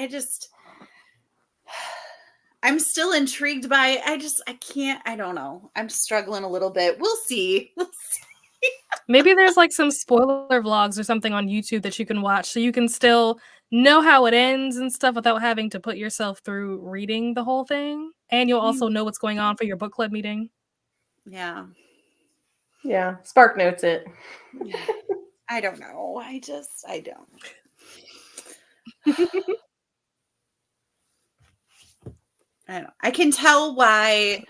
[SPEAKER 3] I'm still intrigued by it. I can't. I don't know. I'm struggling a little bit. We'll see. We'll see.
[SPEAKER 1] Maybe there's like some spoiler vlogs or something on YouTube that you can watch so you can still know how it ends and stuff without having to put yourself through reading the whole thing. And you'll also know what's going on for your book club meeting.
[SPEAKER 3] Yeah.
[SPEAKER 2] Yeah. Spark notes it.
[SPEAKER 3] I don't know. I don't. I don't know. I can tell why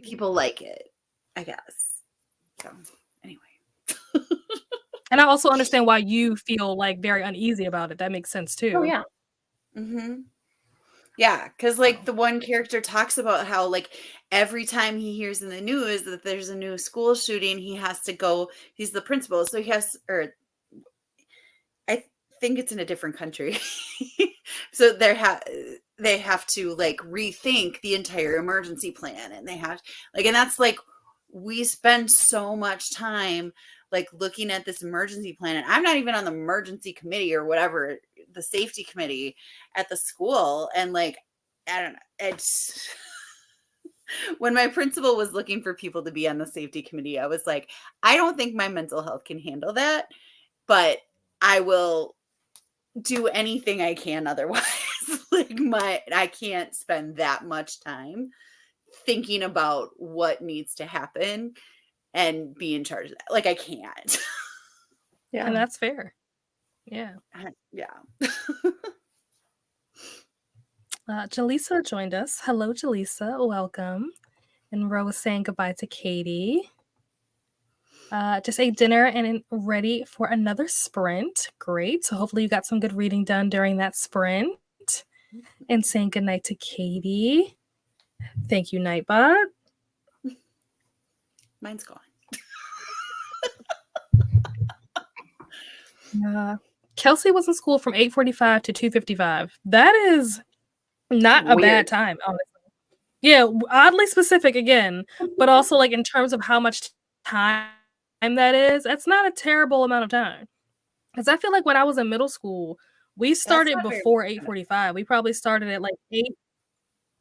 [SPEAKER 3] people like it, I guess. So anyway.
[SPEAKER 1] And I also understand why you feel like very uneasy about it. That makes sense too.
[SPEAKER 2] Oh yeah.
[SPEAKER 3] Mm-hmm. Yeah, because like the one character talks about how like every time he hears in the news that there's a new school shooting, he has to go. He's the principal, so I think it's in a different country. So they have to like rethink the entire emergency plan, and they have like, and that's like we spend so much time like looking at this emergency plan, and I'm not even on the emergency committee or whatever, the safety committee at the school, and like I don't know, it's when my principal was looking for people to be on the safety committee, I was like, I don't think my mental health can handle that, but I will do anything I can otherwise. Like I can't spend that much time thinking about what needs to happen and be in charge of that. Like I can't.
[SPEAKER 1] Yeah. And that's fair. Yeah.
[SPEAKER 3] Yeah.
[SPEAKER 1] Jaleesa joined us. Hello, Jaleesa. Welcome. And Rose saying goodbye to Katie. Just ate dinner and ready for another sprint. Great. So hopefully you got some good reading done during that sprint. And saying goodnight to Katie. Thank you, Nightbot.
[SPEAKER 3] Mine's gone.
[SPEAKER 1] Kelsey was in school from 8:45 to 2:55. That is not a bad time, honestly. Yeah, oddly specific again, but also like in terms of how much time that is, that's not a terrible amount of time. Because I feel like when I was in middle school, we started before 8:45. We probably started at like 8.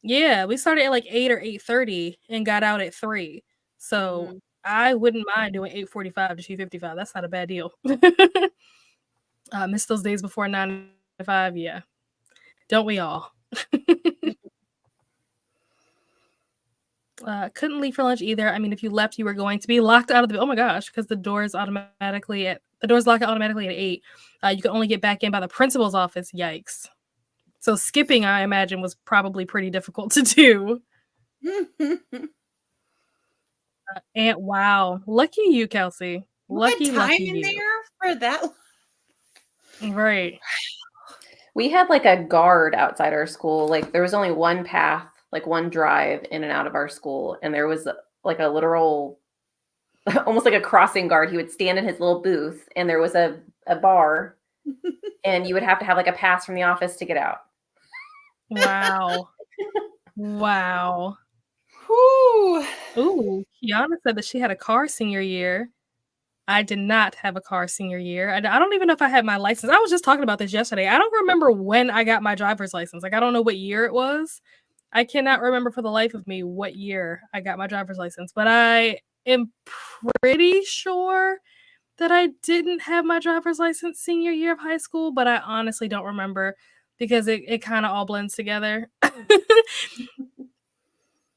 [SPEAKER 1] Yeah, we started at like 8 or 8:30 and got out at 3. So I wouldn't mind doing 8:45 to 2:55. That's not a bad deal. Miss those days before 9 to 5. Yeah. Don't we all? Couldn't leave for lunch either. I mean, if you left, you were going to be locked out of the. Oh my gosh, because the doors lock automatically at 8. You can only get back in by the principal's office. Yikes! So skipping, I imagine, was probably pretty difficult to do. And wow, lucky you, Kelsey. Lucky
[SPEAKER 3] in
[SPEAKER 1] you.
[SPEAKER 3] There for that.
[SPEAKER 1] Right.
[SPEAKER 2] We had like a guard outside our school. Like there was only one path, like one drive in and out of our school, and there was like a literal, almost like a crossing guard. He would stand in his little booth, and there was a bar, and you would have to have like a pass from the office to get out.
[SPEAKER 1] Wow. Wow.
[SPEAKER 3] Whew.
[SPEAKER 1] Ooh, Kiana said that she had a car senior year. I did not have a car senior year. I don't even know if I had my license. I was just talking about this yesterday. I don't remember when I got my driver's license. Like, I don't know what year it was. I cannot remember for the life of me what year I got my driver's license, but I am pretty sure that I didn't have my driver's license senior year of high school, but I honestly don't remember because it kind of all blends together.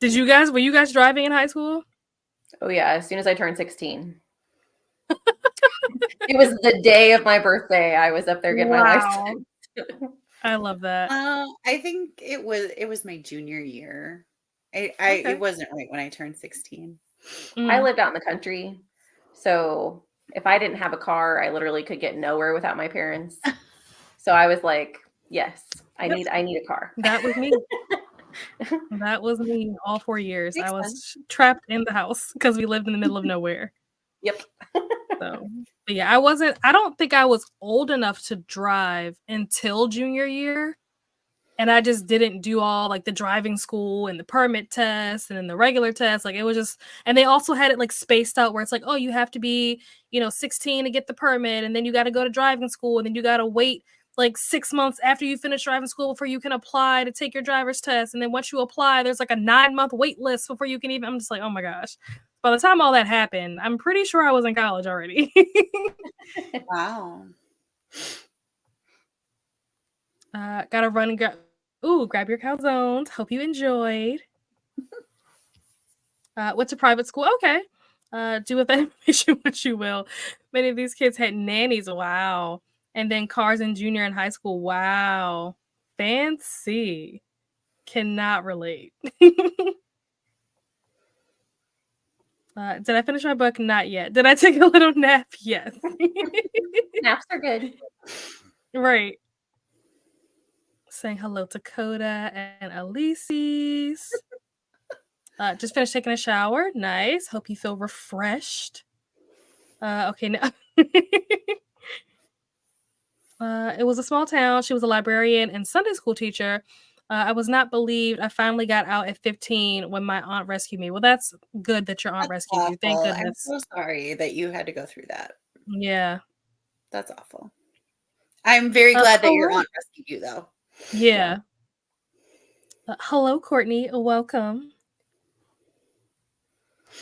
[SPEAKER 1] Were you guys driving in high school?
[SPEAKER 2] Oh yeah, as soon as I turned 16. It was the day of my birthday. I was up there getting my license.
[SPEAKER 1] I love that.
[SPEAKER 3] I think it was my junior year. It
[SPEAKER 1] Okay.
[SPEAKER 3] wasn't right when I turned 16.
[SPEAKER 2] I
[SPEAKER 1] Mm.
[SPEAKER 2] lived out in the country, so if I didn't have a car, I literally could get nowhere without my parents. So I was like, yes, I
[SPEAKER 1] Yep.
[SPEAKER 2] need a car.
[SPEAKER 1] That was me. That was me all 4 years. I
[SPEAKER 3] Makes
[SPEAKER 1] was
[SPEAKER 3] sense.
[SPEAKER 1] trapped in the house because we lived in the middle of nowhere.
[SPEAKER 2] Yep.
[SPEAKER 1] So, but yeah, I don't think I was old enough to drive until junior year. And I just didn't do all like the driving school and the permit test and then the regular test. Like it was just, and they also had it like spaced out where it's like, oh, you have to be, 16 to get the permit. And then you got to go to driving school. And then you got to wait like 6 months after you finish driving school before you can apply to take your driver's test. And then once you apply, there's like a 9-month wait list before you can even, I'm just like, oh my gosh. By the time all that happened, I'm pretty sure I was in college already.
[SPEAKER 3] Wow.
[SPEAKER 1] Gotta run and grab your calzones. Hope you enjoyed. What's a private school? Okay. Do with that information what you will. Many of these kids had nannies. Wow. And then cars in junior and high school. Wow. Fancy. Cannot relate. Did I finish my book? Not yet. Did I take a little nap? Yes.
[SPEAKER 2] Naps are good.
[SPEAKER 1] Right. Saying hello to Coda and Elise's. Just finished taking a shower. Nice. Hope you feel refreshed. Okay, now. It was a small town. She was a librarian and Sunday school teacher. I was not believed. I finally got out at 15 when my aunt rescued me. Well, that's good that your aunt
[SPEAKER 3] That's
[SPEAKER 1] rescued you. Thank
[SPEAKER 3] awful. I'm
[SPEAKER 1] goodness.
[SPEAKER 3] so sorry that you had to go through that.
[SPEAKER 1] Yeah.
[SPEAKER 3] That's awful. I'm very glad that your
[SPEAKER 1] hello.
[SPEAKER 3] aunt rescued you, though.
[SPEAKER 1] Yeah. Hello, Courtney. Welcome.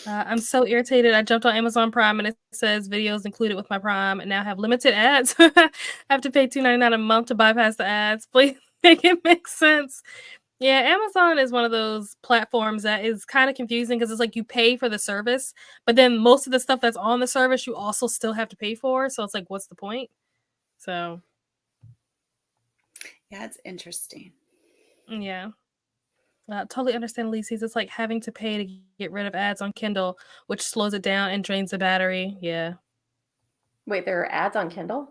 [SPEAKER 1] I'm so irritated. I jumped on Amazon Prime and it says videos included with my Prime and now have limited ads. I have to pay $2.99 a month to bypass the ads. Please make it make sense. Yeah, Amazon is one of those platforms that is kind of confusing because it's like you pay for the service, but then most of the stuff that's on the service you also still have to pay for. So it's like, what's the point? So
[SPEAKER 3] Yeah, it's interesting.
[SPEAKER 1] yeah. Totally understand Ulysses. It's like having to pay to get rid of ads on Kindle, which slows it down and drains the battery. Yeah.
[SPEAKER 2] Wait, there are ads on Kindle?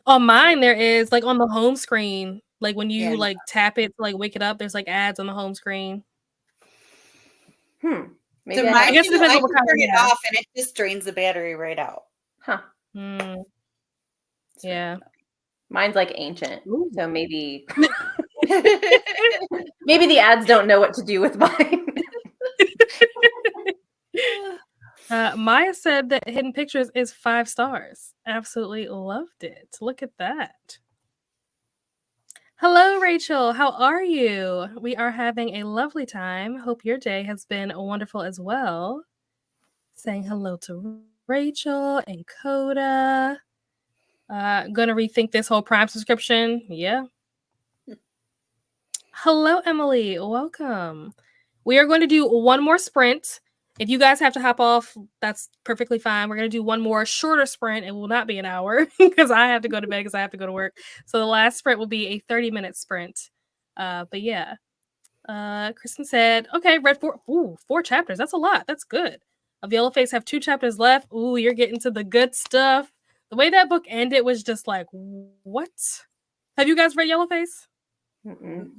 [SPEAKER 1] On mine, there is like on the home screen, like when you
[SPEAKER 3] Yeah.
[SPEAKER 1] like tap it to like wake it up, there's like ads on the home screen.
[SPEAKER 2] Maybe
[SPEAKER 3] So
[SPEAKER 2] I
[SPEAKER 3] mine,
[SPEAKER 1] I guess it depends
[SPEAKER 3] I
[SPEAKER 1] on what
[SPEAKER 3] can
[SPEAKER 1] kind of
[SPEAKER 3] turn it off and it just drains the battery right out.
[SPEAKER 2] Huh.
[SPEAKER 1] Mm,
[SPEAKER 3] It's really
[SPEAKER 1] yeah.
[SPEAKER 2] Mine's like ancient,
[SPEAKER 1] Ooh.
[SPEAKER 2] so maybe maybe the ads don't know what to do with mine.
[SPEAKER 1] Maya said that Hidden Pictures is 5 stars. Absolutely loved it. Look at that. Hello, Rachel. How are you? We are having a lovely time. Hope your day has been wonderful as well. Saying hello to Rachel and Coda. Gonna rethink this whole Prime subscription. Yeah. Hello, Emily. Welcome. We are going to do one more sprint. If you guys have to hop off, that's perfectly fine. We're going to do one more shorter sprint. It will not be an hour because I have to go to bed because I have to go to work. So the last sprint will be a 30-minute sprint. But yeah. Kristen said, okay, read 4 chapters. That's a lot. That's good. Of Yellowface have 2 chapters left. Ooh, you're getting to the good stuff. The way that book ended was just like, what? Have you guys read Yellowface?
[SPEAKER 2] Mm-mm.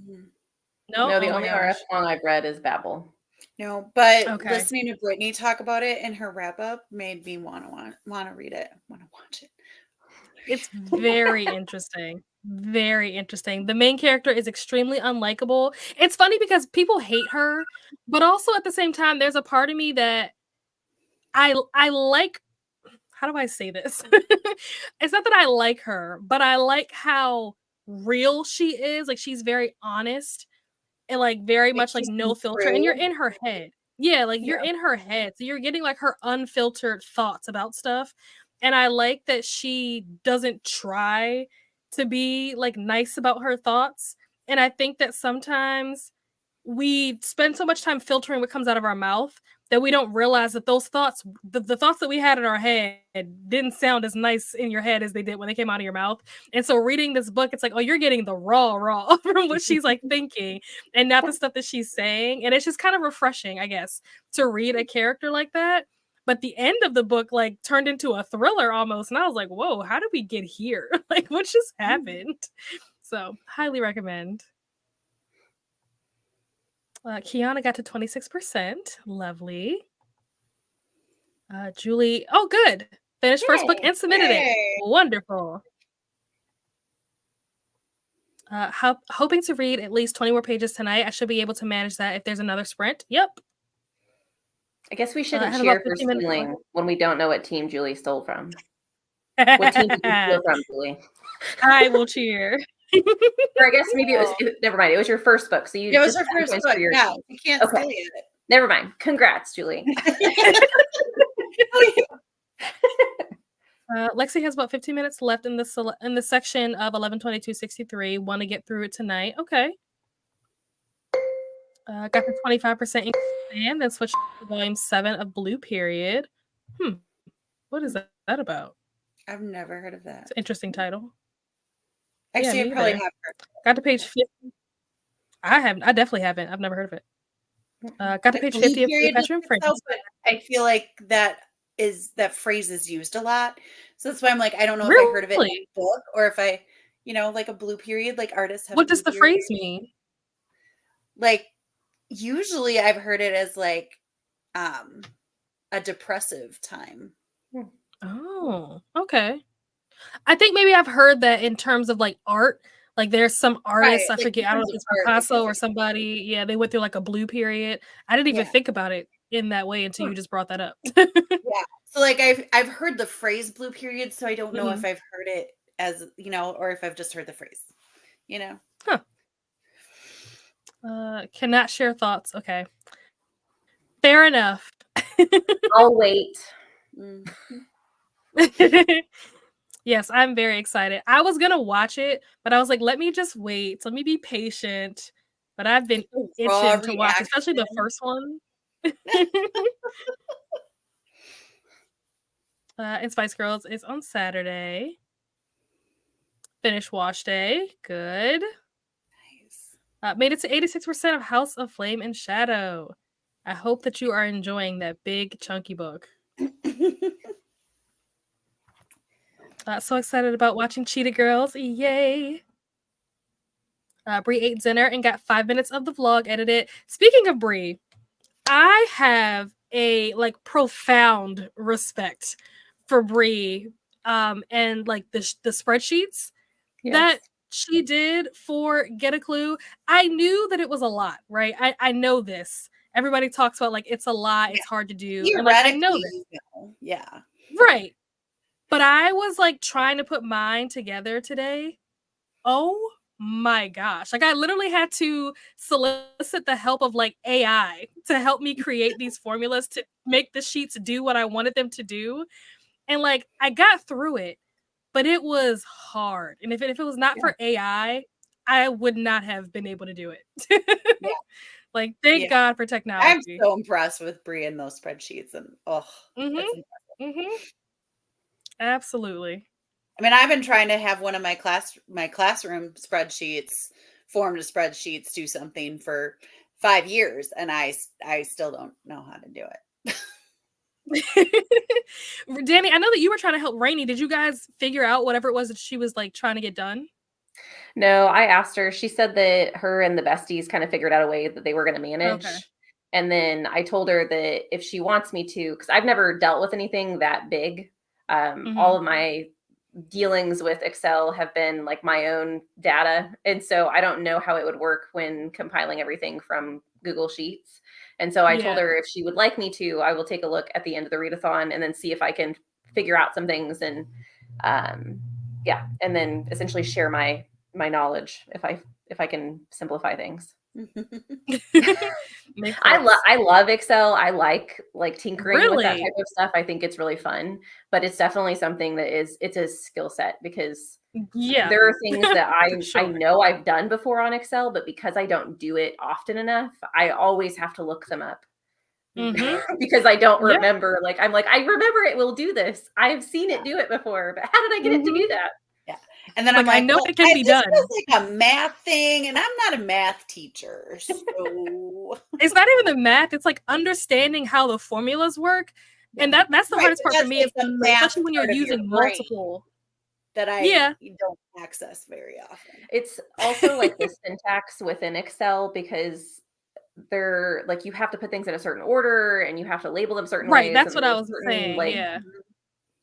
[SPEAKER 1] No?
[SPEAKER 2] No, the
[SPEAKER 1] Oh my
[SPEAKER 2] only
[SPEAKER 1] gosh.
[SPEAKER 2] RF song I've read is Babel.
[SPEAKER 3] No, but
[SPEAKER 1] Okay.
[SPEAKER 3] listening to Brittany talk about it in her wrap up made me want to read it, want to watch it.
[SPEAKER 1] It's very interesting. Very interesting. The main character is extremely unlikable. It's funny because people hate her, but also at the same time, there's a part of me that I like. How do I say this? It's not that I like her, but I like how real she is. Like she's very honest and like very
[SPEAKER 3] Like
[SPEAKER 1] much like
[SPEAKER 3] she's
[SPEAKER 1] no filter. And you're
[SPEAKER 3] true.
[SPEAKER 1] in her head. Yeah, like you're
[SPEAKER 2] Yeah.
[SPEAKER 1] in her head. So you're getting like her unfiltered thoughts about stuff. And I like that she doesn't try to be like nice about her thoughts. And I think that sometimes we spend so much time filtering what comes out of our mouth that we don't realize that those thoughts, the thoughts that we had in our head didn't sound as nice in your head as they did when they came out of your mouth. And so reading this book, it's like, oh, you're getting the raw from what she's like thinking and not the stuff that she's saying. And it's just kind of refreshing, I guess, to read a character like that. But the end of the book like turned into a thriller almost. And I was like, whoa, how did we get here? Like, what just happened? So highly recommend. Kiana got to 26%. Lovely. Julie, oh, good. Finished first book and submitted it. Wonderful. Hoping to read at least 20 more pages tonight. I should be able to manage that if there's another sprint. Yep.
[SPEAKER 2] I guess we shouldn't cheer for stealing when we don't know what team Julie stole from. What team did you steal from, Julie?
[SPEAKER 1] I will cheer.
[SPEAKER 2] Or I guess maybe it was, never mind. It was your first book. So you
[SPEAKER 3] it was her first book. Yeah, you can't steal it.
[SPEAKER 2] Never mind. Congrats, Julie.
[SPEAKER 1] Lexi has about 15 minutes left in the section of 11/22/63. Want to get through it tonight? Okay. Got the 25% and then switched to volume 7 of Blue Period. What is that about?
[SPEAKER 3] I've never heard of that.
[SPEAKER 1] It's an interesting title.
[SPEAKER 3] Actually, I probably have heard.
[SPEAKER 1] Got to page 50. I definitely haven't. I've never heard of it. Got to page 50 of Blue Bedroom Frames.
[SPEAKER 3] But I feel like that phrase is used a lot. So that's why I'm like, I don't know if I heard of it in a book or if I, like a blue period, like artists have.
[SPEAKER 1] What does the phrase mean?
[SPEAKER 3] Like, usually I've heard it as like a depressive time.
[SPEAKER 1] Oh, okay. I think maybe I've heard that in terms of like art. Like there's some artists, I forget, I don't know if it's Picasso or somebody. Yeah, they went through like a blue period. I didn't even think about it in that way until you just brought that up.
[SPEAKER 3] Yeah. So like I've heard the phrase blue period, so I don't know if I've heard it as, or if I've just heard the phrase,
[SPEAKER 1] Huh. Cannot share thoughts. Okay. Fair enough.
[SPEAKER 2] I'll wait.
[SPEAKER 1] Yes, I'm very excited. I was going to watch it, but I was like, let me just wait. Let me be patient. But I've been itching to watch, especially the first one. And Spice Girls is on Saturday. Finish wash day. Good. Nice. Made it to 86% of House of Flame and Shadow. I hope that you are enjoying that big, chunky book. So excited about watching Cheetah Girls. Yay. Bree ate dinner and got 5 minutes of the vlog edited. Speaking of Bree, I have a profound respect for Bree and like the spreadsheets that she did for Get a Clue. I knew that it was a lot, right? I know this. Everybody talks about like it's a lot, it's hard to do. And, like, I know this.
[SPEAKER 3] Yeah.
[SPEAKER 1] Right. But I was like trying to put mine together today. Oh my gosh. Like I literally had to solicit the help of like AI to help me create these formulas to make the sheets do what I wanted them to do. And like I got through it, but it was hard. And if it was not for AI, I would not have been able to do it. Like thank God for technology.
[SPEAKER 3] I'm so impressed with Bree and those spreadsheets and that's impressive.
[SPEAKER 1] Absolutely.
[SPEAKER 3] I mean, I've been trying to have one of my classroom spreadsheets, formed spreadsheets, do something for 5 years, and I still don't know how to do
[SPEAKER 1] it. Danny, I know that you were trying to help Rainy. Did you guys figure out whatever it was that she was like trying to get done?
[SPEAKER 2] No, I asked her. She said that her and the besties kind of figured out a way that they were going to manage. Okay. And then I told her that if she wants me to, because I've never dealt with anything that big. All of my dealings with Excel have been like my own data. And so I don't know how it would work when compiling everything from Google Sheets. And so I told her if she would like me to, I will take a look at the end of the Readathon and then see if I can figure out some things and and then essentially share my knowledge if I can simplify things. I love Excel. I like tinkering with that type of stuff. I think it's really fun, but it's definitely something that it's a skill set because there are things that I know I've done before on Excel, but because I don't do it often enough, I always have to look them up because I don't
[SPEAKER 1] Yeah.
[SPEAKER 2] remember. Like, I'm like, I remember it will do this. I've seen it do it before, but how did I get it to do that?
[SPEAKER 3] Yeah. And then
[SPEAKER 1] Like,
[SPEAKER 3] I'm like,
[SPEAKER 1] I know
[SPEAKER 3] well,
[SPEAKER 1] it can be
[SPEAKER 3] this
[SPEAKER 1] done.
[SPEAKER 3] feels like a math thing, and I'm not a math teacher. So
[SPEAKER 1] It's not even the math. It's like understanding how the formulas work. And that's the
[SPEAKER 3] right,
[SPEAKER 1] hardest
[SPEAKER 3] but
[SPEAKER 1] part for
[SPEAKER 3] that's
[SPEAKER 1] me,
[SPEAKER 3] like
[SPEAKER 1] is
[SPEAKER 3] the math
[SPEAKER 1] especially when you're
[SPEAKER 3] part of your
[SPEAKER 1] using
[SPEAKER 3] brain
[SPEAKER 1] multiple.
[SPEAKER 3] that I
[SPEAKER 1] Yeah.
[SPEAKER 3] don't access very often.
[SPEAKER 2] It's also like the syntax within Excel, because they're like, you have to put things in a certain order and you have to label them certain
[SPEAKER 1] Right.
[SPEAKER 2] ways.
[SPEAKER 1] That's
[SPEAKER 2] And
[SPEAKER 1] what I
[SPEAKER 2] there's
[SPEAKER 1] was
[SPEAKER 2] certain
[SPEAKER 1] saying. Yeah.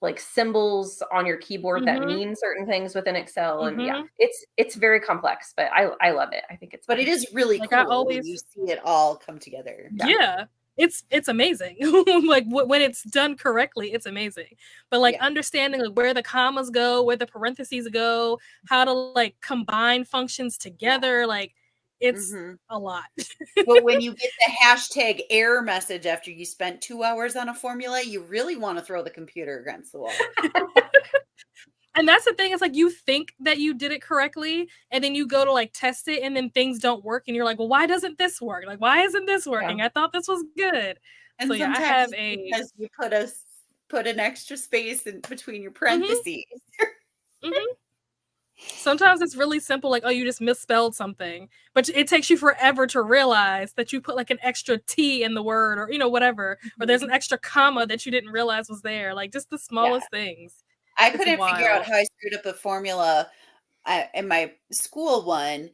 [SPEAKER 2] like symbols on your keyboard that
[SPEAKER 1] Mhm.
[SPEAKER 2] mean certain things within Excel. And yeah,
[SPEAKER 1] Mhm.
[SPEAKER 2] it's very complex, but I love it. I think it's
[SPEAKER 3] But
[SPEAKER 2] fun.
[SPEAKER 3] it is really
[SPEAKER 1] Like, I
[SPEAKER 3] cool when
[SPEAKER 1] always.
[SPEAKER 3] you see it all come together.
[SPEAKER 1] Yeah. It's amazing. Like, when it's done correctly, it's amazing. But like, understanding like where the commas go, where the parentheses go, how to like combine functions together, like, it's a lot.
[SPEAKER 3] But when you get the hashtag error message after you spent 2 hours on a formula, you really want to throw the computer against the wall.
[SPEAKER 1] And that's the thing, it's like, you think that you did it correctly, and then you go to like test it, and then things don't work, and you're like, well, why doesn't this work? Like, why isn't this working? I thought this was good.
[SPEAKER 3] And
[SPEAKER 1] So yeah, I
[SPEAKER 3] sometimes
[SPEAKER 1] have
[SPEAKER 3] it's
[SPEAKER 1] a.
[SPEAKER 3] because you put an extra space in between your
[SPEAKER 1] Mhm.
[SPEAKER 3] parentheses.
[SPEAKER 1] Sometimes it's really simple, like, oh, you just misspelled something, but it takes you forever to realize that you put like an extra T in the word, or whatever, or there's an extra comma that you didn't realize was there. Like, just the smallest things.
[SPEAKER 3] I
[SPEAKER 1] It's
[SPEAKER 3] couldn't figure out
[SPEAKER 1] wild.
[SPEAKER 3] how I screwed up a formula in my school one,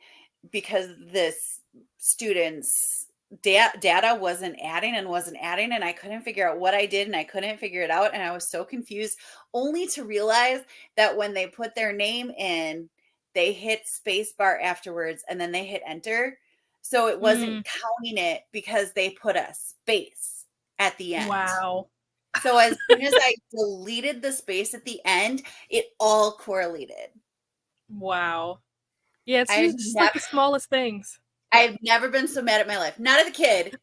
[SPEAKER 3] because this student's data wasn't adding, and I couldn't figure out what I did, and I couldn't figure it out, and I was so confused, only to realize that when they put their name in, they hit spacebar afterwards, and then they hit enter, so it wasn't counting it because they put a space at the end.
[SPEAKER 1] Wow.
[SPEAKER 3] So as soon as I deleted the space at the end, it all correlated.
[SPEAKER 1] Wow. Yeah, it's
[SPEAKER 3] I've
[SPEAKER 1] just like
[SPEAKER 3] never
[SPEAKER 1] the smallest things.
[SPEAKER 3] I've never been so mad at my life. Not at the kid,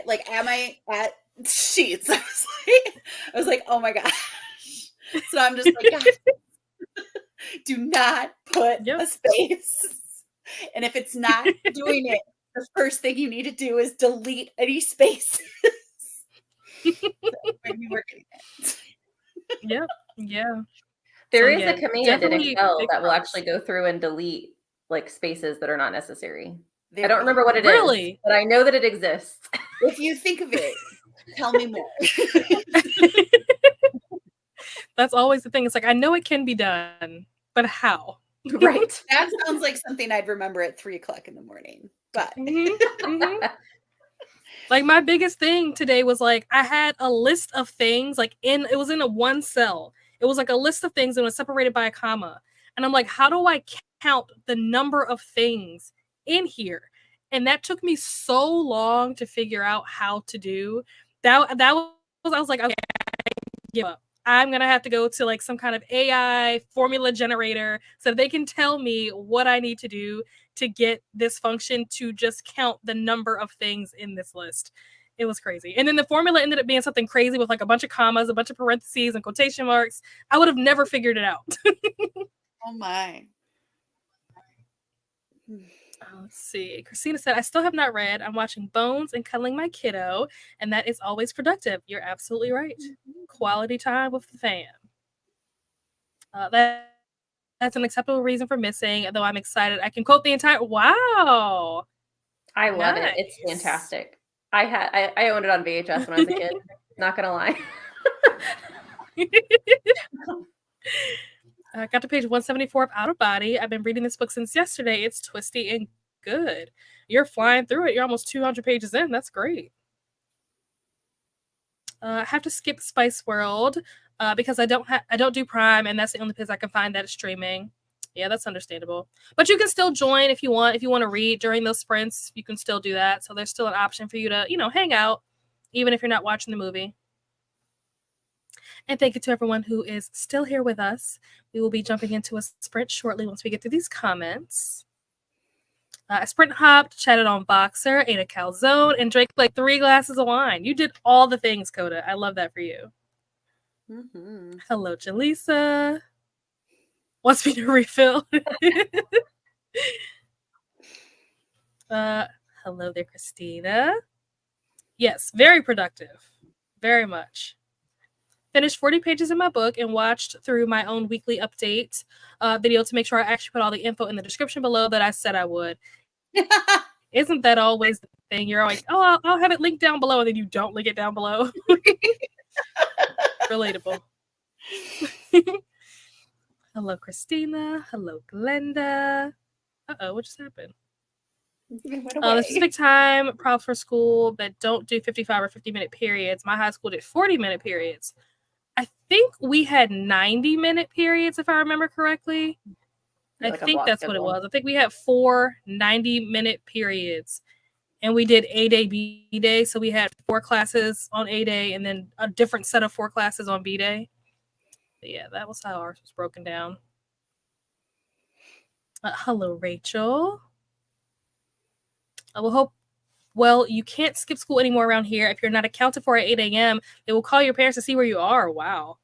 [SPEAKER 3] like at Sheets. I was like, oh my gosh. So I'm just like, God, do not put a space. And if it's not doing it, the first thing you need to do is delete any spaces. Maybe we're getting it.
[SPEAKER 1] Yep. Yeah.
[SPEAKER 2] There
[SPEAKER 1] So,
[SPEAKER 2] is
[SPEAKER 1] yeah,
[SPEAKER 2] a command in
[SPEAKER 1] definitely
[SPEAKER 2] Excel
[SPEAKER 1] big
[SPEAKER 2] that will
[SPEAKER 1] props.
[SPEAKER 2] actually go through and delete like spaces that are not necessary. I
[SPEAKER 3] There
[SPEAKER 2] don't remember what it is,
[SPEAKER 1] Really?
[SPEAKER 2] but I know that it exists.
[SPEAKER 3] If you think of it, tell me more.
[SPEAKER 1] That's always the thing. It's like, I know it can be done, but how?
[SPEAKER 2] Right.
[SPEAKER 3] That sounds like something I'd remember at 3:00 in the morning. But
[SPEAKER 1] Like, my biggest thing today was like, I had a list of things, like, it was in a one cell. It was like a list of things and it was separated by a comma. And I'm like, how do I count the number of things in here? And that took me so long to figure out how to do. That was, I was like, okay, give up. I'm gonna have to go to like some kind of AI formula generator so they can tell me what I need to do to get this function to just count the number of things in this list. It was crazy. And then the formula ended up being something crazy with like a bunch of commas, a bunch of parentheses, and quotation marks. I would have never figured it out.
[SPEAKER 3] oh my.
[SPEAKER 1] Let's see. Christina said, I still have not read. I'm watching Bones and cuddling my kiddo, and that is always productive. You're absolutely right. Quality time with the fam. That's an acceptable reason for missing, though I'm excited. I can quote the entire. Wow.
[SPEAKER 2] I love it. It's fantastic. I owned it on VHS when I was a kid. Not gonna lie.
[SPEAKER 1] I got to page 174 of Out of Body. I've been reading this book since yesterday. It's twisty and good. You're flying through it. You're almost 200 pages in. That's great. I have to skip Spice World because I don't do Prime, and that's the only place I can find that is streaming. Yeah, that's understandable. But you can still join if you want. If you want to read during those sprints, you can still do that. So there's still an option for you to, hang out, even if you're not watching the movie. And thank you to everyone who is still here with us. We will be jumping into a sprint shortly once we get through these comments. I sprint hopped, chatted on Boxer, ate a calzone, and drank like 3 glasses of wine. You did all the things, Coda. I love that for you. Mm-hmm. Hello, Jaleesa. Wants me to refill. Hello there, Christina. Yes, very productive. Very much. Finished 40 pages in my book and watched through my own weekly update video to make sure I actually put all the info in the description below that I said I would. Isn't that always the thing? You're always, oh, I'll have it linked down below, and then you don't link it down below. Relatable. Hello, Christina. Hello, Glenda. Uh-oh, what just happened? The specific time props for school that don't do 55 or 50-minute periods. My high school did 40-minute periods. I think we had 90-minute periods, if I remember correctly. I think that's what it was. I think we had 4 90-minute periods, and we did A-Day, B-Day. So we had 4 classes on A-Day and then a different set of 4 classes on B-Day. But yeah, that was how ours was broken down. Hello, Rachel. Well, you can't skip school anymore around here. If you're not accounted for at 8 a.m., they will call your parents to see where you are. Wow.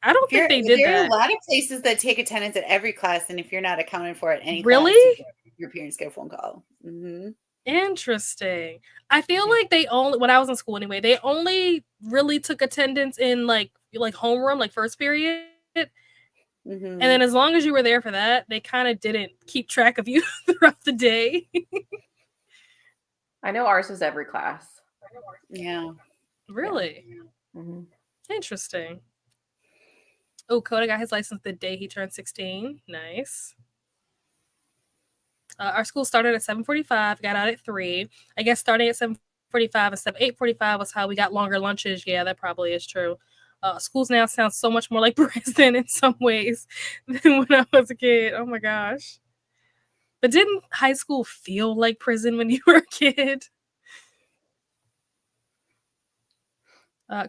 [SPEAKER 1] I don't think they did that.
[SPEAKER 3] There are a lot of places that take attendance at every class, and if you're not accounted for at any
[SPEAKER 1] really?
[SPEAKER 3] class, your parents get a phone call. Mm-hmm.
[SPEAKER 1] Interesting. I feel like they only, when I was in school anyway, they only really took attendance in like homeroom, like first period. Mm-hmm. And then as long as you were there for that, they kind of didn't keep track of you throughout the day.
[SPEAKER 2] I know ours was every class.
[SPEAKER 3] Yeah.
[SPEAKER 1] Really?
[SPEAKER 2] Yeah. Mm-hmm.
[SPEAKER 1] Interesting. Oh, Coda got his license the day he turned 16. Nice. Our school started at 7:45, got out at 3. I guess starting at 7:45 instead of 8:45 was how we got longer lunches. Yeah, that probably is true. Schools now sound so much more like prison in some ways than when I was a kid. Oh my gosh. But didn't high school feel like prison when you were a kid?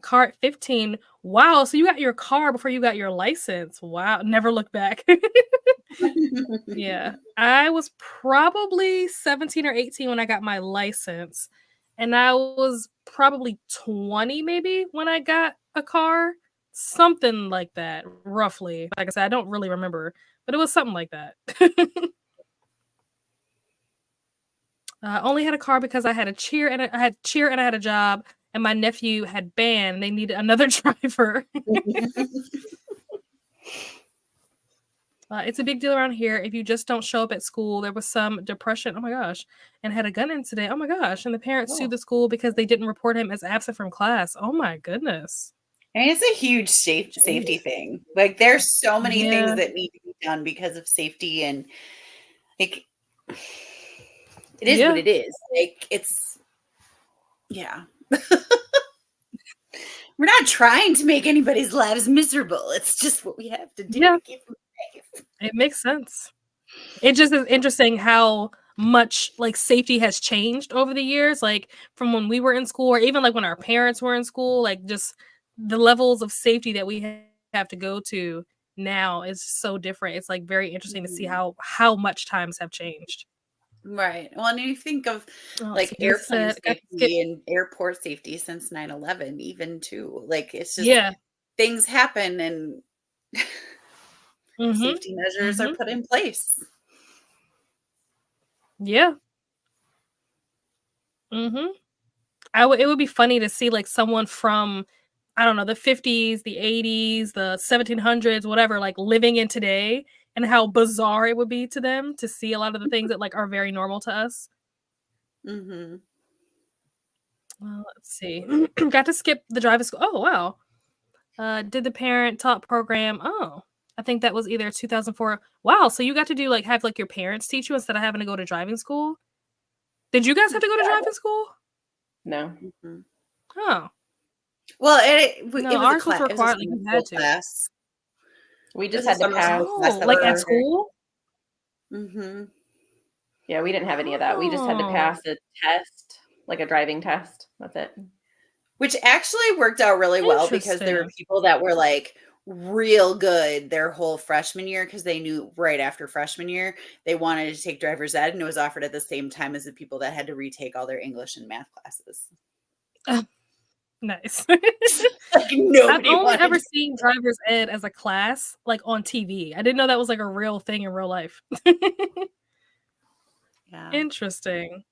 [SPEAKER 1] Car at 15. Wow, so you got your car before you got your license. Wow, never look back. Yeah, I was probably 17 or 18 when I got my license. And I was probably 20 maybe when I got a car. Something like that, roughly. Like I said, I don't really remember, but it was something like that. I only had a car because I had cheer and I had a job, and my nephew had band and they needed another driver. It's a big deal around here. If you just don't show up at school, there was some depression. Oh my gosh. And had a gun incident. Oh my gosh. And the parents sued the school because they didn't report him as absent from class. Oh my goodness.
[SPEAKER 3] I mean, it's a huge safety thing. Like there's so many things that need to be done because of safety, and like it is what it is. Like it's we're not trying to make anybody's lives miserable. It's just what we have to do to keep them safe.
[SPEAKER 1] It makes sense. It just is interesting how much like safety has changed over the years, like from when we were in school or even like when our parents were in school, like just the levels of safety that we have to go to now is so different. It's like very interesting to see how much times have changed.
[SPEAKER 3] Right. Well, and you think of like airplane safety and airport safety since 9/11, even too. Like it's just things happen and safety measures are put in place.
[SPEAKER 1] Yeah. It would be funny to see like someone from, I don't know, the 50s, the 80s, the 1700s, whatever, like living in today, and how bizarre it would be to them to see a lot of the things that like are very normal to us. Well, let's see. Got to skip the driving school. Oh, wow. Did the parent taught program. Oh, I think that was either 2004. Wow. So you got to do like have like your parents teach you instead of having to go to driving school. Did you guys have to go to driving school?
[SPEAKER 2] No.
[SPEAKER 1] Oh.
[SPEAKER 3] Well, it was
[SPEAKER 1] ours was required. Like you had to.
[SPEAKER 3] Class.
[SPEAKER 2] We just had to pass.
[SPEAKER 1] Like at school?
[SPEAKER 2] Yeah, we didn't have any of that. We just had to pass a test, like a driving test. That's it.
[SPEAKER 3] Which actually worked out really well because there were people that were like real good their whole freshman year because they knew right after freshman year they wanted to take driver's ed, and it was offered at the same time as the people that had to retake all their English and math classes.
[SPEAKER 1] Nice.
[SPEAKER 3] Like
[SPEAKER 1] I've only ever seen driver's ed as a class like on TV. I didn't know that was like a real thing in real life. Interesting.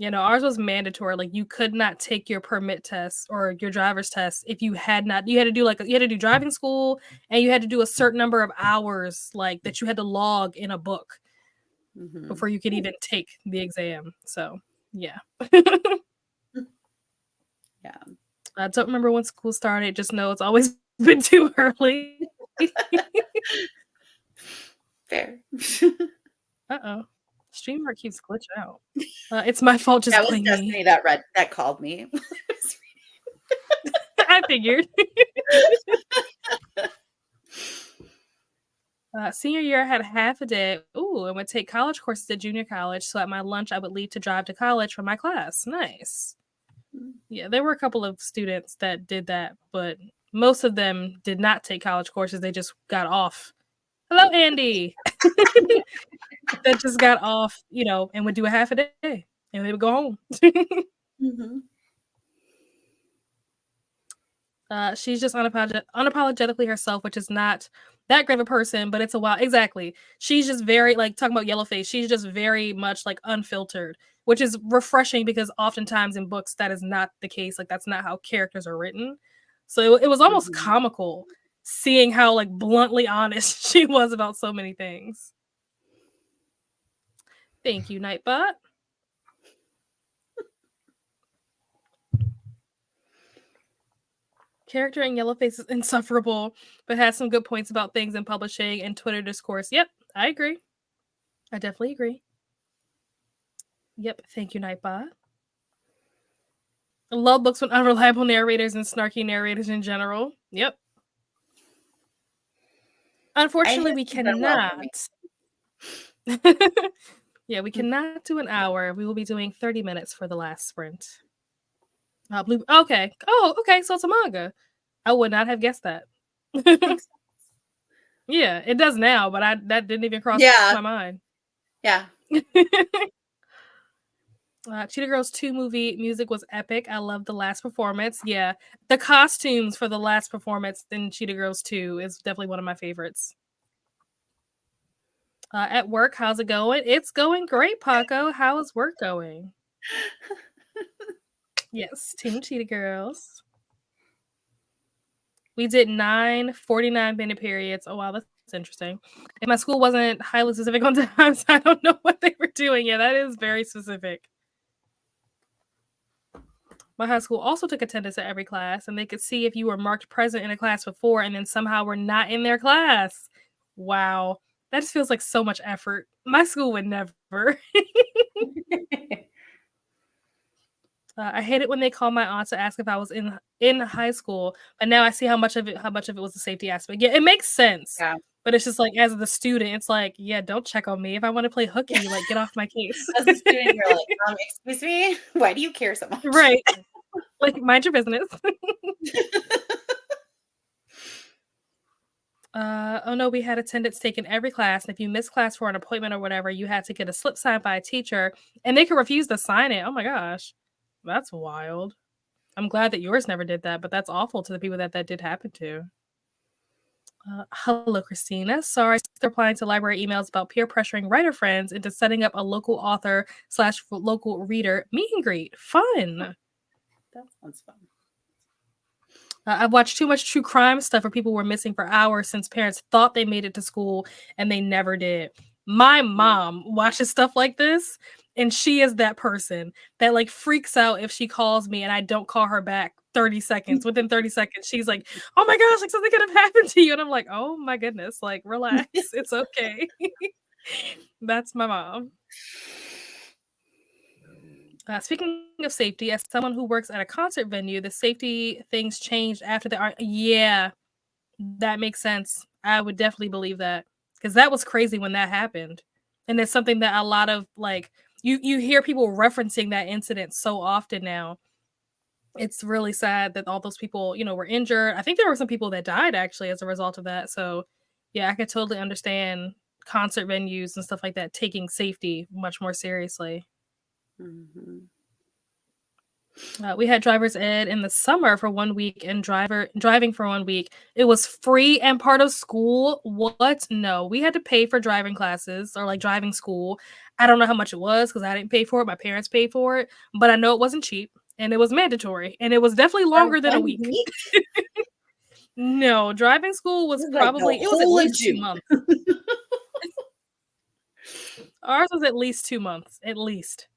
[SPEAKER 1] You know, ours was mandatory. Like you could not take your permit test or your driver's test if you had not. You had to do you had to do driving school, and you had to do a certain number of hours, like that you had to log in a book before you could even take the exam. So yeah.
[SPEAKER 3] Yeah.
[SPEAKER 1] I don't remember when school started. Just know it's always been too early.
[SPEAKER 3] Fair.
[SPEAKER 1] Uh-oh. StreamYard keeps glitching out. It's my fault, just
[SPEAKER 3] That was
[SPEAKER 1] blame
[SPEAKER 3] Destiny
[SPEAKER 1] me.
[SPEAKER 3] that called me.
[SPEAKER 1] I figured. Senior year, I had half a day. Ooh, and would take college courses at junior college. So at my lunch, I would leave to drive to college for my class. Nice. Yeah, there were a couple of students that did that, but most of them did not take college courses. They just got off. Hello, Andy. That just got off, and would do a half a day, and they would go home. She's just unapologetically herself, which is not that great of a person, but it's a while. Exactly. She's just very, talking about Yellowface, she's just very much unfiltered, which is refreshing because oftentimes in books that is not the case. That's not how characters are written. So it was almost comical seeing how bluntly honest she was about so many things. Thank you, Nightbot. Character in Yellowface is insufferable, but has some good points about things in publishing and Twitter discourse. Yep, I agree. I definitely agree. Yep, thank you, Nightbot. I love books with unreliable narrators and snarky narrators in general. Yep. Unfortunately, we cannot. Yeah, we cannot do an hour. We will be doing 30 minutes for the last sprint. Okay. Oh, okay. So it's a manga. I would not have guessed that. Yeah, it does now, but that didn't even cross my mind.
[SPEAKER 3] Yeah.
[SPEAKER 1] Cheetah Girls 2 movie music was epic. I loved the last performance. Yeah, the costumes for the last performance in Cheetah Girls 2 is definitely one of my favorites. At work, how's it going? It's going great, Paco. How is work going? Yes, Team Cheetah Girls. We did 9 49-minute periods. Oh, wow, that's interesting. And my school wasn't highly specific on time, so I don't know what they were doing. Yeah, that is very specific. My high school also took attendance at every class, and they could see if you were marked present in a class before and then somehow were not in their class. Wow. That just feels like so much effort. My school would never. I hate it when they call my aunt to ask if I was in high school, but now I see how much of it was a safety aspect. Yeah, it makes sense.
[SPEAKER 3] Yeah.
[SPEAKER 1] But it's just as the student, it's yeah, don't check on me. If I want to play hooky, get off my case.
[SPEAKER 3] As a student, you're excuse me, why do you care so much?
[SPEAKER 1] Right. Mind your business. Oh no, we had attendance taken every class, and if you missed class for an appointment or whatever, you had to get a slip signed by a teacher, and they could refuse to sign it. Oh my gosh, that's wild. I'm glad that yours never did that, but that's awful to the people that did happen to. Hello, Christina. Sorry, still replying to library emails about peer pressuring writer friends into setting up a local author / local reader meet and greet. Fun.
[SPEAKER 3] That sounds fun.
[SPEAKER 1] I've watched too much true crime stuff where people were missing for hours since parents thought they made it to school and they never did. My mom watches stuff like this, and she is that person that freaks out if she calls me and I don't call her back 30 seconds. Within 30 seconds, she's like, oh my gosh, something could have happened to you. And I'm like, oh my goodness, relax. It's okay. That's my mom. Speaking of safety, as someone who works at a concert venue, the safety things changed after the art. Yeah, that makes sense. I would definitely believe that because that was crazy when that happened. And it's something that a lot of you hear people referencing that incident so often now. It's really sad that all those people, were injured. I think there were some people that died actually as a result of that. So yeah, I could totally understand concert venues and stuff like that taking safety much more seriously.
[SPEAKER 3] Mm-hmm.
[SPEAKER 1] We had driver's ed in the summer for 1 week and driving for 1 week. It was free and part of school. What? No, we had to pay for driving classes or like driving school. I don't know how much it was because I didn't pay for it. My parents paid for it, but I know it wasn't cheap and it was mandatory and it was definitely
[SPEAKER 3] For
[SPEAKER 1] longer than a
[SPEAKER 3] 1
[SPEAKER 1] week.
[SPEAKER 3] week?
[SPEAKER 1] No, driving school was
[SPEAKER 3] It's like the
[SPEAKER 1] probably, it was at
[SPEAKER 3] whole of
[SPEAKER 1] least 2
[SPEAKER 3] June.
[SPEAKER 1] months. Ours was at least 2 months, at least.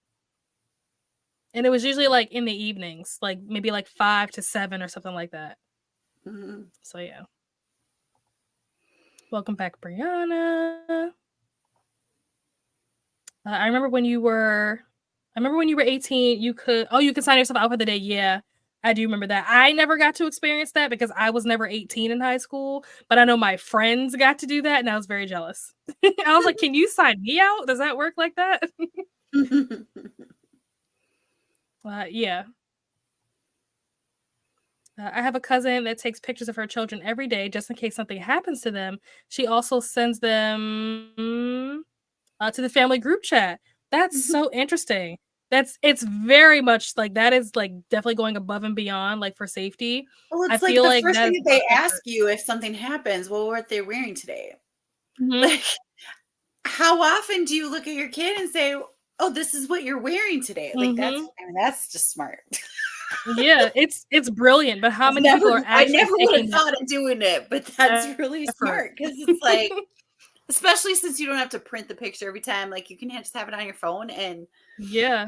[SPEAKER 1] And it was usually like in the evenings, like maybe like 5 to 7 or something like that.
[SPEAKER 3] Mhm.
[SPEAKER 1] So yeah. Welcome back, Brianna. I remember when you were 18, you could sign yourself out for the day. Yeah, I do remember that. I never got to experience that because I was never 18 in high school, but I know my friends got to do that and I was very jealous. I was like, can you sign me out? Does that work like that? Yeah. I have a cousin that takes pictures of her children every day just in case something happens to them. She also sends them to the family group chat. That's so interesting. It's very much like that is like definitely going above and beyond like for safety.
[SPEAKER 3] Well,
[SPEAKER 1] I
[SPEAKER 3] it's like
[SPEAKER 1] feel
[SPEAKER 3] the
[SPEAKER 1] like
[SPEAKER 3] first
[SPEAKER 1] that
[SPEAKER 3] thing
[SPEAKER 1] is
[SPEAKER 3] that they
[SPEAKER 1] a lot
[SPEAKER 3] ask you if something happens, well, what they're wearing today.
[SPEAKER 1] different.
[SPEAKER 3] Like, how often do you look at your kid and say, "Oh, this is what you're wearing today"? Like
[SPEAKER 1] Mhm.
[SPEAKER 3] that's just smart.
[SPEAKER 1] Yeah, it's brilliant, but how many people are
[SPEAKER 3] I
[SPEAKER 1] actually
[SPEAKER 3] never would have
[SPEAKER 1] taking
[SPEAKER 3] thought of doing it, but that's
[SPEAKER 1] that
[SPEAKER 3] really
[SPEAKER 1] effort?
[SPEAKER 3] smart because it's like, especially since you don't have to print the picture every time, like you can just have it on your phone and
[SPEAKER 1] Yeah.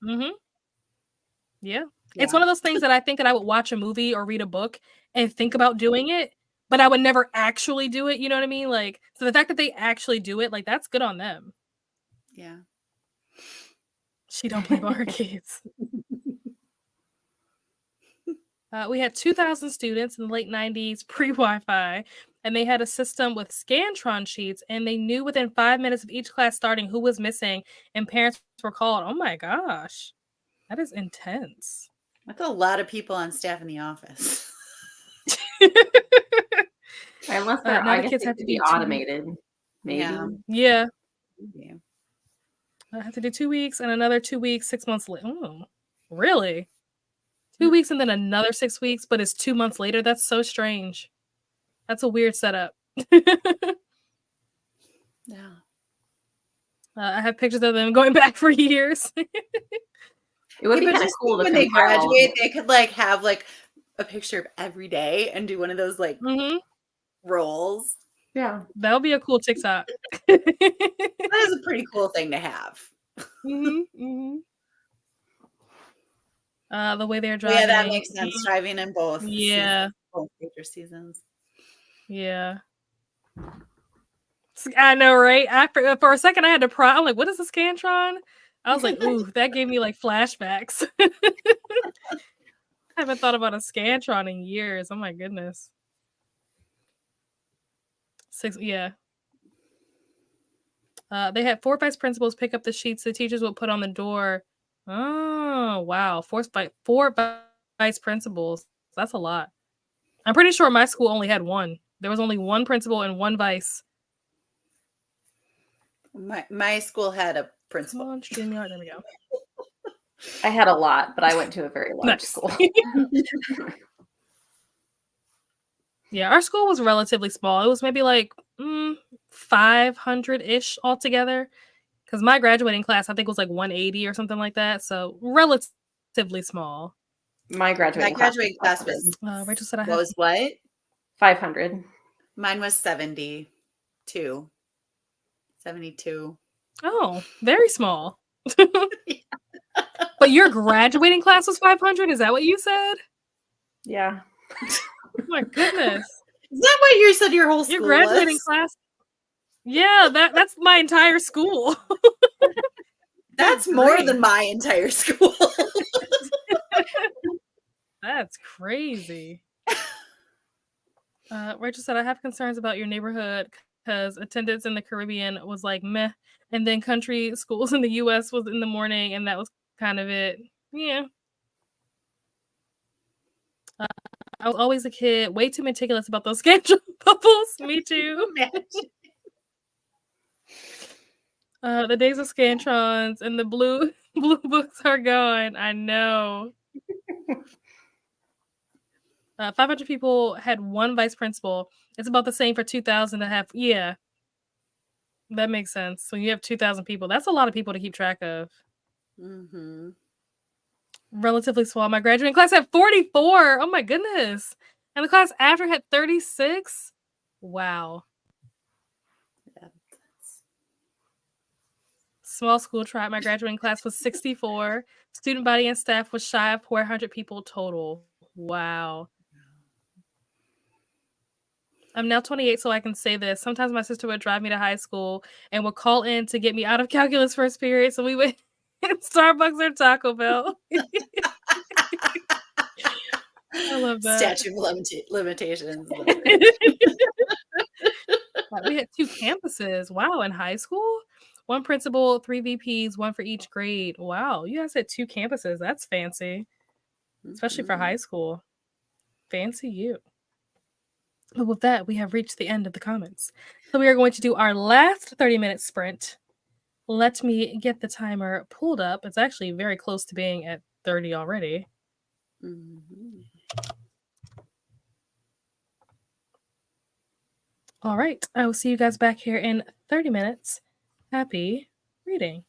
[SPEAKER 1] Mhm. Yeah. It's
[SPEAKER 3] yeah.
[SPEAKER 1] one of those things that I think that I would watch a movie or read a book and think about doing it, but I would never actually do it, you know what I mean? Like, so the fact that they actually do it, like, that's good on them.
[SPEAKER 3] Yeah.
[SPEAKER 1] She don't play about her kids. We had 2,000 students in the late 90s, pre-Wi-Fi, and they had a system with Scantron sheets, and they knew within 5 minutes of each class starting who was missing, and parents were called. Oh my gosh. That is intense.
[SPEAKER 3] That's a lot of people on staff in the office.
[SPEAKER 2] Unless
[SPEAKER 1] Now
[SPEAKER 2] I
[SPEAKER 1] the
[SPEAKER 2] guess
[SPEAKER 1] kids
[SPEAKER 2] they
[SPEAKER 1] have
[SPEAKER 2] could
[SPEAKER 1] to
[SPEAKER 2] be
[SPEAKER 1] do 2
[SPEAKER 2] automated, maybe.
[SPEAKER 1] Yeah.
[SPEAKER 3] Yeah.
[SPEAKER 1] I have to do 2 weeks and another 2 weeks, 6 months later. Oh, really? 2 weeks and then another 6 weeks, but it's 2 months later? That's so strange. That's a weird setup.
[SPEAKER 3] Yeah.
[SPEAKER 1] I have pictures of them going back for years.
[SPEAKER 2] It would
[SPEAKER 3] Yeah,
[SPEAKER 2] be
[SPEAKER 3] but
[SPEAKER 2] kind of
[SPEAKER 3] just
[SPEAKER 2] cool
[SPEAKER 3] think
[SPEAKER 2] to
[SPEAKER 3] when they
[SPEAKER 2] compile all of
[SPEAKER 3] graduate,
[SPEAKER 2] it.
[SPEAKER 3] they could like have like a picture of every day and do one of those like
[SPEAKER 1] Mhm.
[SPEAKER 3] rolls.
[SPEAKER 2] Yeah.
[SPEAKER 1] That would be a cool TikTok.
[SPEAKER 3] That is a pretty cool thing to have.
[SPEAKER 1] Mhm, mhm. The way they're
[SPEAKER 3] Well, yeah, that
[SPEAKER 1] driving.
[SPEAKER 3] makes sense. Driving in both seasons,
[SPEAKER 1] Yeah,
[SPEAKER 3] both major seasons.
[SPEAKER 1] yeah. I know, right? For a second, I had to I'm like, "What is a Scantron?" I was like, "Ooh, that gave me, like, flashbacks." I haven't thought about a Scantron in years. Oh my goodness. 6 yeah. They had 4 vice principals pick up the sheets the teachers would put on the door. Oh, wow. 4 vice principals. That's a lot. I'm pretty sure my school only had 1. There was only 1 principal and 1 vice.
[SPEAKER 3] My school had a
[SPEAKER 1] Come
[SPEAKER 3] principal.
[SPEAKER 1] on, StreamYard. There we go.
[SPEAKER 2] I had a lot, but I went to a very large
[SPEAKER 1] Nice.
[SPEAKER 2] school.
[SPEAKER 1] Yeah, our school was relatively small. It was maybe like 500-ish altogether. Because my graduating class, I think, was like 180 or something like that. So relatively small.
[SPEAKER 2] My
[SPEAKER 3] My
[SPEAKER 2] graduating class
[SPEAKER 3] graduating
[SPEAKER 2] was
[SPEAKER 3] class was
[SPEAKER 1] Rachel said I have
[SPEAKER 3] what?
[SPEAKER 2] 500.
[SPEAKER 3] Mine was 72. 72.
[SPEAKER 1] Oh, very small. But your graduating class was 500? Is that what you said?
[SPEAKER 2] Yeah.
[SPEAKER 1] Oh my goodness.
[SPEAKER 3] Is that what you said your whole school
[SPEAKER 1] Your graduating
[SPEAKER 3] was?
[SPEAKER 1] class? Yeah, that's my entire school.
[SPEAKER 3] That's more than my entire school.
[SPEAKER 1] That's crazy. Rachel said, I have concerns about your neighborhood because attendance in the Caribbean was like meh, and then country schools in the US was in the morning, and that was kind of it. Yeah. I was always a kid, way too meticulous about those schedule bubbles. Me too. The days of Scantrons and the blue blue books are gone. I know. 500 people had one vice principal. It's about the same for 2,000 to have. Yeah, that makes sense. When you have 2,000 people, that's a lot of people to keep track of.
[SPEAKER 3] Mm-hmm.
[SPEAKER 1] Relatively small. My graduating class had 44. Oh my goodness. And the class after had 36. Wow.
[SPEAKER 3] Yeah.
[SPEAKER 1] Small school tribe. My graduating class was 64. Student body and staff was shy of 400 people total. Wow. I'm now 28, so I can say this. Sometimes my sister would drive me to high school and would call in to get me out of calculus first period. So we would hit Starbucks or Taco Bell. I love that.
[SPEAKER 3] Statute of limitations.
[SPEAKER 1] We had 2 campuses. Wow, in high school? 1 principal, 3 VPs, 1 for each grade. Wow, you guys had 2 campuses. That's fancy, especially for high school. Fancy you. But with that, we have reached the end of the comments. So we are going to do our last 30-minute sprint. Let me get the timer pulled up. It's actually very close to being at 30 already.
[SPEAKER 3] Mm-hmm.
[SPEAKER 1] All right, I will see you guys back here in 30 minutes. Happy reading.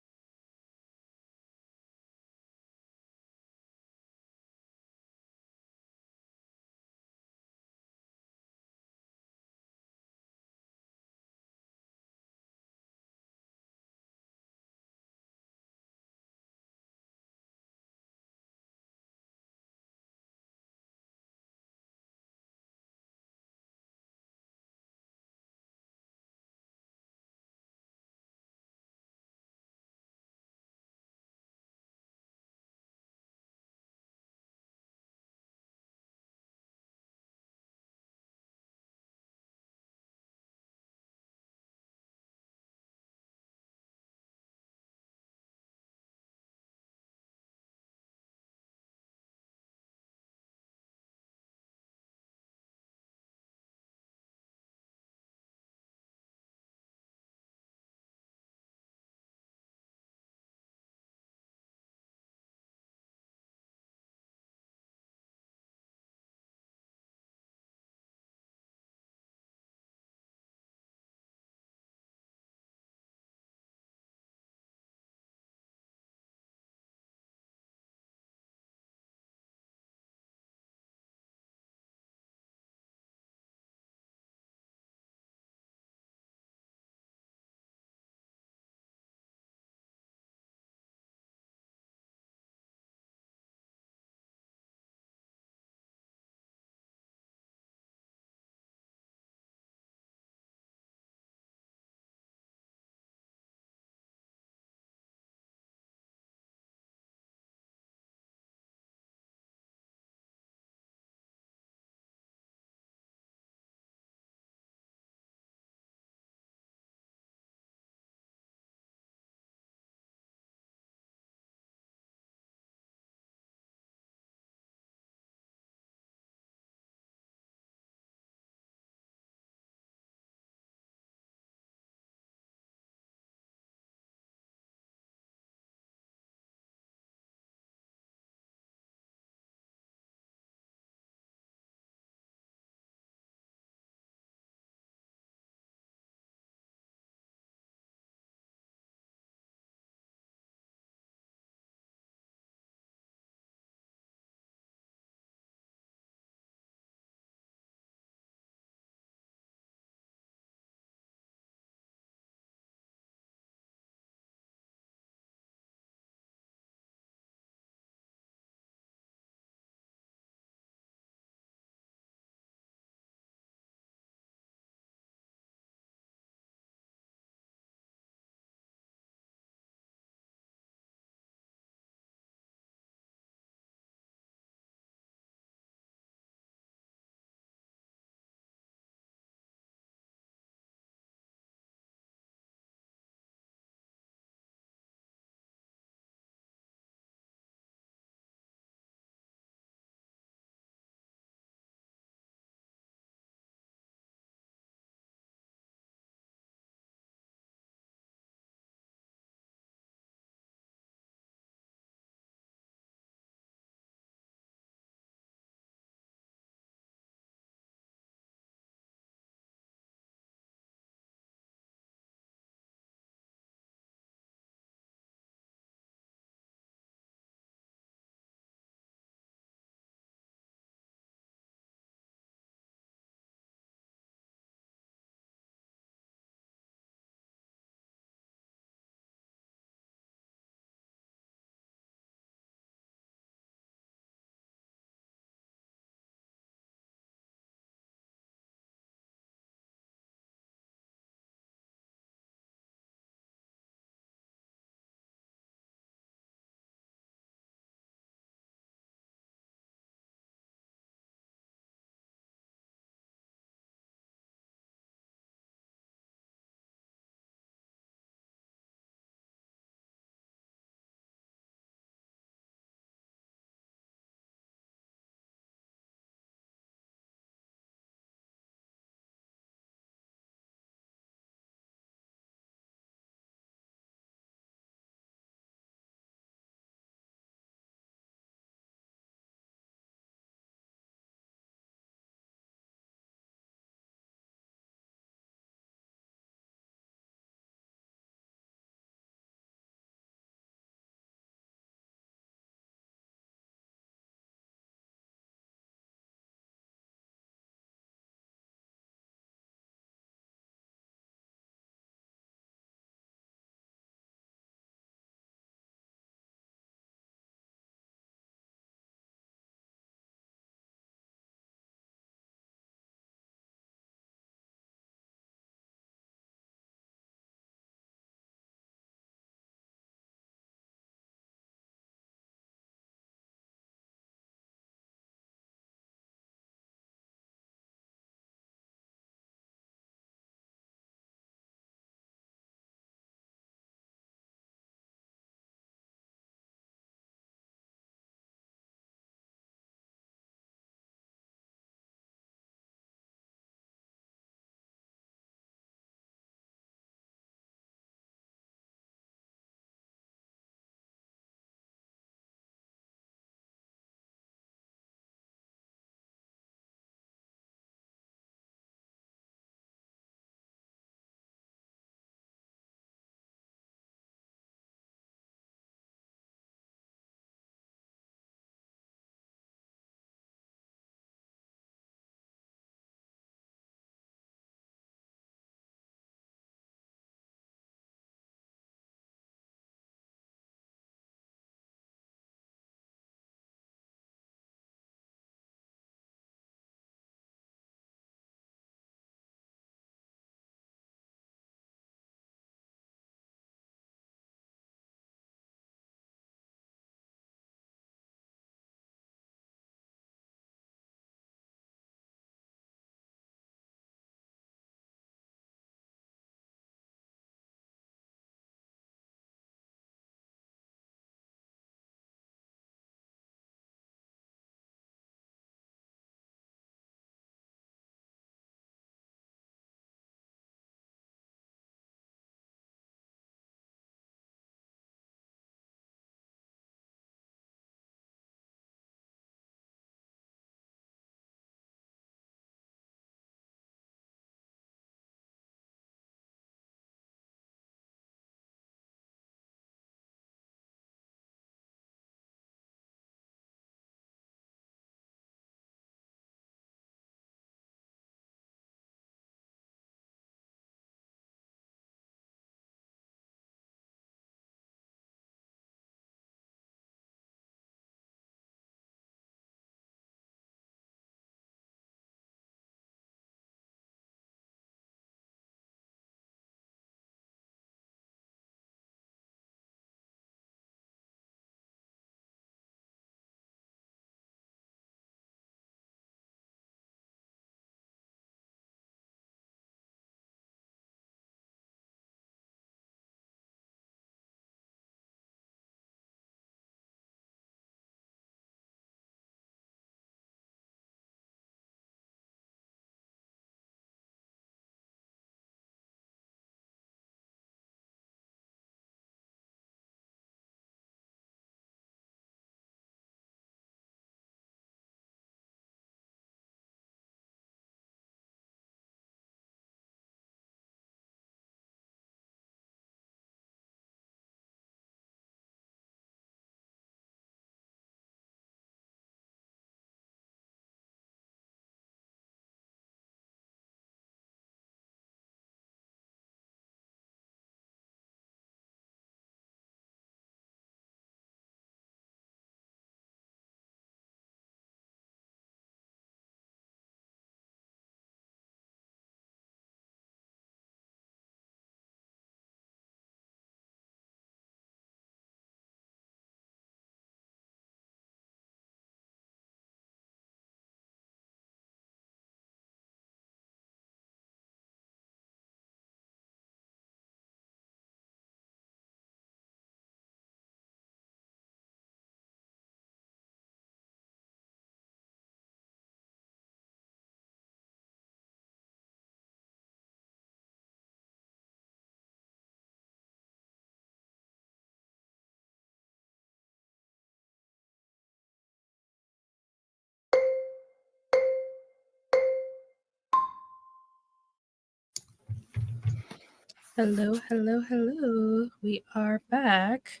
[SPEAKER 1] Hello. We are back.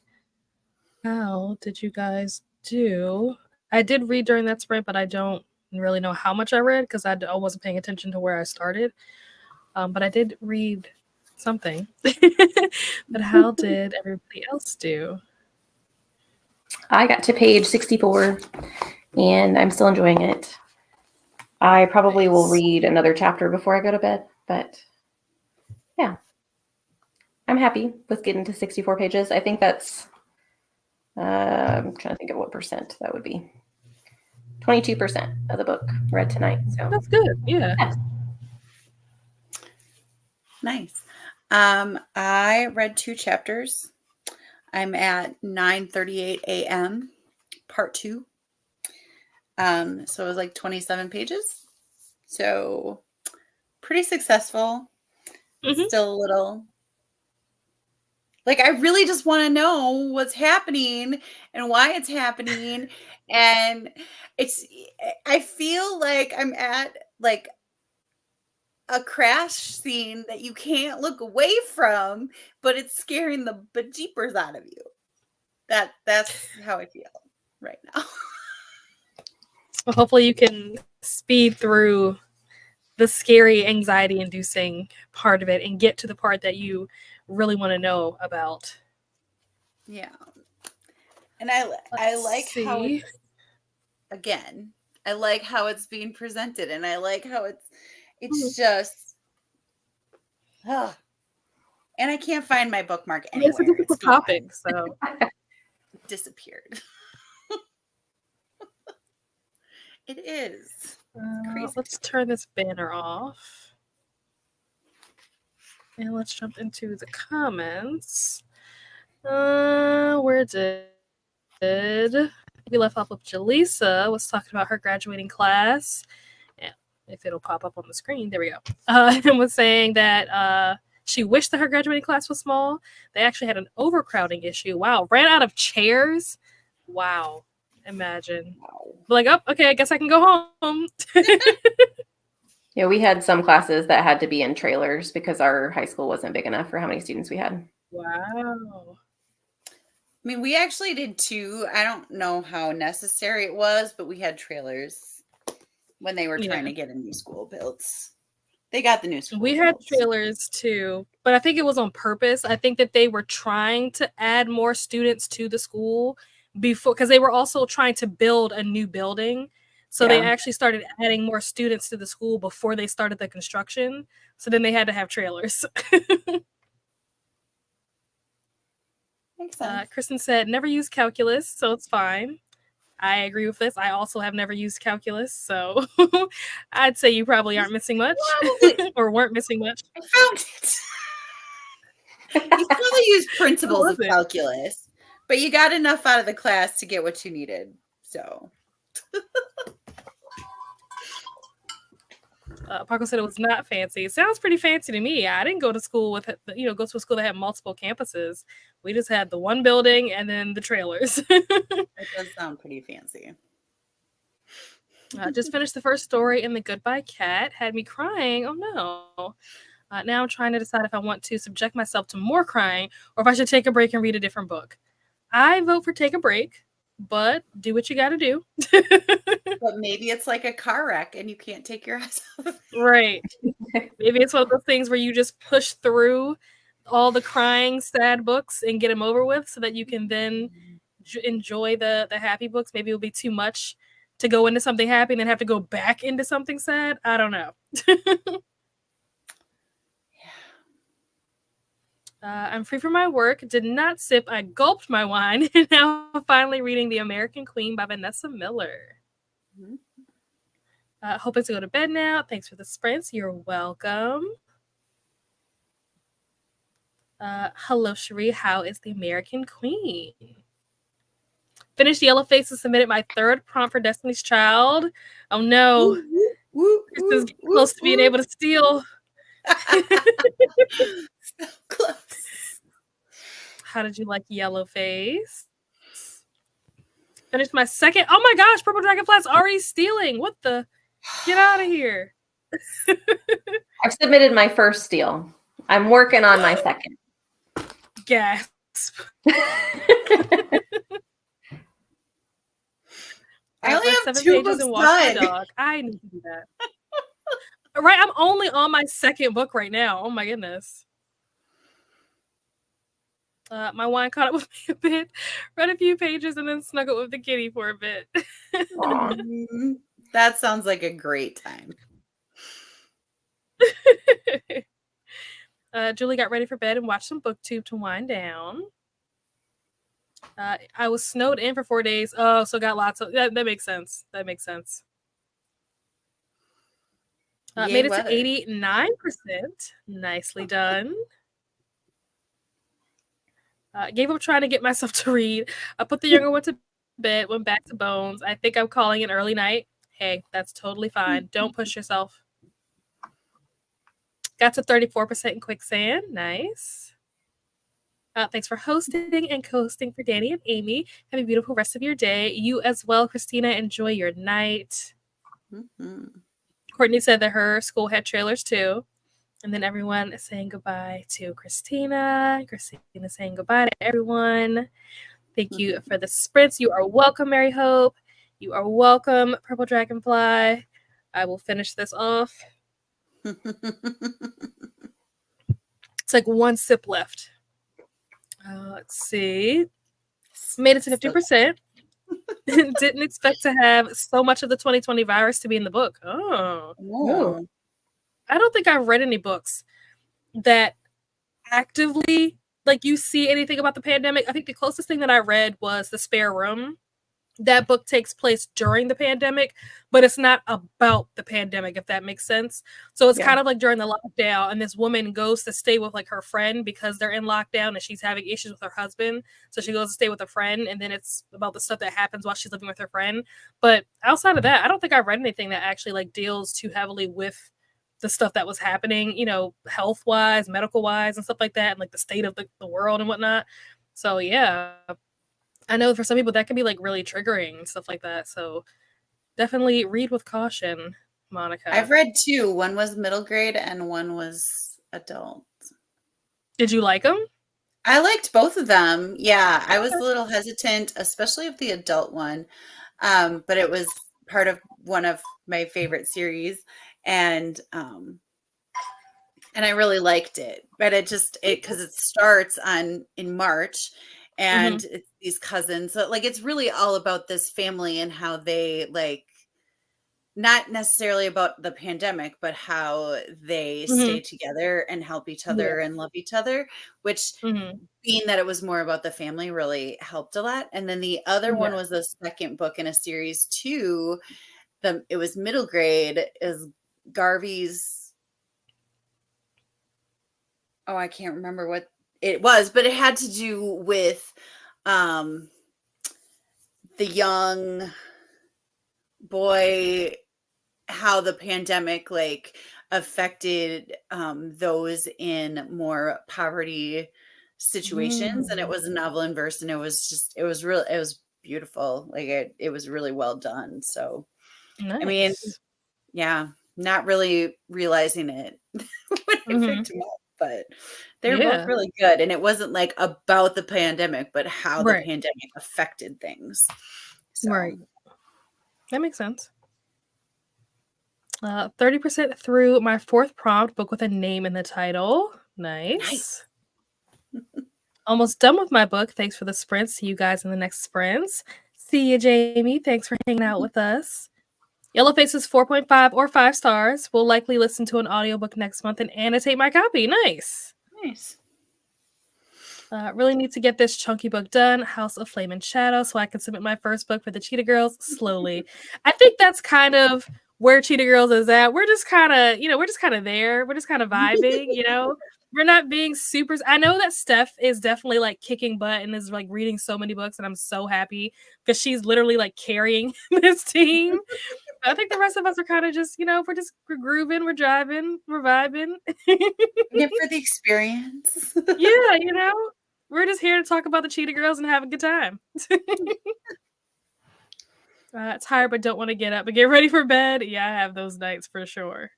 [SPEAKER 1] How did you guys do? I did read during that sprint, but I don't really know how much I read because I wasn't paying attention to where I started. But I did read something. But how did everybody else do?
[SPEAKER 2] I got to page 64 and I'm still enjoying it. I probably will read another chapter before I go to bed, but yeah. I'm happy with getting to 64 pages. I think that's, I'm trying to think of what percent that would be. 22% of the book read tonight. So
[SPEAKER 1] that's good. Yeah.
[SPEAKER 3] Nice. I read 2 chapters. I'm at 9:38 a.m. part 2. So it was like 27 pages. So pretty successful.
[SPEAKER 1] Mhm.
[SPEAKER 3] Still a little like I really just want to know what's happening and why it's happening. And I feel like I'm at like a crash scene that you can't look away from, but it's scaring the bejeepers out of you. That's how I feel right now.
[SPEAKER 1] Well, hopefully you can speed through the scary, anxiety-inducing part of it and get to the part that you really want to know about.
[SPEAKER 3] Yeah. And I like how it's, again, I like how it's being presented, and I like how it's just and I can't find my bookmark anywhere.
[SPEAKER 1] It's a difficult topic, so
[SPEAKER 3] it disappeared. It is. Crazy.
[SPEAKER 1] Let's turn this banner off. And let's jump into the comments. Where did we left off with Jaleesa was talking about her graduating class. Yeah, if it'll pop up on the screen, there we go. And was saying that she wished that her graduating class was small. They actually had an overcrowding issue. Wow, ran out of chairs. Wow, imagine. Like, oh, okay, I guess I can go home.
[SPEAKER 2] Yeah, we had some classes that had to be in trailers because our high school wasn't big enough for how many students we had.
[SPEAKER 1] Wow.
[SPEAKER 3] I mean, we actually did too. I don't know how necessary it was, but we had trailers when they were trying to get a new school built. They got the new school.
[SPEAKER 1] We had trailers too, but I think it was on purpose. I think that they were trying to add more students to the school before, because they were also trying to build a new building. So they actually started adding more students to the school before they started the construction. So then they had to have trailers.
[SPEAKER 3] Makes sense.
[SPEAKER 1] Kristen said, never used calculus, so it's fine. I agree with this. I also have never used calculus, so I'd say you probably aren't missing much or weren't missing much.
[SPEAKER 3] I found it. You probably used principles of calculus, but you got enough out of the class to get what you needed. So
[SPEAKER 1] Paco said it was not fancy. It sounds pretty fancy to me. I didn't go to school with, go to a school that had multiple campuses. We just had the one building and then the trailers.
[SPEAKER 3] It does sound pretty fancy.
[SPEAKER 1] Just finished the first story in The Goodbye Cat. Had me crying. Oh no. Now I'm trying to decide if I want to subject myself to more crying or if I should take a break and read a different book. I vote for take a break, but do what you got to do.
[SPEAKER 3] But maybe it's like a car wreck and you can't take your eyes off.
[SPEAKER 1] Right. Maybe it's one of those things where you just push through all the crying, sad books and get them over with so that you can then enjoy the happy books. Maybe it'll be too much to go into something happy and then have to go back into something sad. I don't know. I'm free from my work. Did not sip. I gulped my wine. And now I'm finally reading The American Queen by Vanessa Miller. Hoping to go to bed now. Thanks for the sprints. You're welcome. Hello, Cherie. How is The American Queen? Finished Yellow Face and submitted my 3rd prompt for Destiny's Child. Oh no. Kristen's close to being able to steal.
[SPEAKER 3] So close.
[SPEAKER 1] How did you like Yellow Face? Finished my 2nd. Oh my gosh, Purple Dragonfly's already stealing. What the? Get out of here.
[SPEAKER 2] I've submitted my first steal. I'm working on my second.
[SPEAKER 1] Gasp.
[SPEAKER 3] I only
[SPEAKER 1] read
[SPEAKER 3] have
[SPEAKER 1] 7
[SPEAKER 3] 2
[SPEAKER 1] pages
[SPEAKER 3] books
[SPEAKER 1] and walked my
[SPEAKER 3] done.
[SPEAKER 1] dog. I need to do that. Right, I'm only on my second book right now. Oh my goodness. My wine caught up with me a bit, read a few pages, and then snuggled with the kitty for a bit.
[SPEAKER 2] Aw.
[SPEAKER 3] That sounds like a great time.
[SPEAKER 1] Julie got ready for bed and watched some booktube to wind down. I was snowed in for 4 days. Oh, so got lots of that makes sense. That makes sense.
[SPEAKER 3] Yay,
[SPEAKER 1] Made it
[SPEAKER 3] weather.
[SPEAKER 1] to 89%. Nicely done. Gave up trying to get myself to read. I put the younger one to bed, went back to Bones. I think I'm calling it early night. Hey, that's totally fine. Don't push yourself. Got to 34% in Quicksand. Nice. Thanks for hosting and co-hosting for Danny and Amy. Have a beautiful rest of your day. You as well, Christina. Enjoy your night.
[SPEAKER 3] Mm-hmm.
[SPEAKER 1] Courtney said that her school had trailers too. And then everyone saying goodbye to Christina. Christina saying goodbye to everyone. Thank you for the sprints. You are welcome, Mary Hope. You are welcome, Purple Dragonfly. I will finish this off. It's like one sip left. Let's see. Made it to 50%. Didn't expect to have so much of the 2020 virus to be in the book. Oh.
[SPEAKER 3] Ooh.
[SPEAKER 1] I don't think I've read any books that actively, like, you see anything about the pandemic. I think the closest thing that I read was The Spare Room. That book takes place during the pandemic, but it's not about the pandemic, if that makes sense. So it's kind of like during the lockdown, and this woman goes to stay with like her friend because they're in lockdown and she's having issues with her husband. So she goes to stay with a friend, and then it's about the stuff that happens while she's living with her friend. But outside of that, I don't think I've read anything that actually like deals too heavily with the stuff that was happening, you know, health wise, medical wise, and stuff like that, and like the state of the world and whatnot. So yeah. I know for some people that can be like really triggering and stuff like that. So definitely read with caution, Monica.
[SPEAKER 3] I've read 2. One was middle grade and one was adult.
[SPEAKER 1] Did you like them?
[SPEAKER 3] I liked both of them. Yeah, I was a little hesitant, especially of the adult one. But it was part of one of my favorite series, and I really liked it. But because it starts in March, and it's these cousins. So like it's really all about this family and how they like, not necessarily about the pandemic, but how they stay together and help each other and love each other, which being that it was more about the family really helped a lot. And then the other one was the second book in a series too. It was middle grade, is Garvey's. Oh, I can't remember what it was, but it had to do with the young boy, how the pandemic like affected those in more poverty situations. And it was a novel in verse, and it was beautiful. Like it was really well done. So
[SPEAKER 1] Nice.
[SPEAKER 3] I mean, yeah, not really realizing it when I picked them up, but they're both really good. And it wasn't like about the pandemic, but how the pandemic affected things. So.
[SPEAKER 1] Right. That makes sense. 30% through my 4th prompt, book with a name in the title. Nice. Almost done with my book. Thanks for the sprints. See you guys in the next sprints. See you, Jamie. Thanks for hanging out with us. Yellowface is 4.5 or 5 stars. We'll likely listen to an audiobook next month and annotate my copy. Nice. Really need to get this chunky book done, House of Flame and Shadow, so I can submit my first book for the Cheetah Girls slowly. I think that's kind of where Cheetah Girls is at. We're just kind of, we're just kind of there. We're just kind of vibing, We're not being super. I know that Steph is definitely like kicking butt and is like reading so many books, and I'm so happy because she's literally like carrying this team. I think the rest of us are kind of just, we're grooving, we're driving, we're vibing.
[SPEAKER 3] Yeah, for the experience.
[SPEAKER 1] Yeah, we're just here to talk about the Cheetah Girls and have a good time. Tired but don't want to get up, but get ready for bed. Yeah, I have those nights for sure.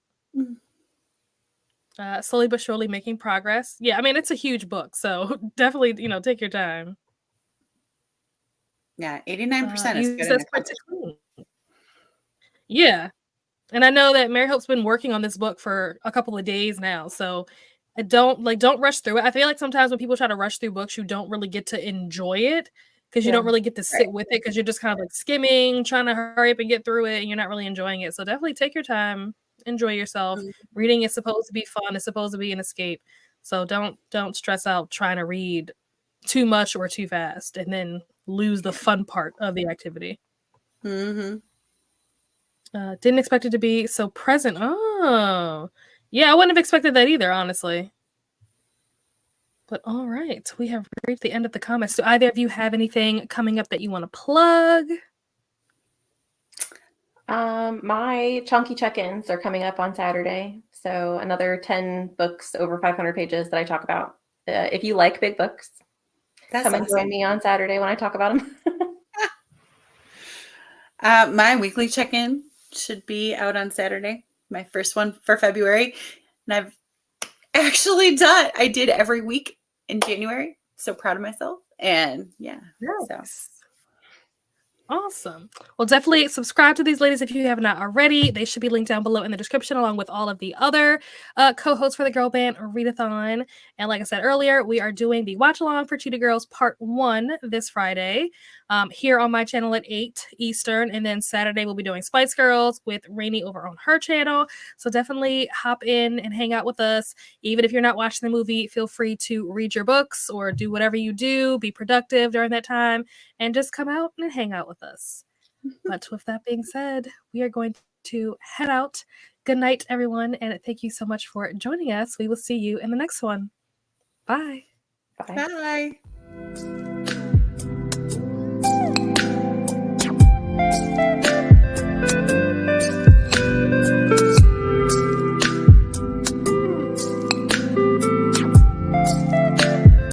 [SPEAKER 1] Slowly but surely making progress. Yeah, I mean, it's a huge book, so definitely, take your time.
[SPEAKER 3] Yeah, 89% is
[SPEAKER 1] Use
[SPEAKER 3] good and
[SPEAKER 1] that squid to
[SPEAKER 3] accomplished.
[SPEAKER 1] clean. Yeah. And I know that Mary Hope's been working on this book for a couple of days now, so don't rush through it. I feel like sometimes when people try to rush through books, you don't really get to enjoy it because you don't really get to
[SPEAKER 3] Right.
[SPEAKER 1] sit with it because you're just kind of like skimming, trying to hurry up and get through it, and you're not really enjoying it. So definitely take your time, enjoy yourself. Reading is supposed to be fun. It's supposed to be an escape. So don't stress out trying to read too much or too fast and then lose the fun part of the activity.
[SPEAKER 3] Mm-hmm.
[SPEAKER 1] Didn't expect it to be so present. Oh, yeah, I wouldn't have expected that either, honestly. But all right, we have reached the end of the comments. Do either of you have anything coming up that you want to plug?
[SPEAKER 2] My chunky check-ins are coming up on Saturday. So another 10 books over 500 pages that I talk about. If you like big books, come and join me on Saturday when I talk about them.
[SPEAKER 3] My weekly check-in should be out on Saturday. My first one for February. And I've actually I did every week in January. So proud of myself. And yeah.
[SPEAKER 1] Nice. Awesome. Well, definitely subscribe to these ladies if you have not already. They should be linked down below in the description along with all of the other co-hosts for the girl band Readathon. And like I said earlier, we are doing the watch along for Cheetah Girls Part 1 this Friday here on my channel at 8 Eastern. And then Saturday we'll be doing Spice Girls with Rainy over on her channel. So definitely hop in and hang out with us. Even if you're not watching the movie, feel free to read your books or do whatever you do. Be productive during that time and just come out and hang out with us. But with that being said, we are going to head out. Good night, everyone, and thank you so much for joining us. We will see you in the next one. Bye.
[SPEAKER 3] Bye.